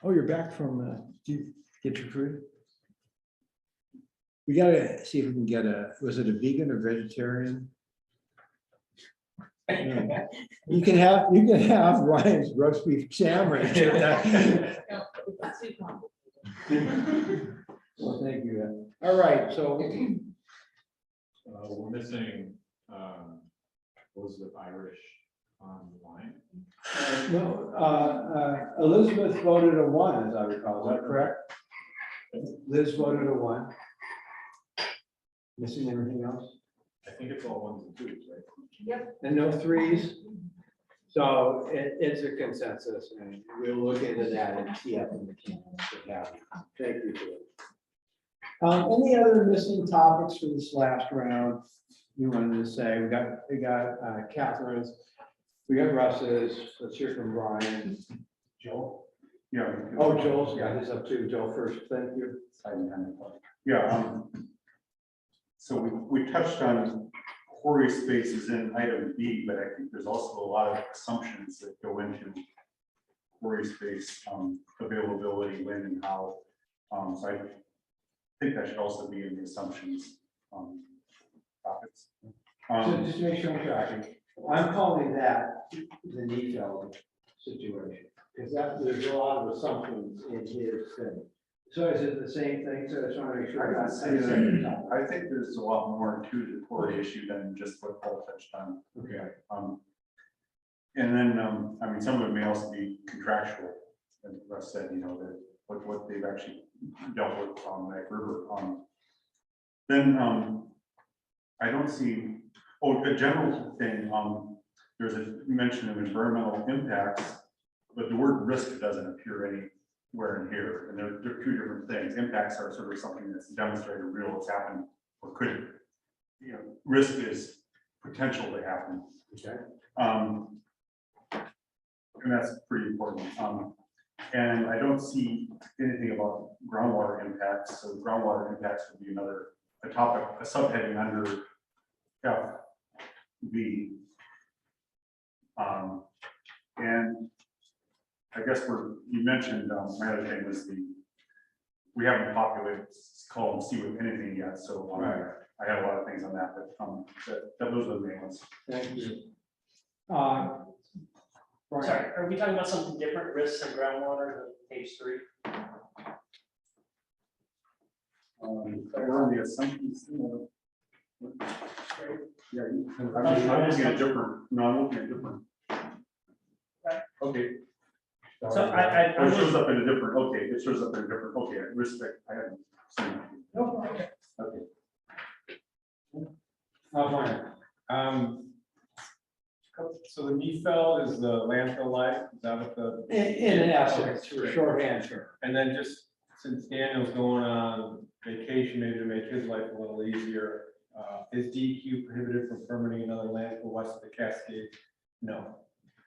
Oh, you're back from, did you get your food? We gotta see if we can get was it a vegan or vegetarian? Yeah. You can have Ryan's roast beef sandwich. Well, thank you. All right, so We're missing Elizabeth Irish on the line. no, Elizabeth voted a 1, as I recall. Is that correct? Liz voted a 1. Missing anything else? I think it's all 1s and 2s, right? Yep. And no 3s? So it's a consensus, and we'll look into that and see if we can. Thank you for it. Any other missing topics for this last round you wanted to say? We got Catherine's, we got Russ's, let's hear from Brian. Joel? Yeah. Oh, Joel's got his up too. Joel first, thank you. Yeah, so we touched on quarry spaces in item B, but I think there's also a lot of assumptions that go into quarry space availability, when and how. So I think that should also be in the assumptions topics. So just to make sure I'm tracking, I'm calling that the Neefeld situation, because there's a lot of assumptions in his thing. So is it the same thing? So I just want to make sure. I think there's a lot more to the quarry issue than just what Paul touched on. Okay. And then, I mean, some of it may also be contractual, as Russ said, you know, that what they've actually dealt with on that river. Then I don't see, a general thing, there's a mention of environmental impacts, but the word risk doesn't appear anywhere in here, and they're 2 different things. Impacts are sort of something that's demonstrated real, it's happened, or could, you know, risk is potential to happen. Okay. And that's pretty important. And I don't see anything about groundwater impacts, so groundwater impacts would be a topic, a subheading under FV. And I guess you mentioned, my other thing was we haven't populated column C with anything yet, so I have a lot of things on that, but those are the main ones. Thank you. Sorry, are we talking about something different, risks and groundwater, than page 3? We're on the assumptions. Yeah, I'm looking at different, I'm looking at different. Okay. So It shows up in a different, it shows up in a different, respect, I haven't seen it. No, okay. So the Neefeld is the landfill life, is that what the? In essence, for short answer. And then just since Daniel's going on vacation, maybe to make his life a little easier, is DEQ prohibited from permitting another landfill west of the Cascade? No.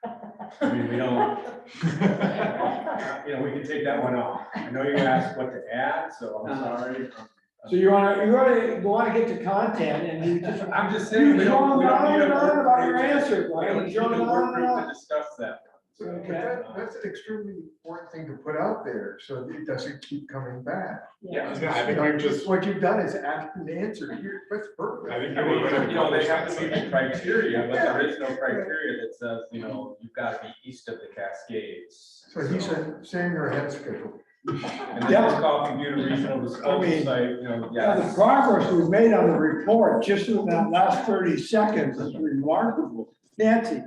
I mean, we don't, you know, we can take that one off. I know you asked what to add, so I'm sorry. So you want to get to content, and you just. I'm just saying, we don't need on a and on work about group. your answer. We don't need a work group to discuss that. But that's an extremely important thing to put out there, so that it doesn't keep coming back. Yeah, I think we've just, What you've done is asked an answer here, that's perfect. I think I mean, we've you know, they have to accomplished meet that. the criteria, but there is no criteria that says, you know, you've got to be east of the Cascades. So he's saying you're ahead of schedule. And then it's called computer regional disposal mean, site, you know, Yeah, the yes. progress we've made on the report, just in that last 30 seconds is remarkable. Nancy?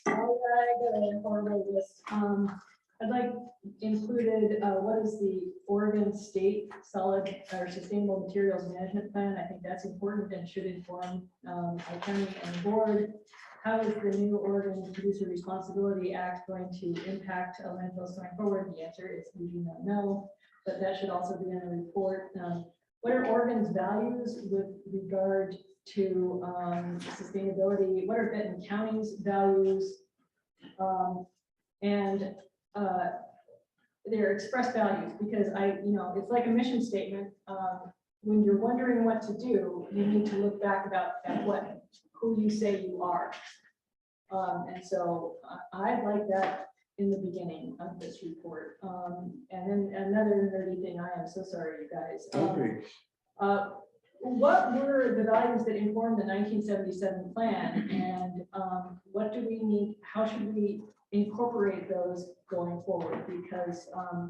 I got a horrible list. I'd like included, what is the Oregon State Solid or Sustainable Materials Management Plan? I think that's important and should inform our county and board. How is the new Oregon Producer Responsibility Act going to impact landfills going forward? The answer is we do not know, but that should also be in the report. What are Oregon's values with regard to sustainability? What are Benton County's values? And their express values, because it's like a mission statement. When you're wondering what to do, you need to look back at who you say you are. And so I'd like that in the beginning of this report. And then another nerdy thing, I am so sorry, you guys. What were the values that informed the 1977 plan, and what do we need? How should we incorporate those going forward? Because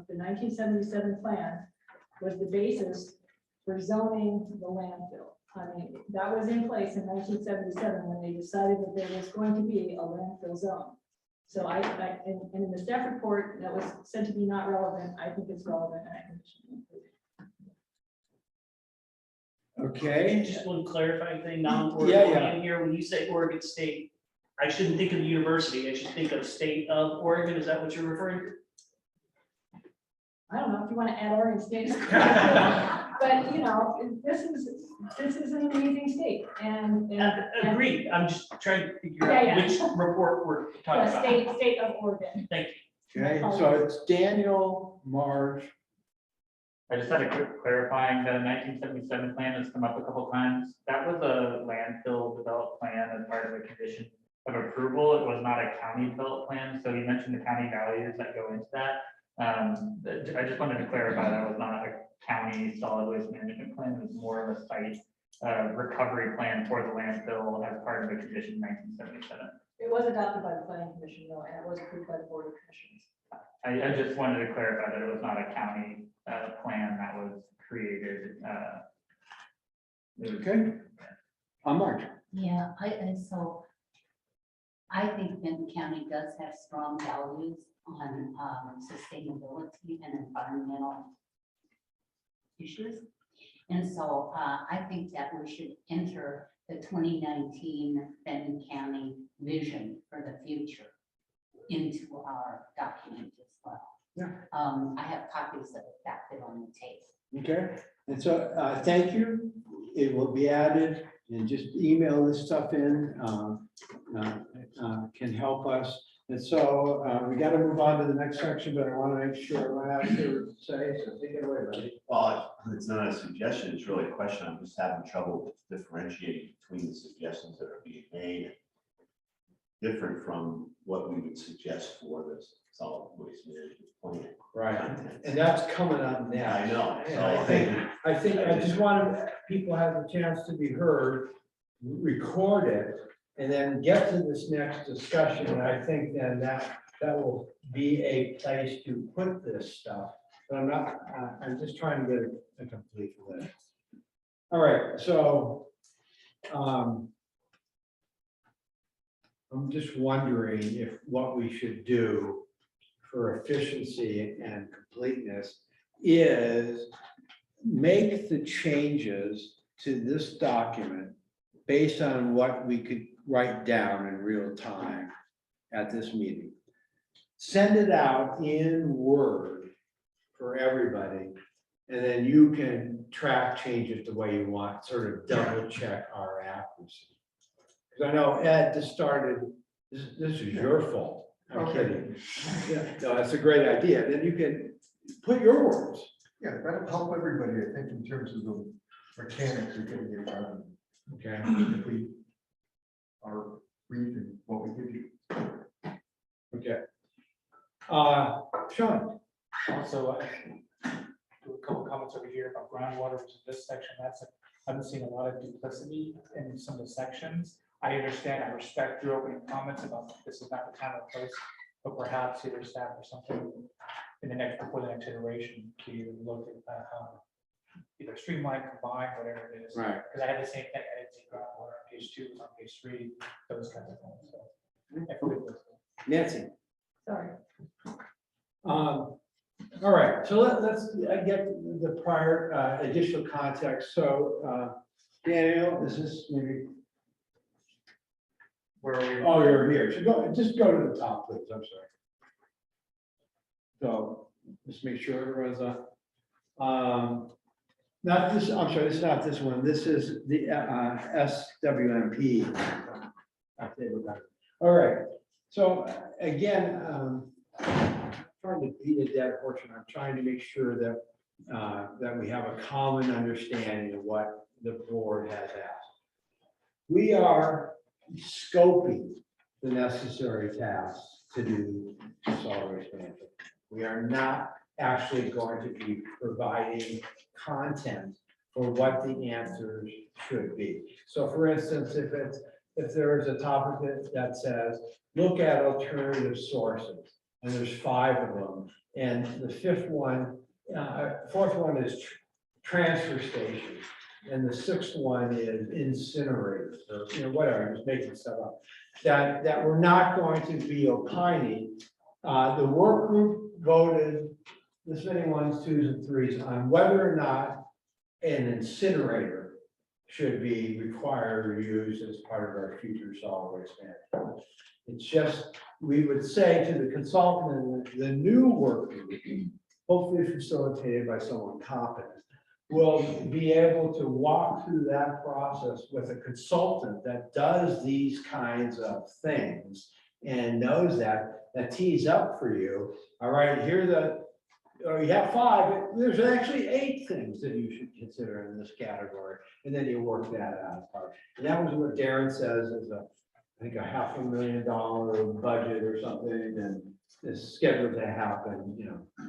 the 1977 plan was the basis for zoning the landfill. I mean, that was in place in 1977 when they decided that there was going to be a landfill zone. So and in the staff report that was said to be not relevant, I think it's relevant. And I think it should be included. Okay. Just one clarifying thing, Yeah, non-Oregonian here, when you say Oregon State, I shouldn't think of the university, I should think of state of Oregon, is that what you're referring to? I don't know if you want to add Oregon State. But this is an amazing state and. Agreed, I'm just trying to figure Yeah, out which report we're talking about. State of Oregon. Thank you. Okay, so it's Daniel, Marge. I just had a quick clarifying, the 1977 plan has come up a couple times. That was a landfill developed plan as part of a condition of approval. It was not a county developed plan. So you mentioned the county values that go into that. I just wanted to clarify that was not a county solid waste management plan. It was more of a site recovery plan for the landfill as part of the condition 1977. It was adopted by the planning commission though, and it was approved by the board of commissioners. I just wanted to clarify that it was not a county plan that was created. Okay. Marge. Yeah, so I think Benton County does have strong values on sustainability and environmental issues. And so I think that we should enter the 2019 Benton County vision for the future into our document as well. Yeah. I have copies of it back there on the table. Okay, and so thank you. It will be added, and just email this stuff in, can help us. And so we got to move on to the next section, but I want to make sure everyone has to say, so take it away, buddy. Well, it's not a suggestion, it's really a question. I'm just having trouble differentiating between the suggestions that are being made. Different from what we would suggest for this solid waste management plan. Right, and that's coming up next. I know. And So I think I just want people have a chance to be heard, record it, and then get to this next discussion. And I think then that will be a place to put this stuff. But I'm just trying to get a complete list. All right, so I'm just wondering if what we should do for efficiency and completeness is make the changes to this document based on what we could write down in real time at this meeting. Send it out in Word for everybody, and then you can track changes the way you want, sort of double check our accuracy. Because I know Ed just started, this is your fault. I'm kidding. Yeah, no, that's a great idea. Then you can put your words. Yeah, that'll help everybody, I think, in terms of the mechanics of getting it done. Okay. If we are reading what we give you. Okay. Sean? Also, do a couple comments over here about groundwater, which is this section, I've been seeing a lot of duplicity in some of the sections. I understand, I respect your opening comments about this is not the time or place, but perhaps either staff or something before the next iteration to look at how either streamline, combine, whatever it is. Right. Because I had the same thing, I didn't see groundwater on page 2, it was on page 3, those kinds of things, so. I forget those. Nancy? Sorry. All right, so let's get the prior additional context. So Daniel, is this maybe? Where are we? Oh, you're here. So just go to the top, please. I'm sorry. So just make sure everyone's not this, I'm sorry, this is not this one. This is the SWMP. All right. So again, trying to beat a dead horse, and I'm trying to make sure that that we have a common understanding of what the board has asked. We are scoping the necessary tasks to do solid waste management. We are not actually going to be providing content for what the answers should be. So for instance, if there is a topic that says, look at alternative sources, and there's 5 of them, and the fourth one is transfer stations, and the 6th one is incinerators, or whatever, I'm just making stuff up, that we're not going to be opining. The work group voted this many 1s, 2s, and 3s on whether or not an incinerator should be required or used as part of our future solid waste management. It's just, we would say to the consultant, the new work group, hopefully facilitated by someone competent, will be able to walk through that process with a consultant that does these kinds of things and knows that tees up for you. All right, or you have 5, but there's actually 8 things that you should consider in this category, and then you work that out. And that was what Darren says is I think $500,000 budget or something, and is scheduled to happen,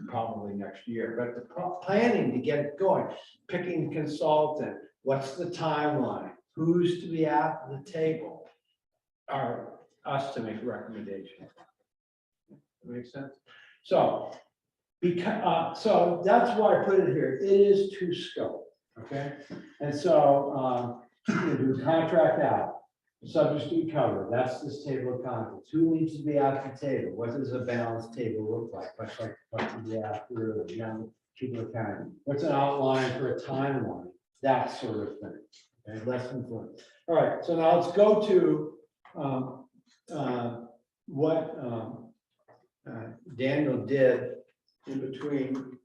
probably next year. But the planning to get it going, picking consultant, what's the timeline, who's to be at the table, are us to make recommendations. Make sense? So, so that's why I put it here. It is to scope, okay? And so if we contract out, subjects to be covered, that's this table of contents. Who needs to be at the table? What does a balanced table look like? Much like what we have through people accounting. What's an outline for a timeline? That sort of thing. Okay, less than 4. All right, so now let's go to what Daniel did in between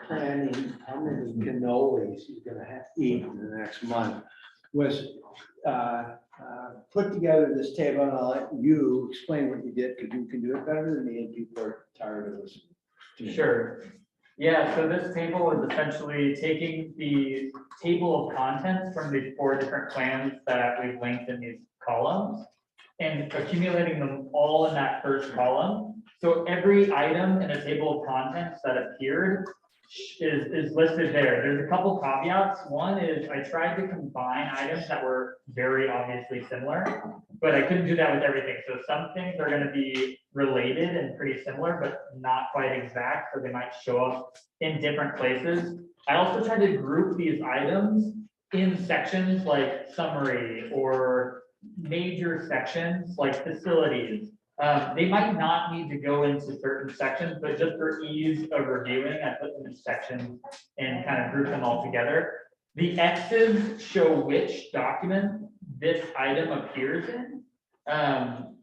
planning how many cannolis he's going to eat in the next month, was put together this table, and I'll let you explain what you did, because you can do it better than me, and people are tired of listening to me. Sure. Yeah, so this table is essentially taking the table of contents from the 4 different plans that we've linked in these columns and accumulating them all in that first column. So every item in a table of contents that appeared is listed there. There's a couple caveats. One is I tried to combine items that were very obviously similar, but I couldn't do that with everything. So some things are going to be related and pretty similar, but not quite exact. So they might show up in different places. I also tried to group these items in sections like summary or major sections like facilities. They might not need to go into certain sections, but just for ease of reviewing, I put them in sections and kind of group them all together. The X's show which document this item appears in.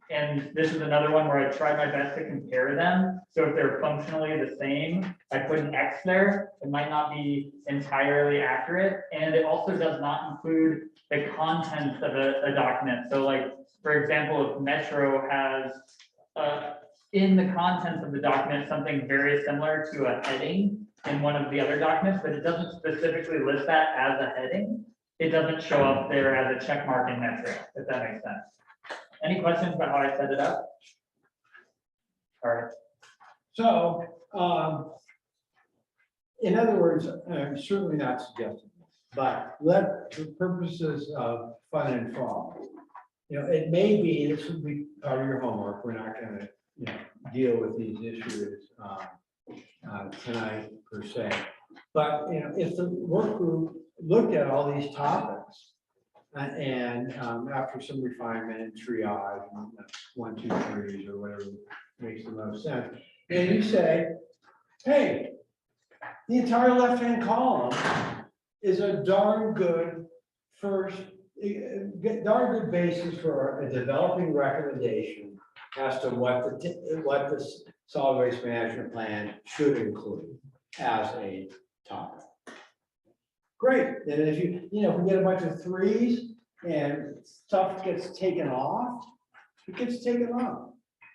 And this is another one where I tried my best to compare them. So if they're functionally the same, I put an X there. It might not be entirely accurate. And it also does not include the contents of a document. So like, for example, if Metro has in the contents of the document something very similar to a heading in one of the other documents, but it doesn't specifically list that as a heading, it doesn't show up there as a check mark in Metro, if that makes sense. Any questions about how I set it up? All right. So, in other words, I'm certainly not suggesting, but let, for purposes of fun and fun, it may be, this would be part of your homework, we're not gonna, deal with these issues tonight per se. But, if the work group looked at all these topics and after some refinement and triage, 1, 2, 3s or whatever makes the most sense, then you say, hey, the entire left-hand column is a darn good darn good basis for a developing recommendation as to what the solid waste management plan should include as a topic. Great, then if if we get a bunch of 3s and stuff gets taken off, it gets taken off.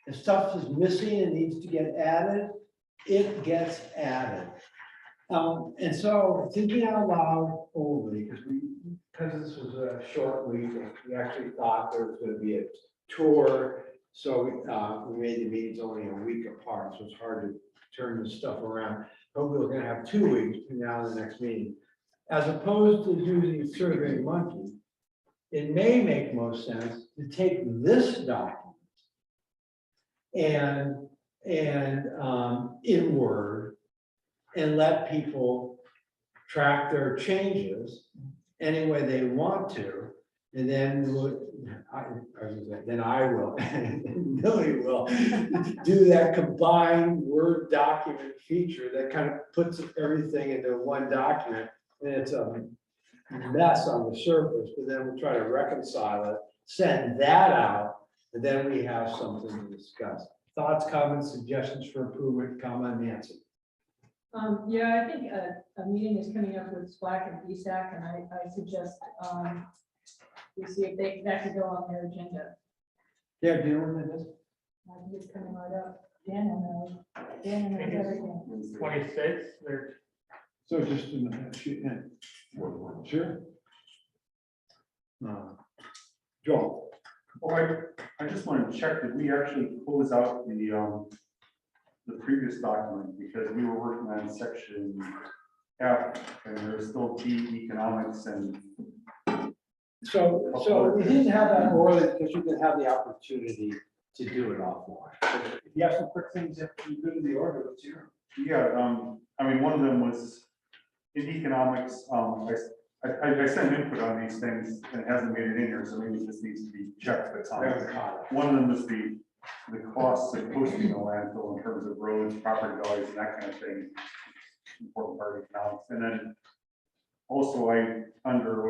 If stuff is missing and needs to get added, it gets added. And so thinking out loud only, because this was a short week, we actually thought there was going to be a tour. So we made the meetings only a week apart, so it's hard to turn this stuff around. Hopefully we're going to have 2 weeks between now and the next meeting. As opposed to using Survey Monkey, it may make most sense to take this document and in Word and let people track their changes any way they want to. And then I will, and Millie will do that combined Word document feature that kind of puts everything into one document. And it's a mess on the surface, but then we'll try to reconcile it, send that out, and then we have something to discuss. Thoughts, comments, suggestions for improvement, comment, Nancy. Yeah, I think a meeting is coming up with SWAC and BSAC, and I suggest we see if that could go on their agenda. Yeah, do you know when that is? I think it's coming right up. Dan knows. Dan knows everything. 26, or So just in the shoot, sure. Joel. Well, I just want to check, did we actually close out the previous document, because we were working on section F and there's still D economics and. So we didn't have that orally because you didn't have the opportunity to do it offline. If you have some quick things that you put in the order, let's hear them. Yeah, I mean, one of them was in economics, I sent input on these things and it hasn't made it in here, so maybe this needs to be checked. But one of them was the costs of hosting a landfill in terms of roads, property values, and that kind of thing. Important part of economics. And then also when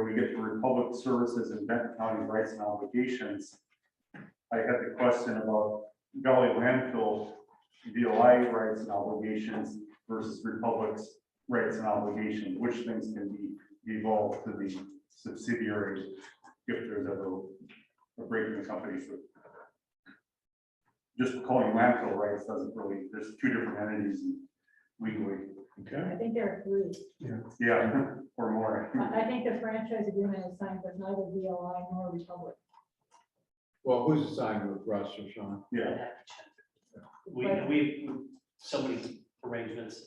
we get to Republic Services and Benton County rights and obligations, I had the question about Valley Landfill VOI rights and obligations versus Republic's rights and obligations, which things can be evolved to the subsidiary if there's ever a break in the company. So just calling landfill rights doesn't really, there's 2 different entities legally. Okay. I think there are 3. Yeah, or more. I think the franchise agreement is signed with neither VLI nor Republic. Well, who's assigned with Russ or Sean? Yeah. We so many arrangements,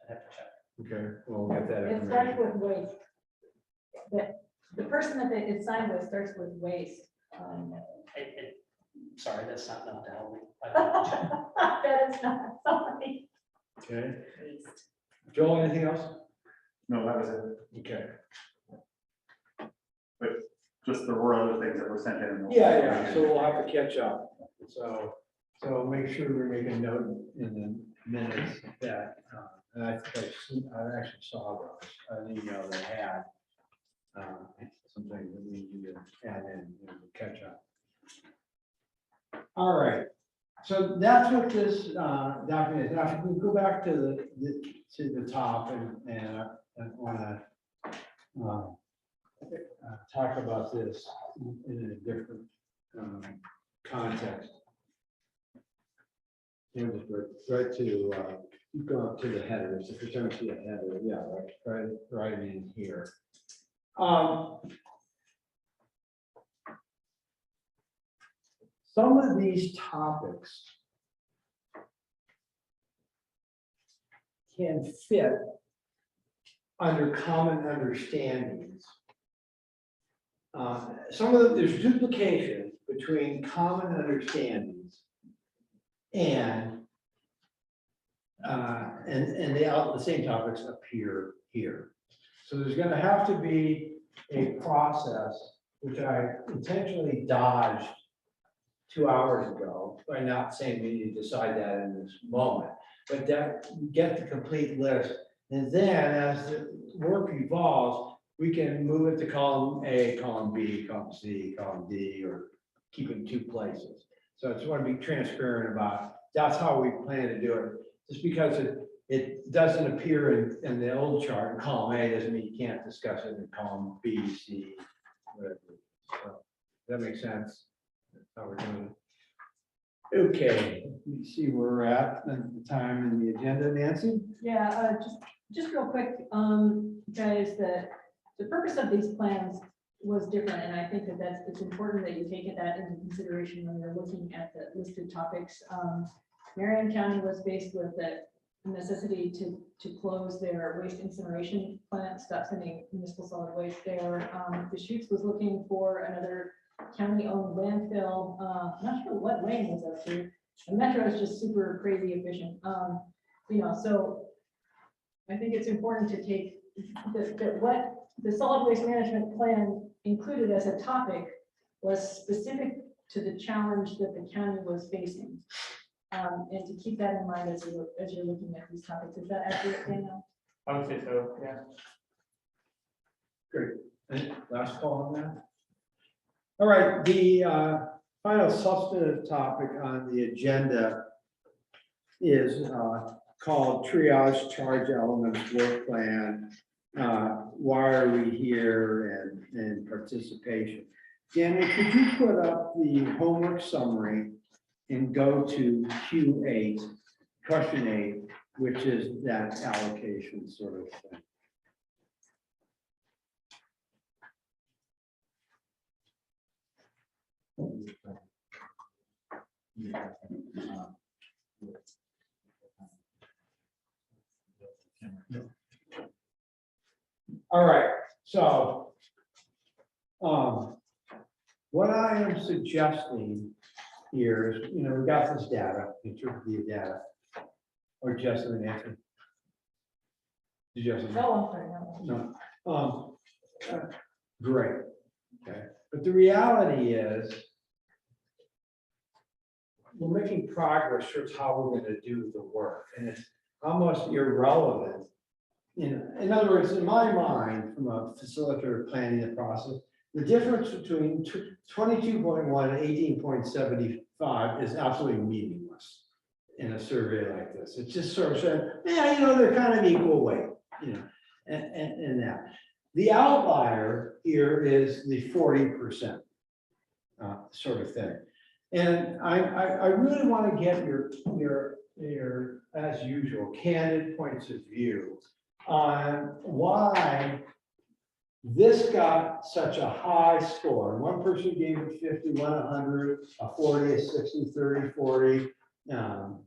I have to check. Okay, well, we'll get that. It starts with waste. The person that is signed with starts with waste. Sorry, that's not enough to help me. I have to check. That is not, sorry. Okay. Joel, anything else? No, that was it. Okay. But just there were other things that were sent in. Yeah, so we'll have to catch up. So make sure we make a note in the minutes that, and I think I actually saw an email that had something that we need to add in, catch up. All right, so that's what this document is. Now, if we go back to the top and want to talk about this in a different context. Just right to go up to the headers. If you're trying to see a header, yeah, right in here. Some of these topics can fit under common understandings. Some of there's duplication between common understandings and the same topics appear here. So there's going to have to be a process, which I intentionally dodged 2 hours ago by not saying we need to decide that in this moment, but that get the complete list. And then as the work evolves, we can move it to column A, column B, column C, column D, or keep it in 2 places. So I just want to be transparent about, that's how we plan to do it. Just because it doesn't appear in the old chart, in column A, doesn't mean you can't discuss it in column B, C, whatever. So, does that make sense? That's how we're doing it. Okay, let me see where we're at, the time and the agenda, Nancy? Yeah, just real quick, guys, the purpose of these plans was different, and I think that it's important that you take that into consideration when you're looking at the listed topics. Marion County was faced with the necessity to close their waste incineration plant, stop sending municipal solid waste there. Deschutes was looking for another county-owned landfill. Not sure what Wayne was up to. The Metro is just super crazy efficient. So I think it's important to take that what the solid waste management plan included as a topic was specific to the challenge that the county was facing. And to keep that in mind as you're looking at these topics. Is that accurate, Daniel? I would say so, yeah. Great. Any last call on that? All right, the final substantive topic on the agenda is called triage charge elements work plan. Why are we here and participation? Daniel, could you put up the homework summary and go to Q8, question 8, which is that allocation sort of thing. All right, so what I am suggesting here is, we got this data, interpretive data, or just an answer. Just no. Great. Okay, but the reality is, we're making progress towards how we're going to do the work, and it's almost irrelevant. In other words, in my mind, from a facilitator planning the process, the difference between 22.1 and 18.75 is absolutely meaningless in a survey like this. It's just sort of saying, yeah, they're kind of equal weight, and that. The outlier here is the 40% sort of thing. And I really want to get your, as usual, candid points of view on why this got such a high score. One person gave it 50, 100, a 40, a 60, 30, 40,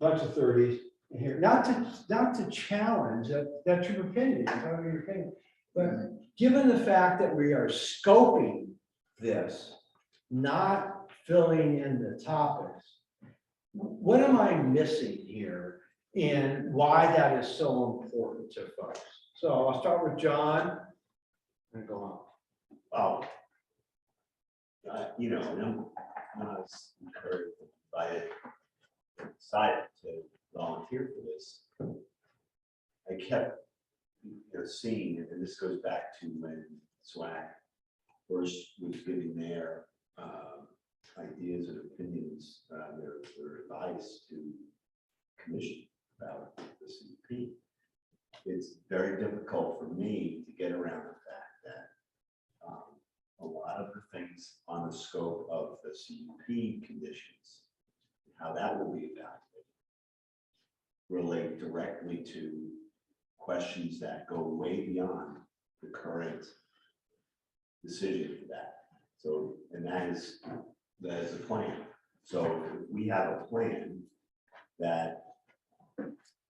bunch of 30s here. Not to challenge that's your opinion, your opinion. But given the fact that we are scoping this, not filling in the topics, what am I missing here and why that is so important to folks? So I'll start with John and go on. Wow. I'm not as encouraged by it, decided to volunteer for this. I kept seeing, and this goes back to when SWAC first was giving their ideas and opinions, their advice to commission about the CUP. It's very difficult for me to get around the fact that a lot of the things on the scope of the CUP conditions, how that will be evaluated, relate directly to questions that go way beyond the current decision for that. So, and that is a plan. So if we have a plan that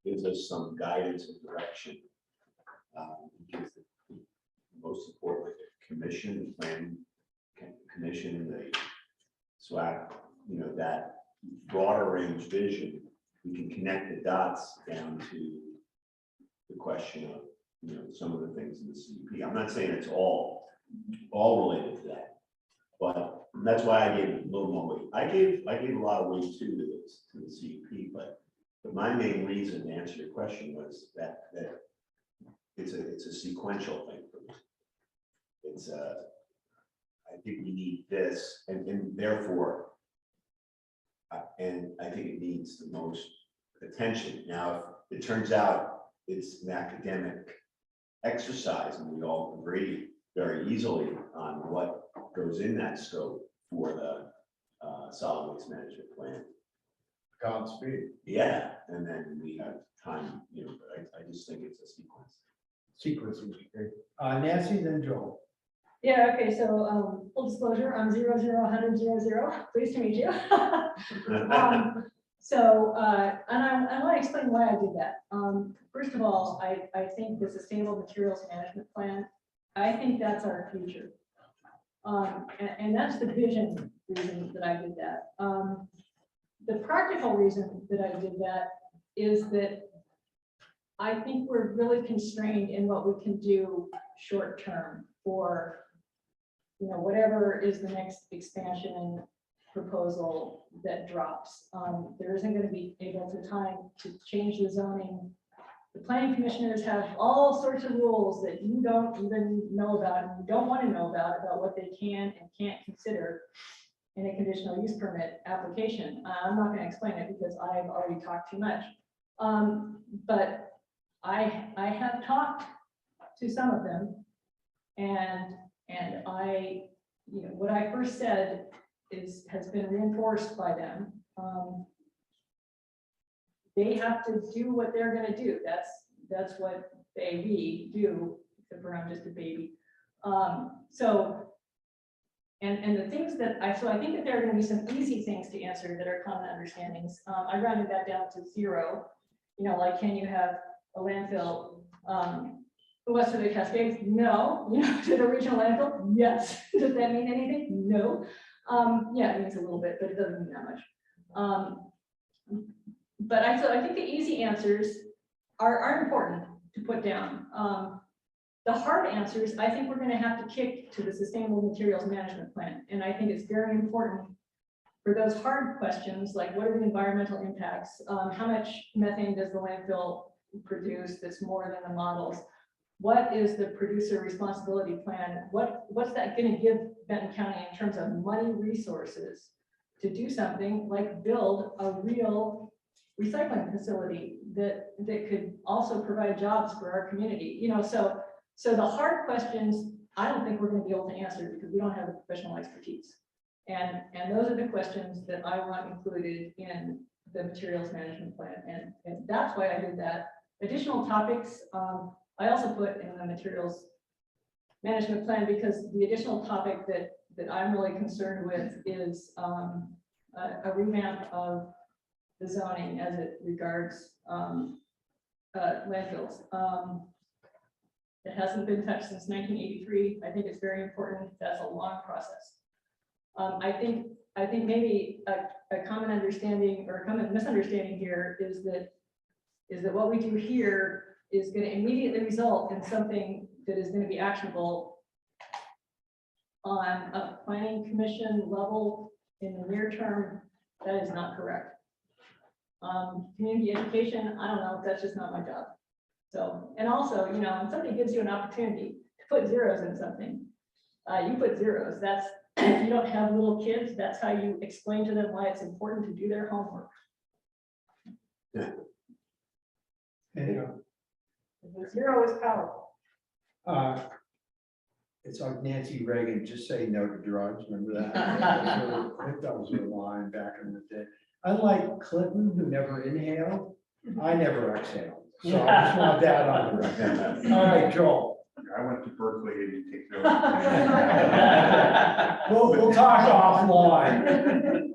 gives us some guidance and direction. Because most importantly, the commission, the plan commission, the SWAC, you know, that broader range vision, we can connect the dots down to the question of, you know, some of the things in the CUP. I'm not saying it's all related to that, but that's why I gave it a little more weight. I gave a lot of weight too to the CUP, but my main reason to answer your question was that it's a sequential thing for me. It's I think we need this, and therefore, and I think it needs the most attention. Now, if it turns out it's an academic exercise, and we all agree very easily on what goes in that scope for the solid waste management plan. Godspeed. Yeah, and then we have time, you know, but I just think it's a sequence. Sequence would be great. Nancy, then Joel. Yeah, okay, so full disclosure, I'm 001000. Pleased to meet you. So, and I want to explain why I did that. First of all, I think the Sustainable Materials Management Plan, I think that's our future. And that's the vision reason that I did that. The practical reason that I did that is that I think we're really constrained in what we can do short term for, you know, whatever is the next expansion proposal that drops. There isn't going to be able to time to change the zoning. The planning commissioners have all sorts of rules that you don't even know about and you don't want to know about what they can and can't consider in a conditional use permit application. I'm not going to explain it because I've already talked too much. But I have talked to some of them, and I, you know, what I first said has been reinforced by them. They have to do what they're going to do. That's what we do, except for I'm just a baby. And the things that I think that there are going to be some easy things to answer that are common understandings. I rounded that down to 0. You know, like, can you have a landfill west of the Cascades? No. You know, to the regional landfill? Yes. Does that mean anything? No. Yeah, it means a little bit, but it doesn't mean that much. But I think the easy answers are important to put down. The hard answers, I think we're going to have to kick to the Sustainable Materials Management Plan. And I think it's very important for those hard questions, like what are the environmental impacts? How much methane does the landfill produce that's more than the models? What is the producer responsibility plan? What's that going to give Benton County in terms of money resources to do something like build a real recycling facility that could also provide jobs for our community? You know, so the hard questions, I don't think we're going to be able to answer because we don't have the professional expertise. And those are the questions that I want included in the materials management plan. And that's why I did that. Additional topics, I also put in the materials management plan because the additional topic that I'm really concerned with is a revamp of the zoning as it regards landfills. It hasn't been touched since 1983. I think it's very important. That's a long process. I think maybe a common understanding or a common misunderstanding here is that what we do here is going to immediately result in something that is going to be actionable on a planning commission level in the near term. That is not correct. Community education, I don't know, that's just not my job. So, and also, you know, when somebody gives you an opportunity to put zeros in something, you put zeros. That's, if you don't have little kids, that's how you explain to them why it's important to do their homework. Yeah. The 0 is powerful. It's like Nancy Reagan, just say no to drugs. Remember that? That was her line back in the day. Unlike Clinton, who never inhaled, I never exhaled. So I just want that on the record. All right, Joel. I went to Berkeley and you take those. We'll talk offline.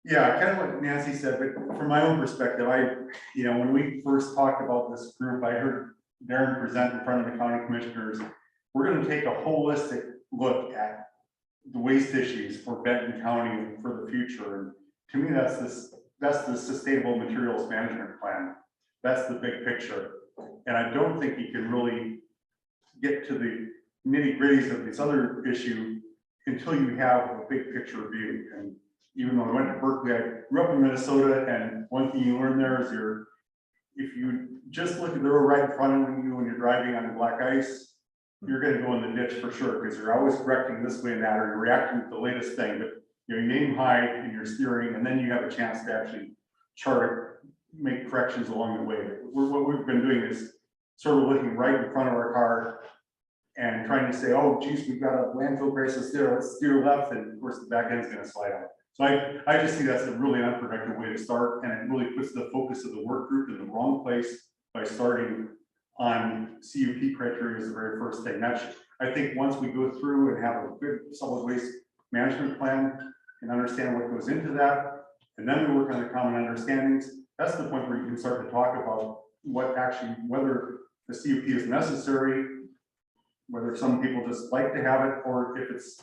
Yeah, kind of what Nancy said, but from my own perspective, when we first talked about this group, I heard Darren present in front of the county commissioners. We're gonna take a holistic look at the waste issues for Benton County for the future. And to me, that's the sustainable materials management plan. That's the big picture. And I don't think you can really get to the nitty gritties of this other issue until you have a big picture view. And even though I went to Berkeley, I grew up in Minnesota, and one thing you learn there is if you just look at the road right in front of you when you're driving on the black ice, you're gonna go in the ditch for sure, because you're always correcting this way and that, or you're reacting to the latest thing, but you aim high in your steering, and then you have a chance to actually chart, make corrections along the way. What we've been doing is sort of looking right in front of our car and trying to say, oh, geez, we've got a landfill crisis there, let's steer left, and of course the back end's gonna slide out. So I just see that's a really unproductive way to start, and it really puts the focus of the work group in the wrong place by starting on CUP criteria as the very first thing. I think once we go through and have a good solid waste management plan and understand what goes into that, and then we work on the common understandings, that's the point where you can start to talk about whether the CUP is necessary, whether some people just like to have it, or if it's,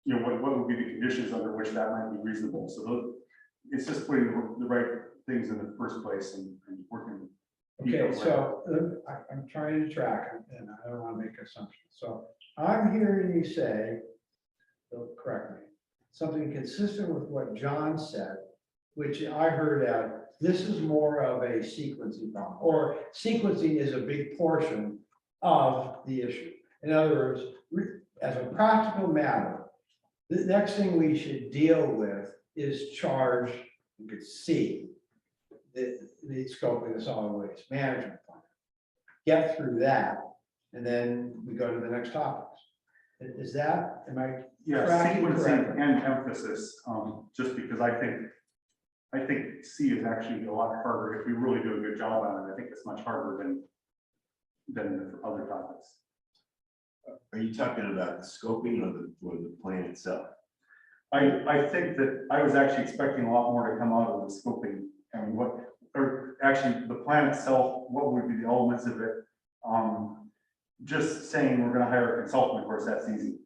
what would be the conditions under which that might be reasonable. So it's just putting the right things in the first place and working. Okay, so I'm trying to track it, and I don't want to make assumptions. So I'm hearing you say, don't correct me, something consistent with what John said, which I heard as this is more of a sequencing problem, or sequencing is a big portion of the issue. In other words, as a practical matter, the next thing we should deal with is charge, you could see, the scope of the solid waste management plan. Get through that, and then we go to the next topics. Is that, am I? Yeah, tracking sequencing correctly? and emphasis, just because I think C is actually a lot harder. If we really do a good job on it, I think it's much harder than the other topics. Are you talking about the scoping or the plan itself? I think that I was actually expecting a lot more to come out of the scoping and or actually the plan itself, what would be the elements of it? Just saying we're gonna hire a consultant, of course, that's easy.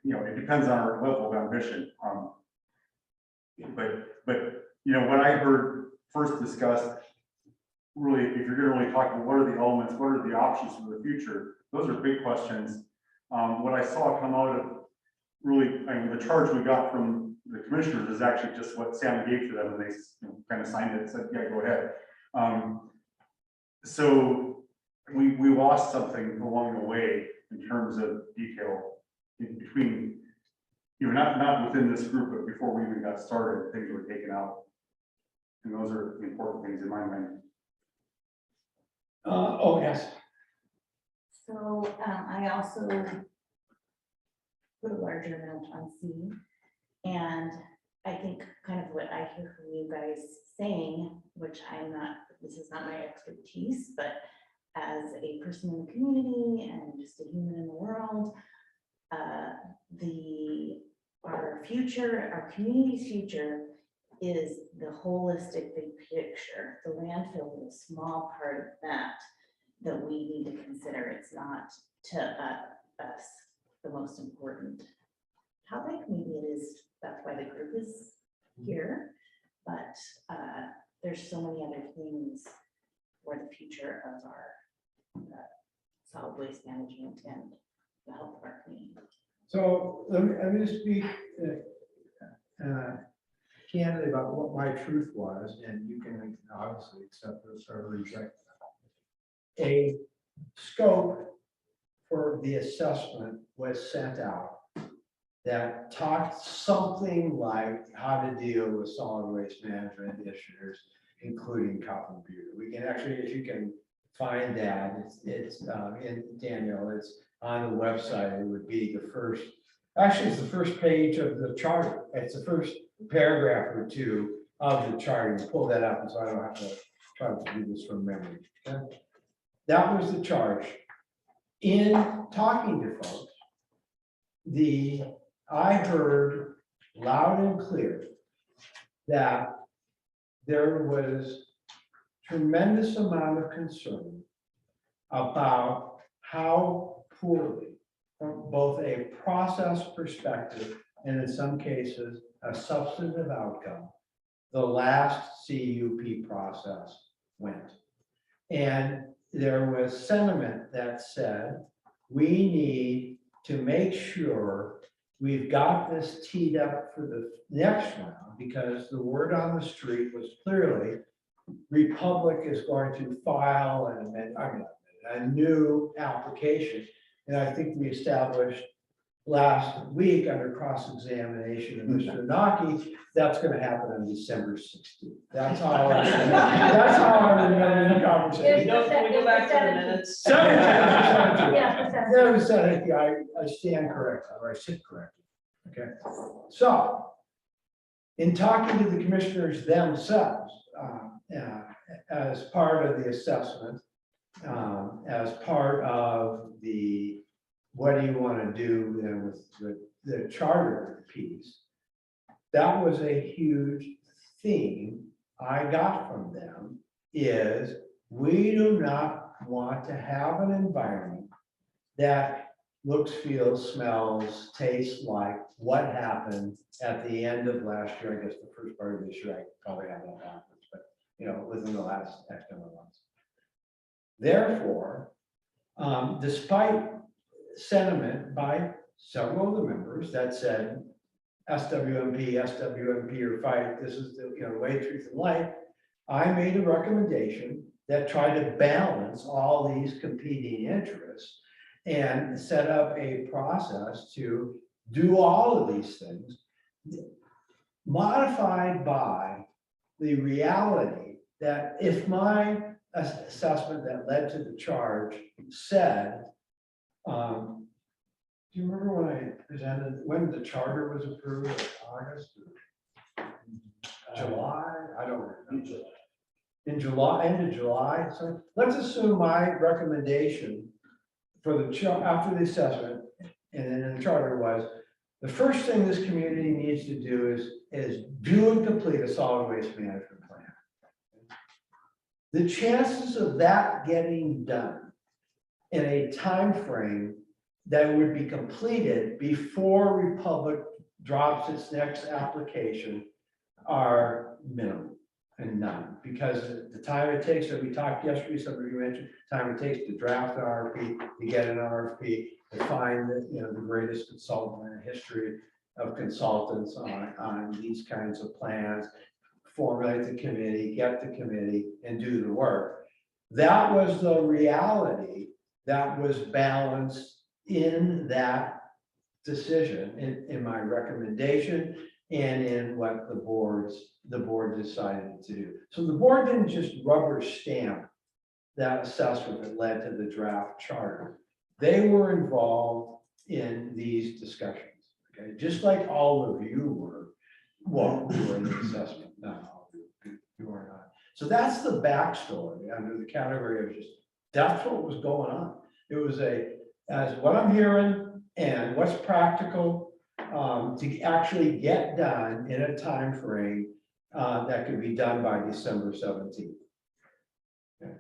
It depends on our level of ambition. But what I heard first discussed, really, if you're gonna really talk about what are the elements, what are the options for the future, those are big questions. What I saw come out of really, the charge we got from the commissioners is actually just what Sam gave to them, and they kind of signed it and said, yeah, go ahead. So we lost something along the way in terms of detail in between, not within this group, but before we even got started, things were taken out. And those are the important things in my mind. Oh, yes. So I also put a larger amount on C. And I think kind of what I hear from you guys saying, which this is not my expertise, but as a person in the community and just a human in the world, our community's future is the holistic big picture. The landfill is a small part of that we need to consider. It's not to us the most important topic. Maybe it is, that's why the group is here, but there's so many other things for the future of our solid waste management and the health of our community. So let me speak candidly about what my truth was, and you can obviously accept this or reject that. A scope for the assessment was sent out that talked something like how to deal with solid waste management issues, including copper butte. We can actually, if you can find that, it's in Daniel, it's on the website. It would be the first, actually it's the first page of the chart. It's the first paragraph or two of the chart. You pull that up, and so I don't have to try to do this from memory. Okay? That was the charge. In talking to folks, I heard loud and clear that there was tremendous amount of concern about how poorly, from both a process perspective and in some cases, a substantive outcome, the last CUP process went. And there was sentiment that said, we need to make sure we've got this teed up for the next round, because the word on the street was clearly Republic is going to file a new application. And I think we established last week under cross-examination of Mr. Naki, that's going to happen on December 16th. That's how I remember the conversation. Can we go back to the minutes? Never said it. I stand corrected, or I sit corrected. Okay. So, in talking to the commissioners themselves, as part of the assessment, as part of the, what do you want to do then with the charter piece, that was a huge theme I got from them, is we do not want to have an environment that looks, feels, smells, tastes like what happened at the end of last year. I guess the first part of this year, I probably have that backwards, but within the last X number of months. Therefore, despite sentiment by several of the members that said SWMP or fight, this is the way, truth, and light, I made a recommendation that tried to balance all these competing interests and set up a process to do all of these things, modified by the reality that if my assessment that led to the charge said, do you remember when I presented, when the charter was approved, August, July? I don't remember. In July, end of July. So let's assume my recommendation for the after the assessment and then in the charter was, the first thing this community needs to do is do and complete a solid waste management plan. The chances of that getting done in a time frame that would be completed before Republic drops its next application are minimal and none, because the time it takes, that we talked yesterday, somebody mentioned, time it takes to draft an RFP, to get an RFP, to find the greatest consultant in the history of consultants on these kinds of plans, formulate the committee, get the committee, and do the work. That was the reality that was balanced in that decision, in my recommendation, and in what the board decided to do. So the board didn't just rubber stamp that assessment that led to the draft charter. They were involved in these discussions, okay? Just like all of you were, well, you were in the assessment, no, you are not. So that's the backstory under the category of just, that's what was going on. It was as what I'm hearing and what's practical to actually get done in a time frame that could be done by December 17th. Okay.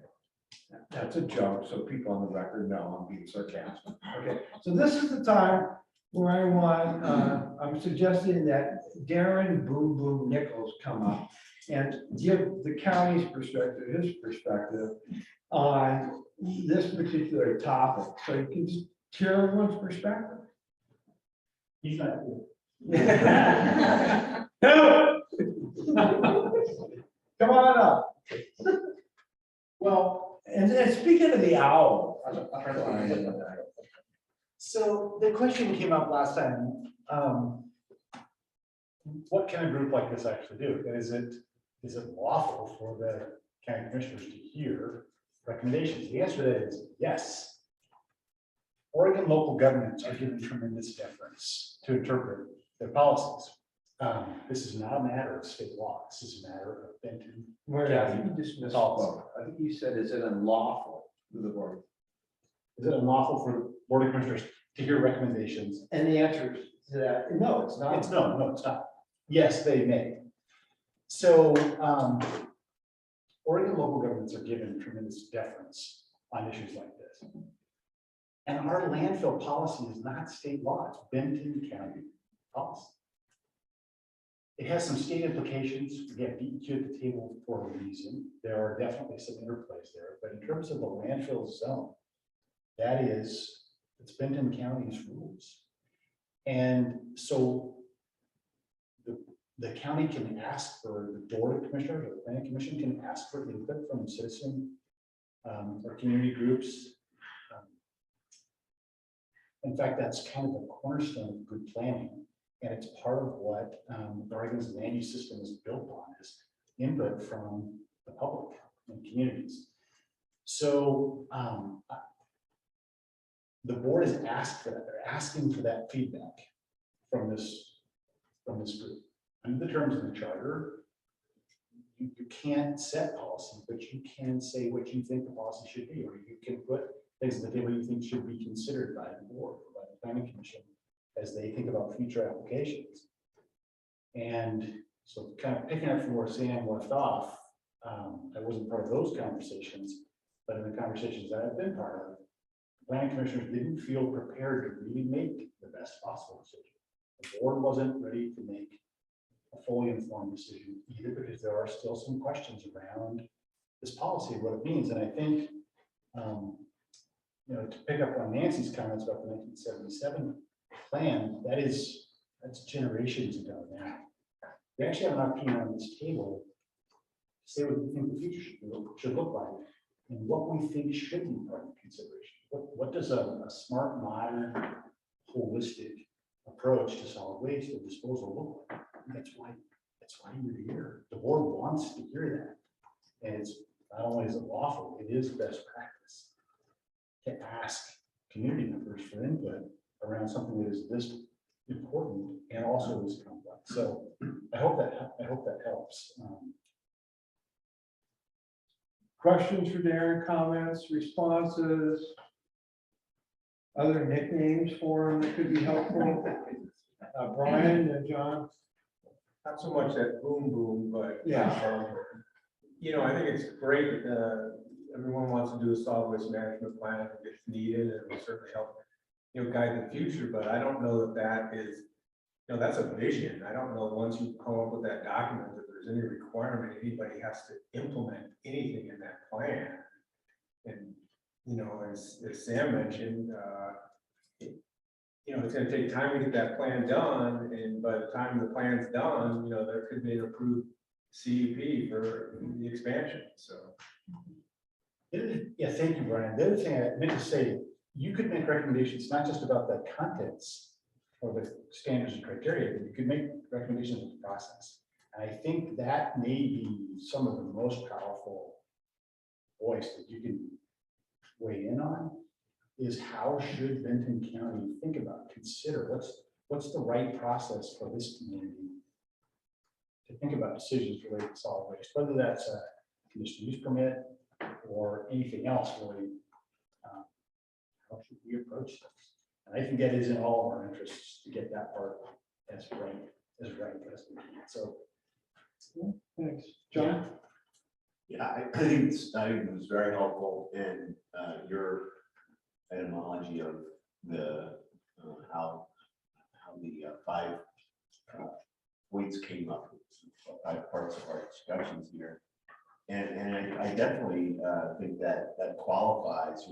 That's a joke, so people on the record know I'm being sarcastic. Okay, so this is the time where I want, I'm suggesting that Darren Boom Boom Nichols come up and give the county's perspective, his perspective on this particular topic. So you can just hear everyone's perspective. He's not cool. No! Come on up. Well, and speaking of the owl. So the question came up last time, what can a group like this actually do? And is it lawful for the county commissioners to hear recommendations? The answer to that is yes. Oregon local governments are given tremendous deference to interpret their policies. This is not a matter of state law. This is a matter of Benton. I think you just misspoke. I think you said, is it unlawful for the board? Is it unlawful for the board of commissioners to hear recommendations? And the answer to that, no, it's not. No, it's not. Yes, they may. So, Oregon local governments are given tremendous deference on issues like this. And our landfill policy is not state law, it's Benton County policy. It has some state implications. Again, beat you at the table for a reason. There are definitely some interplays there, but in terms of the landfill zone, that is, it's Benton County's rules. And so the county can ask for, the board of commissioners or the planning commission can ask for input from citizen or community groups. In fact, that's kind of the cornerstone of good planning. And it's part of what Oregon's land use system is built on, is input from the public and communities. So the board has asked for that. They're asking for that feedback from this group. Under the terms of the charter, you can't set policy, but you can say what you think the policy should be, or you can put things on the table you think should be considered by the board or by the planning commission as they think about future applications. And so kind of picking up from where Sam left off, I wasn't part of those conversations, but in the conversations that I've been part of, planning commissioners didn't feel prepared to really make the best possible decision. The board wasn't ready to make a fully informed decision either, because there are still some questions around this policy, what it means. And I think, to pick up on Nancy's comments about the 1977 plan, that's generations ago now. We actually have an opportunity on this table to say what we think the future should look like and what we think should be part of consideration. What does a smart, modern, holistic approach to solid waste and disposal look like? And that's why you're here. The board wants to hear that. And it's not only is it lawful, it is best practice to ask community members for input around something that is this important and also this complex. So I hope that helps. Questions for Darren, comments, responses, other nicknames for him that could be helpful? Brian and John? Not so much that boom boom, but Yeah. I think it's great. Everyone wants to do a solid waste management plan if it's needed, and it will certainly help, guide the future. But I don't know that is, that's a vision. I don't know once you come up with that document that there's any requirement anybody has to implement anything in that plan. And as Sam mentioned, it's going to take time to get that plan done, and by the time the plan's done, there could be an approved CUP for the expansion. So. Yeah, thank you, Brian. The other thing I meant to say, you could make recommendations not just about the contents or the standards and criteria, but you could make recommendations of the process. And I think that may be some of the most powerful voice that you can weigh in on, is how should Benton County think about, consider what's the right process for this community to think about decisions related to solid waste, whether that's a conditional use permit or anything else really. How should we approach this? And I think that is in all of our interests to get that part as right as we can. So thanks. John? Yeah, I think it was very helpful in your etymology of the how the 5 points came up, 5 parts of our discussions here. And I definitely think that qualifies,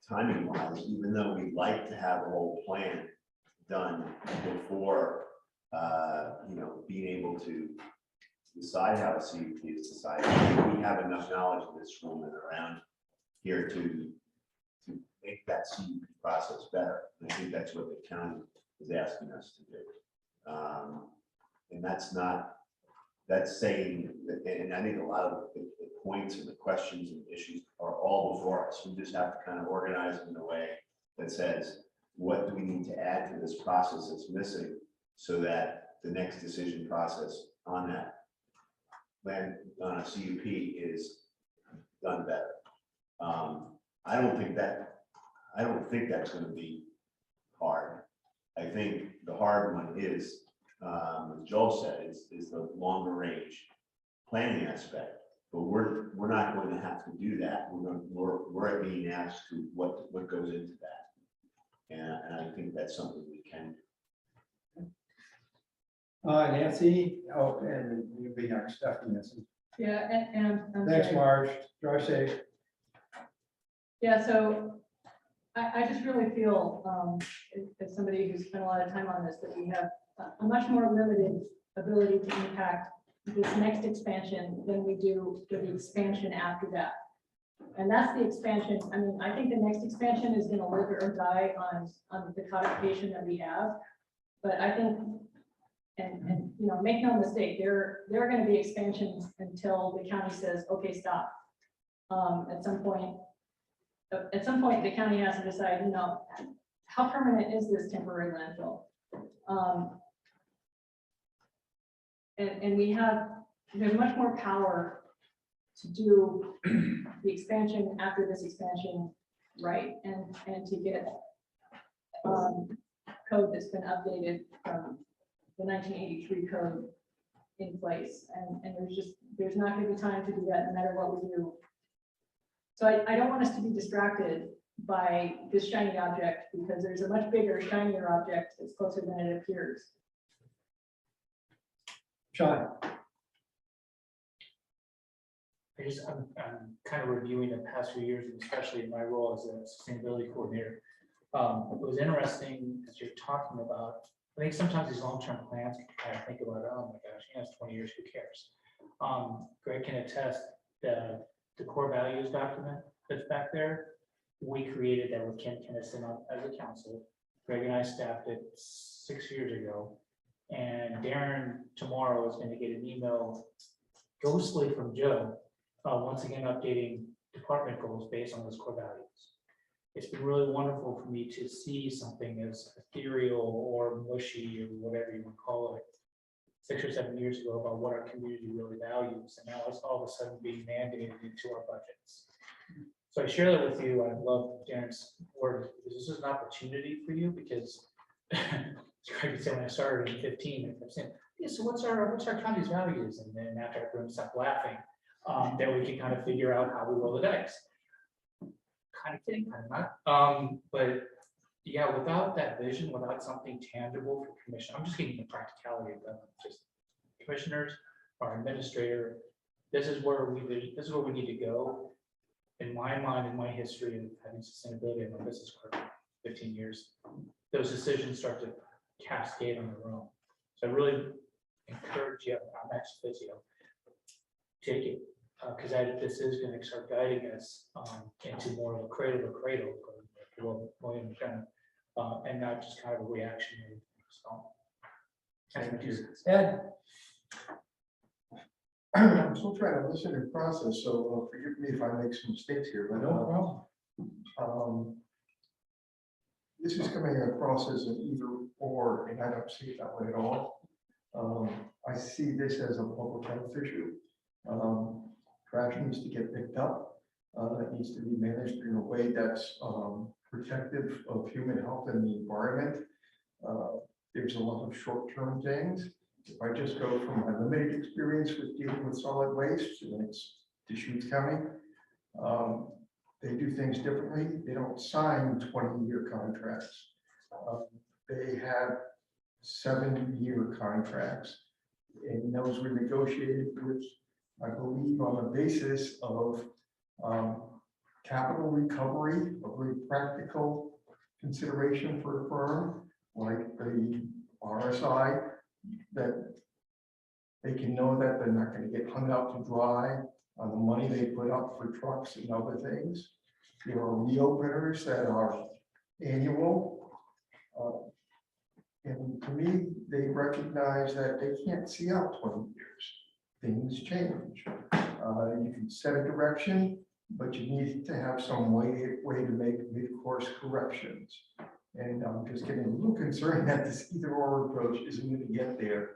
timing wise, even though we'd like to have a whole plan done before, being able to decide how a CUP is decided. We have enough knowledge in this room and around here to make that CUP process better. And I think that's what the county is asking us to do. And that's saying, and I think a lot of the points and the questions and issues are all before us. We just have to kind of organize them in a way that says, what do we need to add to this process that's missing so that the next decision process on that land on a CUP is done better. I don't think that's going to be hard. I think the hard one is as Joel said, is the longer range planning aspect. But we're not going to have to do that. We're being asked to what goes into that. And I think that's something we can do. Nancy, oh, and you'll be next, Stephanie, Nancy. Yeah, and. I'm Thanks, sorry. Marge. Drive safe. Yeah, so I just really feel, as somebody who's spent a lot of time on this, that we have a much more limited ability to impact this next expansion than we do for the expansion after that. And that's the expansion. I mean, I think the next expansion is going to live or die on the codification that we have. But I think, and you know, make no mistake, there are going to be expansions until the county says, okay, stop. At some point, the county has to decide, you know, how permanent is this temporary landfill? And there's much more power to do the expansion after this expansion right, and to get code that's been updated from the 1983 code in place. And there's not going to be time to do that no matter what we do. So I don't want us to be distracted by this shiny object, because there's a much bigger, shinier object that's closer than it appears. Sean. I'm kind of reviewing the past few years, and especially in my role as a sustainability coordinator. It was interesting as you're talking about, I think sometimes these long-term plans can kind of think about, oh my gosh, it's 20 years, who cares? Greg can attest the core values document that's back there. We created that with Ken Kennison as a council. Greg and I staffed it 6 years ago. And Darren tomorrow is going to get an email ghostly from Joe, once again updating department goals based on those core values. It's been really wonderful for me to see something as ethereal or mushy or whatever you want to call it 6 or 7 years ago about what our community really values, and now it's all of a sudden being mandated into our budgets. So I share that with you. I love Darren's work, because this is an opportunity for you, because Greg could say when I started in 15, I kept saying, yeah, so what's our county's values? And then after everyone stopped laughing, then we can kind of figure out how we roll the dice. Kind of kidding, kind of not. But yeah, without that vision, without something tangible for commission, I'm just getting the practicality of them. Just commissioners, our administrator, this is where we need to go. In my mind, in my history of having sustainability in my business for 15 years, those decisions start to cascade on their own. So I really encourage you, I'm ex physio, take it, because this is going to start guiding us into more of a cradle to cradle, and not just kind of a reactionary. So, Ed. I'm still trying to listen and process, so forgive me if I make some mistakes here, but No problem. This is coming across as an either or, and I don't see it that way at all. I see this as a public health issue. Trash needs to get picked up. It needs to be managed in a way that's protective of human health and the environment. There's a lot of short-term things. If I just go from my limited experience with dealing with solid waste, and it's Deschutes County, they do things differently. They don't sign 20-year contracts. They have 7-year contracts, and those were negotiated with, I believe, on the basis of capital recovery, a very practical consideration for a firm like the RSI, that they can know that they're not going to get hung out to dry on the money they put up for trucks and other things. There are reopeners that are annual. And to me, they recognize that they can't see out 20 years. Things change. You can set a direction, but you need to have some way to make mid-course corrections. And I'm just getting a little concerned that this either-or approach isn't going to get there.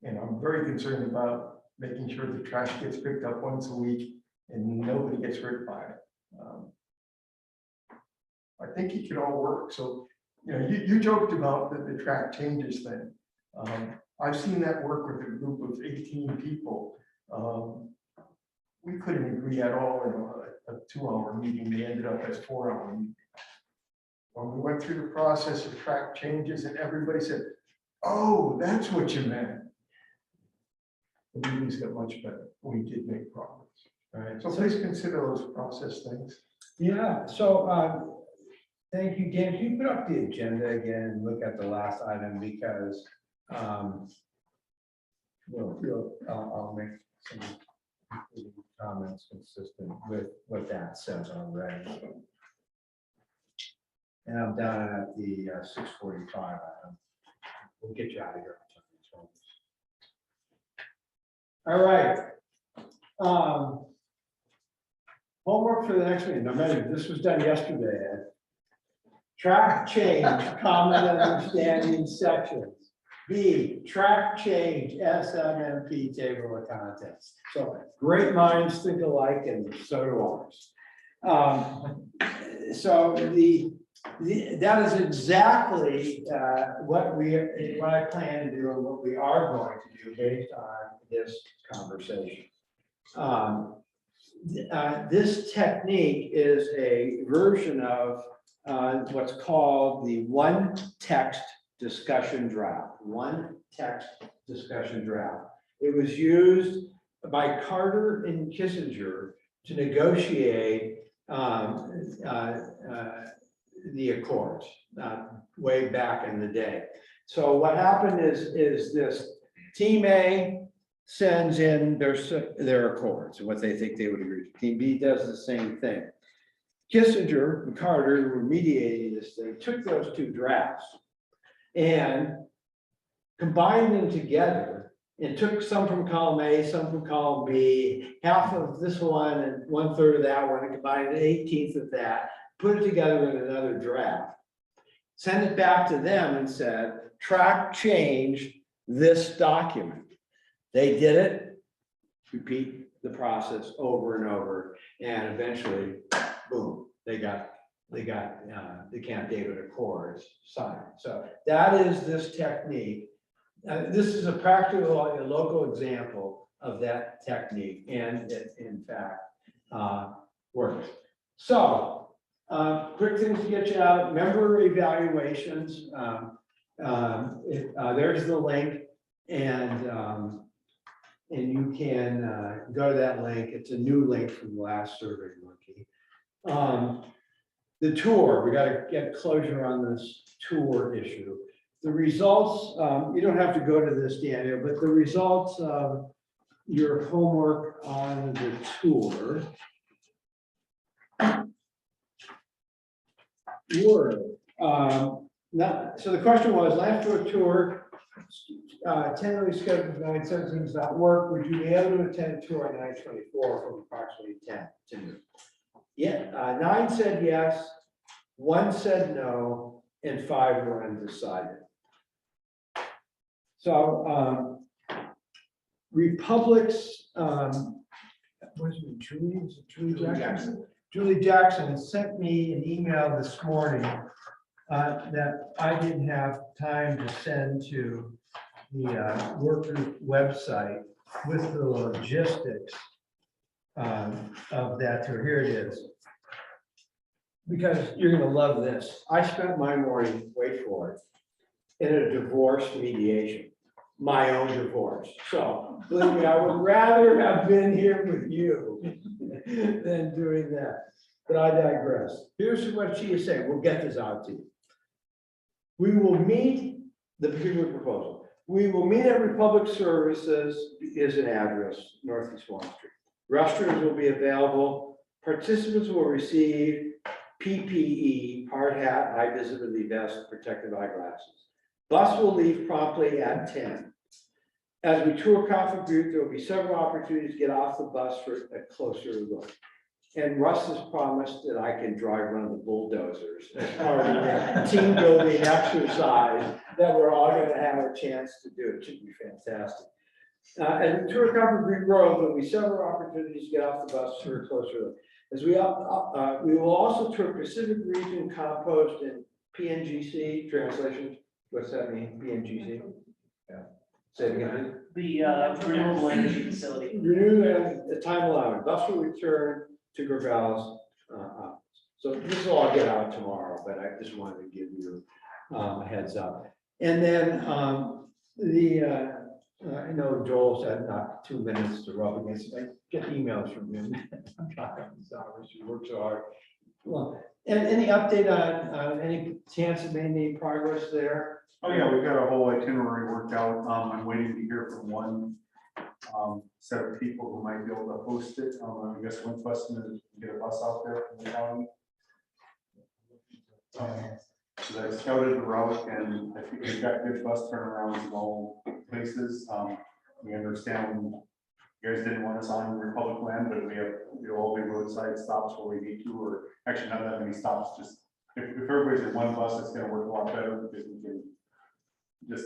And I'm very concerned about making sure the trash gets picked up once a week and nobody gets hurt by it. I think it could all work. So, you know, you joked about the track changes thing. I've seen that work with a group of 18 people. We couldn't agree at all in a 2-hour meeting. They ended up as 4-hour meetings. When we went through the process of track changes and everybody said, oh, that's what you meant. The meetings got much better. We did make progress. All right. So please consider those process things. Yeah, so, thank you, Dan. Can you put up the agenda again and look at the last item because, I'll make some comments consistent with what that says already. And I'm down at the 6:45 item. We'll get you out of here. All right. Homework for the next meeting. Now, remember, this was done yesterday. Ed. Track change, common understanding sections. B, track change, SMMP table of contents. So great minds think alike and so do ours. So that is exactly what I plan to do and what we are going to do based on this conversation. This technique is a version of what's called the one text discussion draft. One text discussion draft. It was used by Carter and Kissinger to negotiate the Accords way back in the day. So what happened is this Team A sends in their Accords and what they think they would agree to. Team B does the same thing. Kissinger and Carter, who were mediating this thing, took those two drafts and combined them together and took some from column A, some from column B, half of this one and 1/3 of that one, and combined an 1/18 of that, put it together in another draft, sent it back to them and said, track change this document. They did it, repeat the process over and over, and eventually, boom, they got the Camp David Accords signed. So that is this technique. This is a practical, a local example of that technique, and it in fact works. So quick things to get you out. Member evaluations. There's the link, and you can go to that link. It's a new link from the last Survey Monkey. The tour, we got to get closure on this tour issue. The results, you don't have to go to this, Daniel, but the results of your homework on the tour were, so the question was, landfill tour, tentatively scheduled for 9/17 does not work. Would you be able to attend a tour on 9/24 from approximately 10 to noon? Yeah, 9 said yes, 1 said no, and 5 were undecided. So Republic's, where's it, Julie? Is it Julie Jackson? Julie Jackson sent me an email this morning that I didn't have time to send to the work group website with the logistics of that tour. Here it is. Because you're gonna love this. I spent my morning, wait for it, in a divorce mediation, my own divorce. So believe me, I would rather have been here with you than doing that. But I digress. Here's what she is saying. We'll get this out to you. We will meet the particular proposal. We will meet at Republic Services is an address, Northeast Wall Street. Restrooms will be available. Participants will receive PPE, hard hat, high visibility vest, protective eyeglasses. Bus will leave promptly at 10. As we tour Coffee Butte, there will be several opportunities to get off the bus for a closer look. And Russ has promised that I can drive one of the bulldozers as part of the team building exercise that we're all going to have a chance to do. It should be fantastic. As we tour Coffee Butte Grove, there will be several opportunities to get off the bus for a closer look. As we will also tour Pacific Region Compost and PNGC translation. What's that mean? PNGC? Yeah. Say it again. The renewable energy facility. Renew the time allowed, bus will return to Gravel's. So this will all get out tomorrow, but I just wanted to give you a heads up. And then I know Joel's had not 2 minutes to rub against, I get emails from him. I'm talking this hours, he works so hard. Well, and any update on any chance of any progress there? Oh, yeah, we've got a whole itinerary worked out. I'm waiting to hear from one set of people who might be able to host it. I guess one's busting to get a bus out there from the county. So I scouted the route, and I think we've got good bus turnarounds in all places. We understand you guys didn't want us on Republic land, but we have all the roadside stops where we need to, or actually not that many stops. Just if everybody's at one bus, it's going to work a lot better because we can just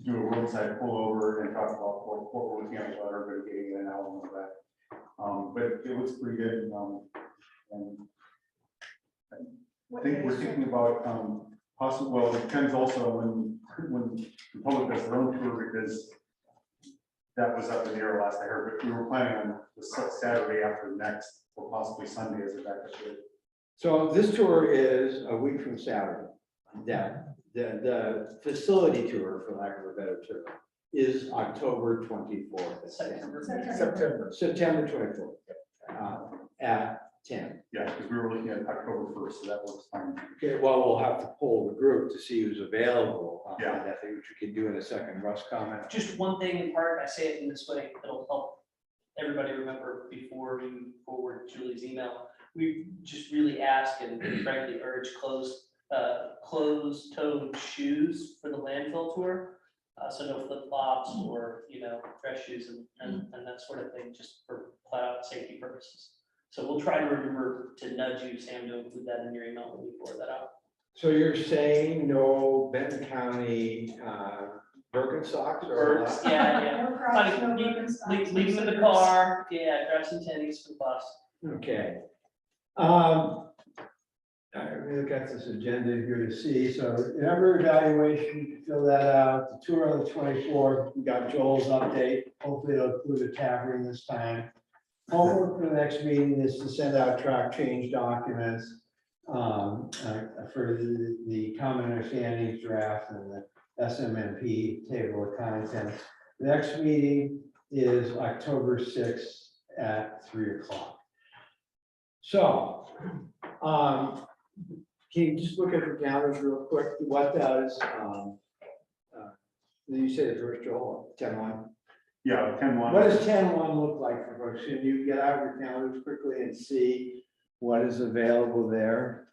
do a roadside pullover and talk about what we're looking at, what everybody getting in and out and all that. But it looks pretty good. And I think we're thinking about possible. Well, it depends also when the public does their own tour, because that was up in the air last I heard. But we were planning on the Saturday after next, or possibly Sunday as a backup date. So this tour is a week from Saturday. The facility tour, for lack of a better term, is October 24th. September 24th. At 10. Yeah, because we were looking at October 1st, so that works fine. Okay, well, we'll have to poll the group to see who's available. Yeah. That thing, which we can do in a second. Russ, comment? Just one thing in part, I say it in this way, it'll help everybody remember before you forward Julie's email. We just really ask and frankly urge closed-toed shoes for the landfill tour. So no flip-flops or, dress shoes and that sort of thing, just for flat out safety purposes. So we'll try to remember to nudge you, Sam, to include that in your email when we forward that out. So you're saying no Benton County Birkenstocks or? Birds, yeah. Leave them in the car, grab some tennies for the bus. Okay. We've got this agenda here to see. So number evaluation, fill that out. The tour on the 24th. We got Joel's update. Hopefully it'll include a tavern this time. Homework for the next meeting is to send out track change documents for the common understandings draft and the SMMP table of contents. The next meeting is October 6th at 3 o'clock. So, can you just look at the calendars real quick? What does, you say the first, Joel, 10-1? Yeah, 10-1. What does 10-1 look like for folks? Can you get out your calendars quickly and see what is available there?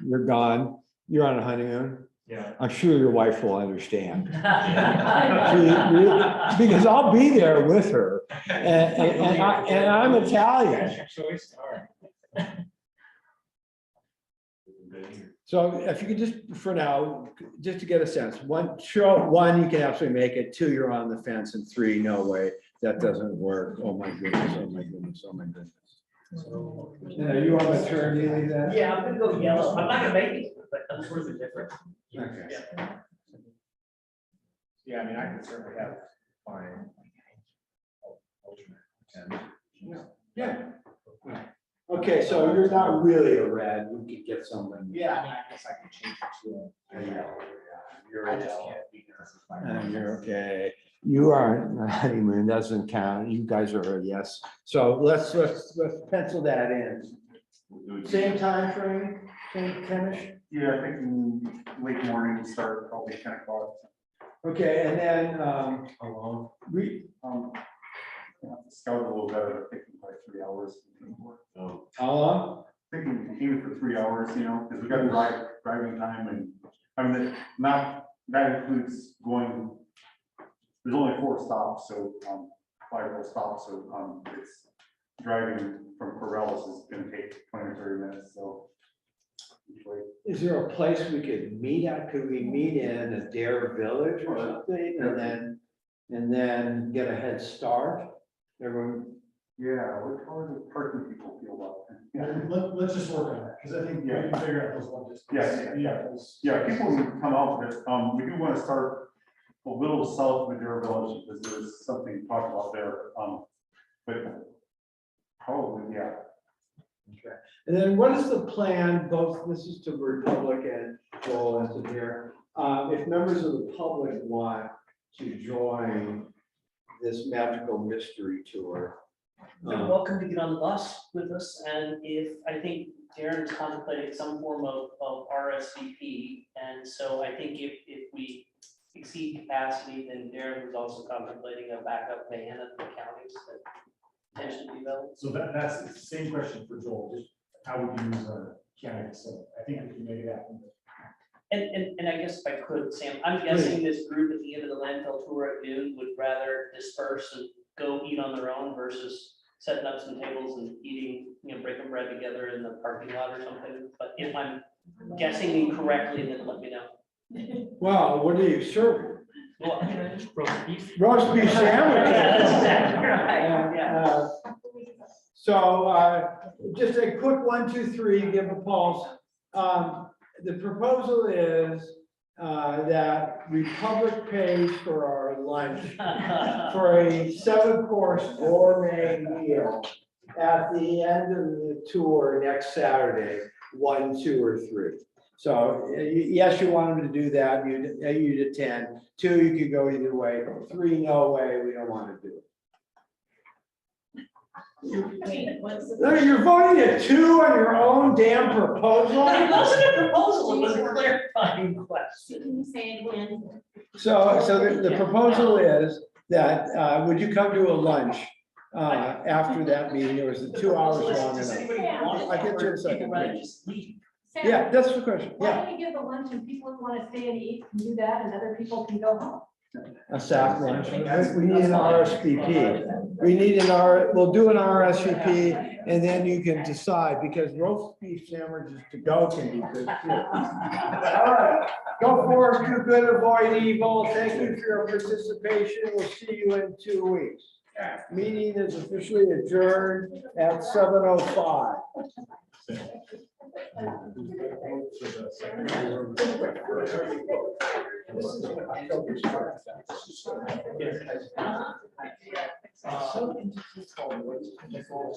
You're gone. You're on a honeymoon. Yeah. I'm sure your wife will understand. Because I'll be there with her. And I'm Italian. So if you could just, for now, just to get a sense, one, you can absolutely make it, 2, you're on the fence, and 3, no way, that doesn't work. Oh my goodness, oh my goodness, oh my goodness. You on the turn, Neely, then? Yeah, I'm gonna go yellow. I'm not gonna make it, but I'm sure the difference. Okay. Yeah, I mean, I could certainly have fine. Yeah. Okay, so you're not really a red, we could get someone. Yeah, I mean, I guess I can change it to You're I just can't be there. You're okay. You aren't, honeymoon doesn't count. You guys are a yes. So let's pencil that in. Same time frame, same finish. Yeah, I think in late morning we start probably 10 o'clock. Okay, and then Alone. we Scout a little better, I think like 3 hours. how long? Thinking even for 3 hours, because we got driving time, and I mean, that includes going. There's only 4 stops, so 5 more stops, so it's driving from Corvallis is going to take 20 or 30 minutes. So Is there a place we could meet at? Could we meet in Adair Village or something, and then get a head start? Everyone, Yeah, how do the parking people feel about it? Yeah. Let's just work on that, because I think we can figure out those one Yeah, yeah, people can come out with it. We do want to start a little south of Madera Village, because there's something to talk about there. But probably, yeah. Okay. And then what is the plan, both, this is to Republic and Joel and to here, if members of the public want to join this magical mystery tour? You're welcome to get on the bus with us, and I think Darren's contemplating some form of RSVP, and so I think if we exceed capacity, then Darren was also contemplating a backup van at the counties that potentially develop. So that's the same question for Joel, just how we can use our county, so I think we can make it happen. And I guess if I could, Sam, I'm guessing this group at the end of the landfill tour at noon would rather disperse and go eat on their own versus setting up some tables and eating, breaking bread together in the parking lot or something. But if I'm guessing incorrectly, then let me know. Well, what are you serving? Well, roast beef. Roast beef sandwich. Yeah, that's exactly right, yeah. So just a quick 1, 2, 3, give a pulse. The proposal is that Republic pays for our lunch for a 7-course gourmet meal at the end of the tour next Saturday, 1, 2, or 3. So yes, you want them to do that, you'd attend. 2, you could go either way. 3, no way, we don't want to do it. No, you're voting at 2 on your own damn proposal? It wasn't a proposal, it was a clarifying question. So the proposal is that, would you come to a lunch after that meeting, or is it 2 hours long Does enough? anybody want it, I get you in a or second. people rather just leave? Yeah, that's the question, Why yeah. don't you give the lunch and people who want to stay and eat can do that, and other people can go home? A sack lunch, we need an RSVP. We need we'll do an RSVP, and then you can decide, because roast beef sandwiches to go can be good too. All right, go forward, do good, avoid evil. Thank you for your participation. We'll see you in 2 weeks. Meeting is officially adjourned at 7:05.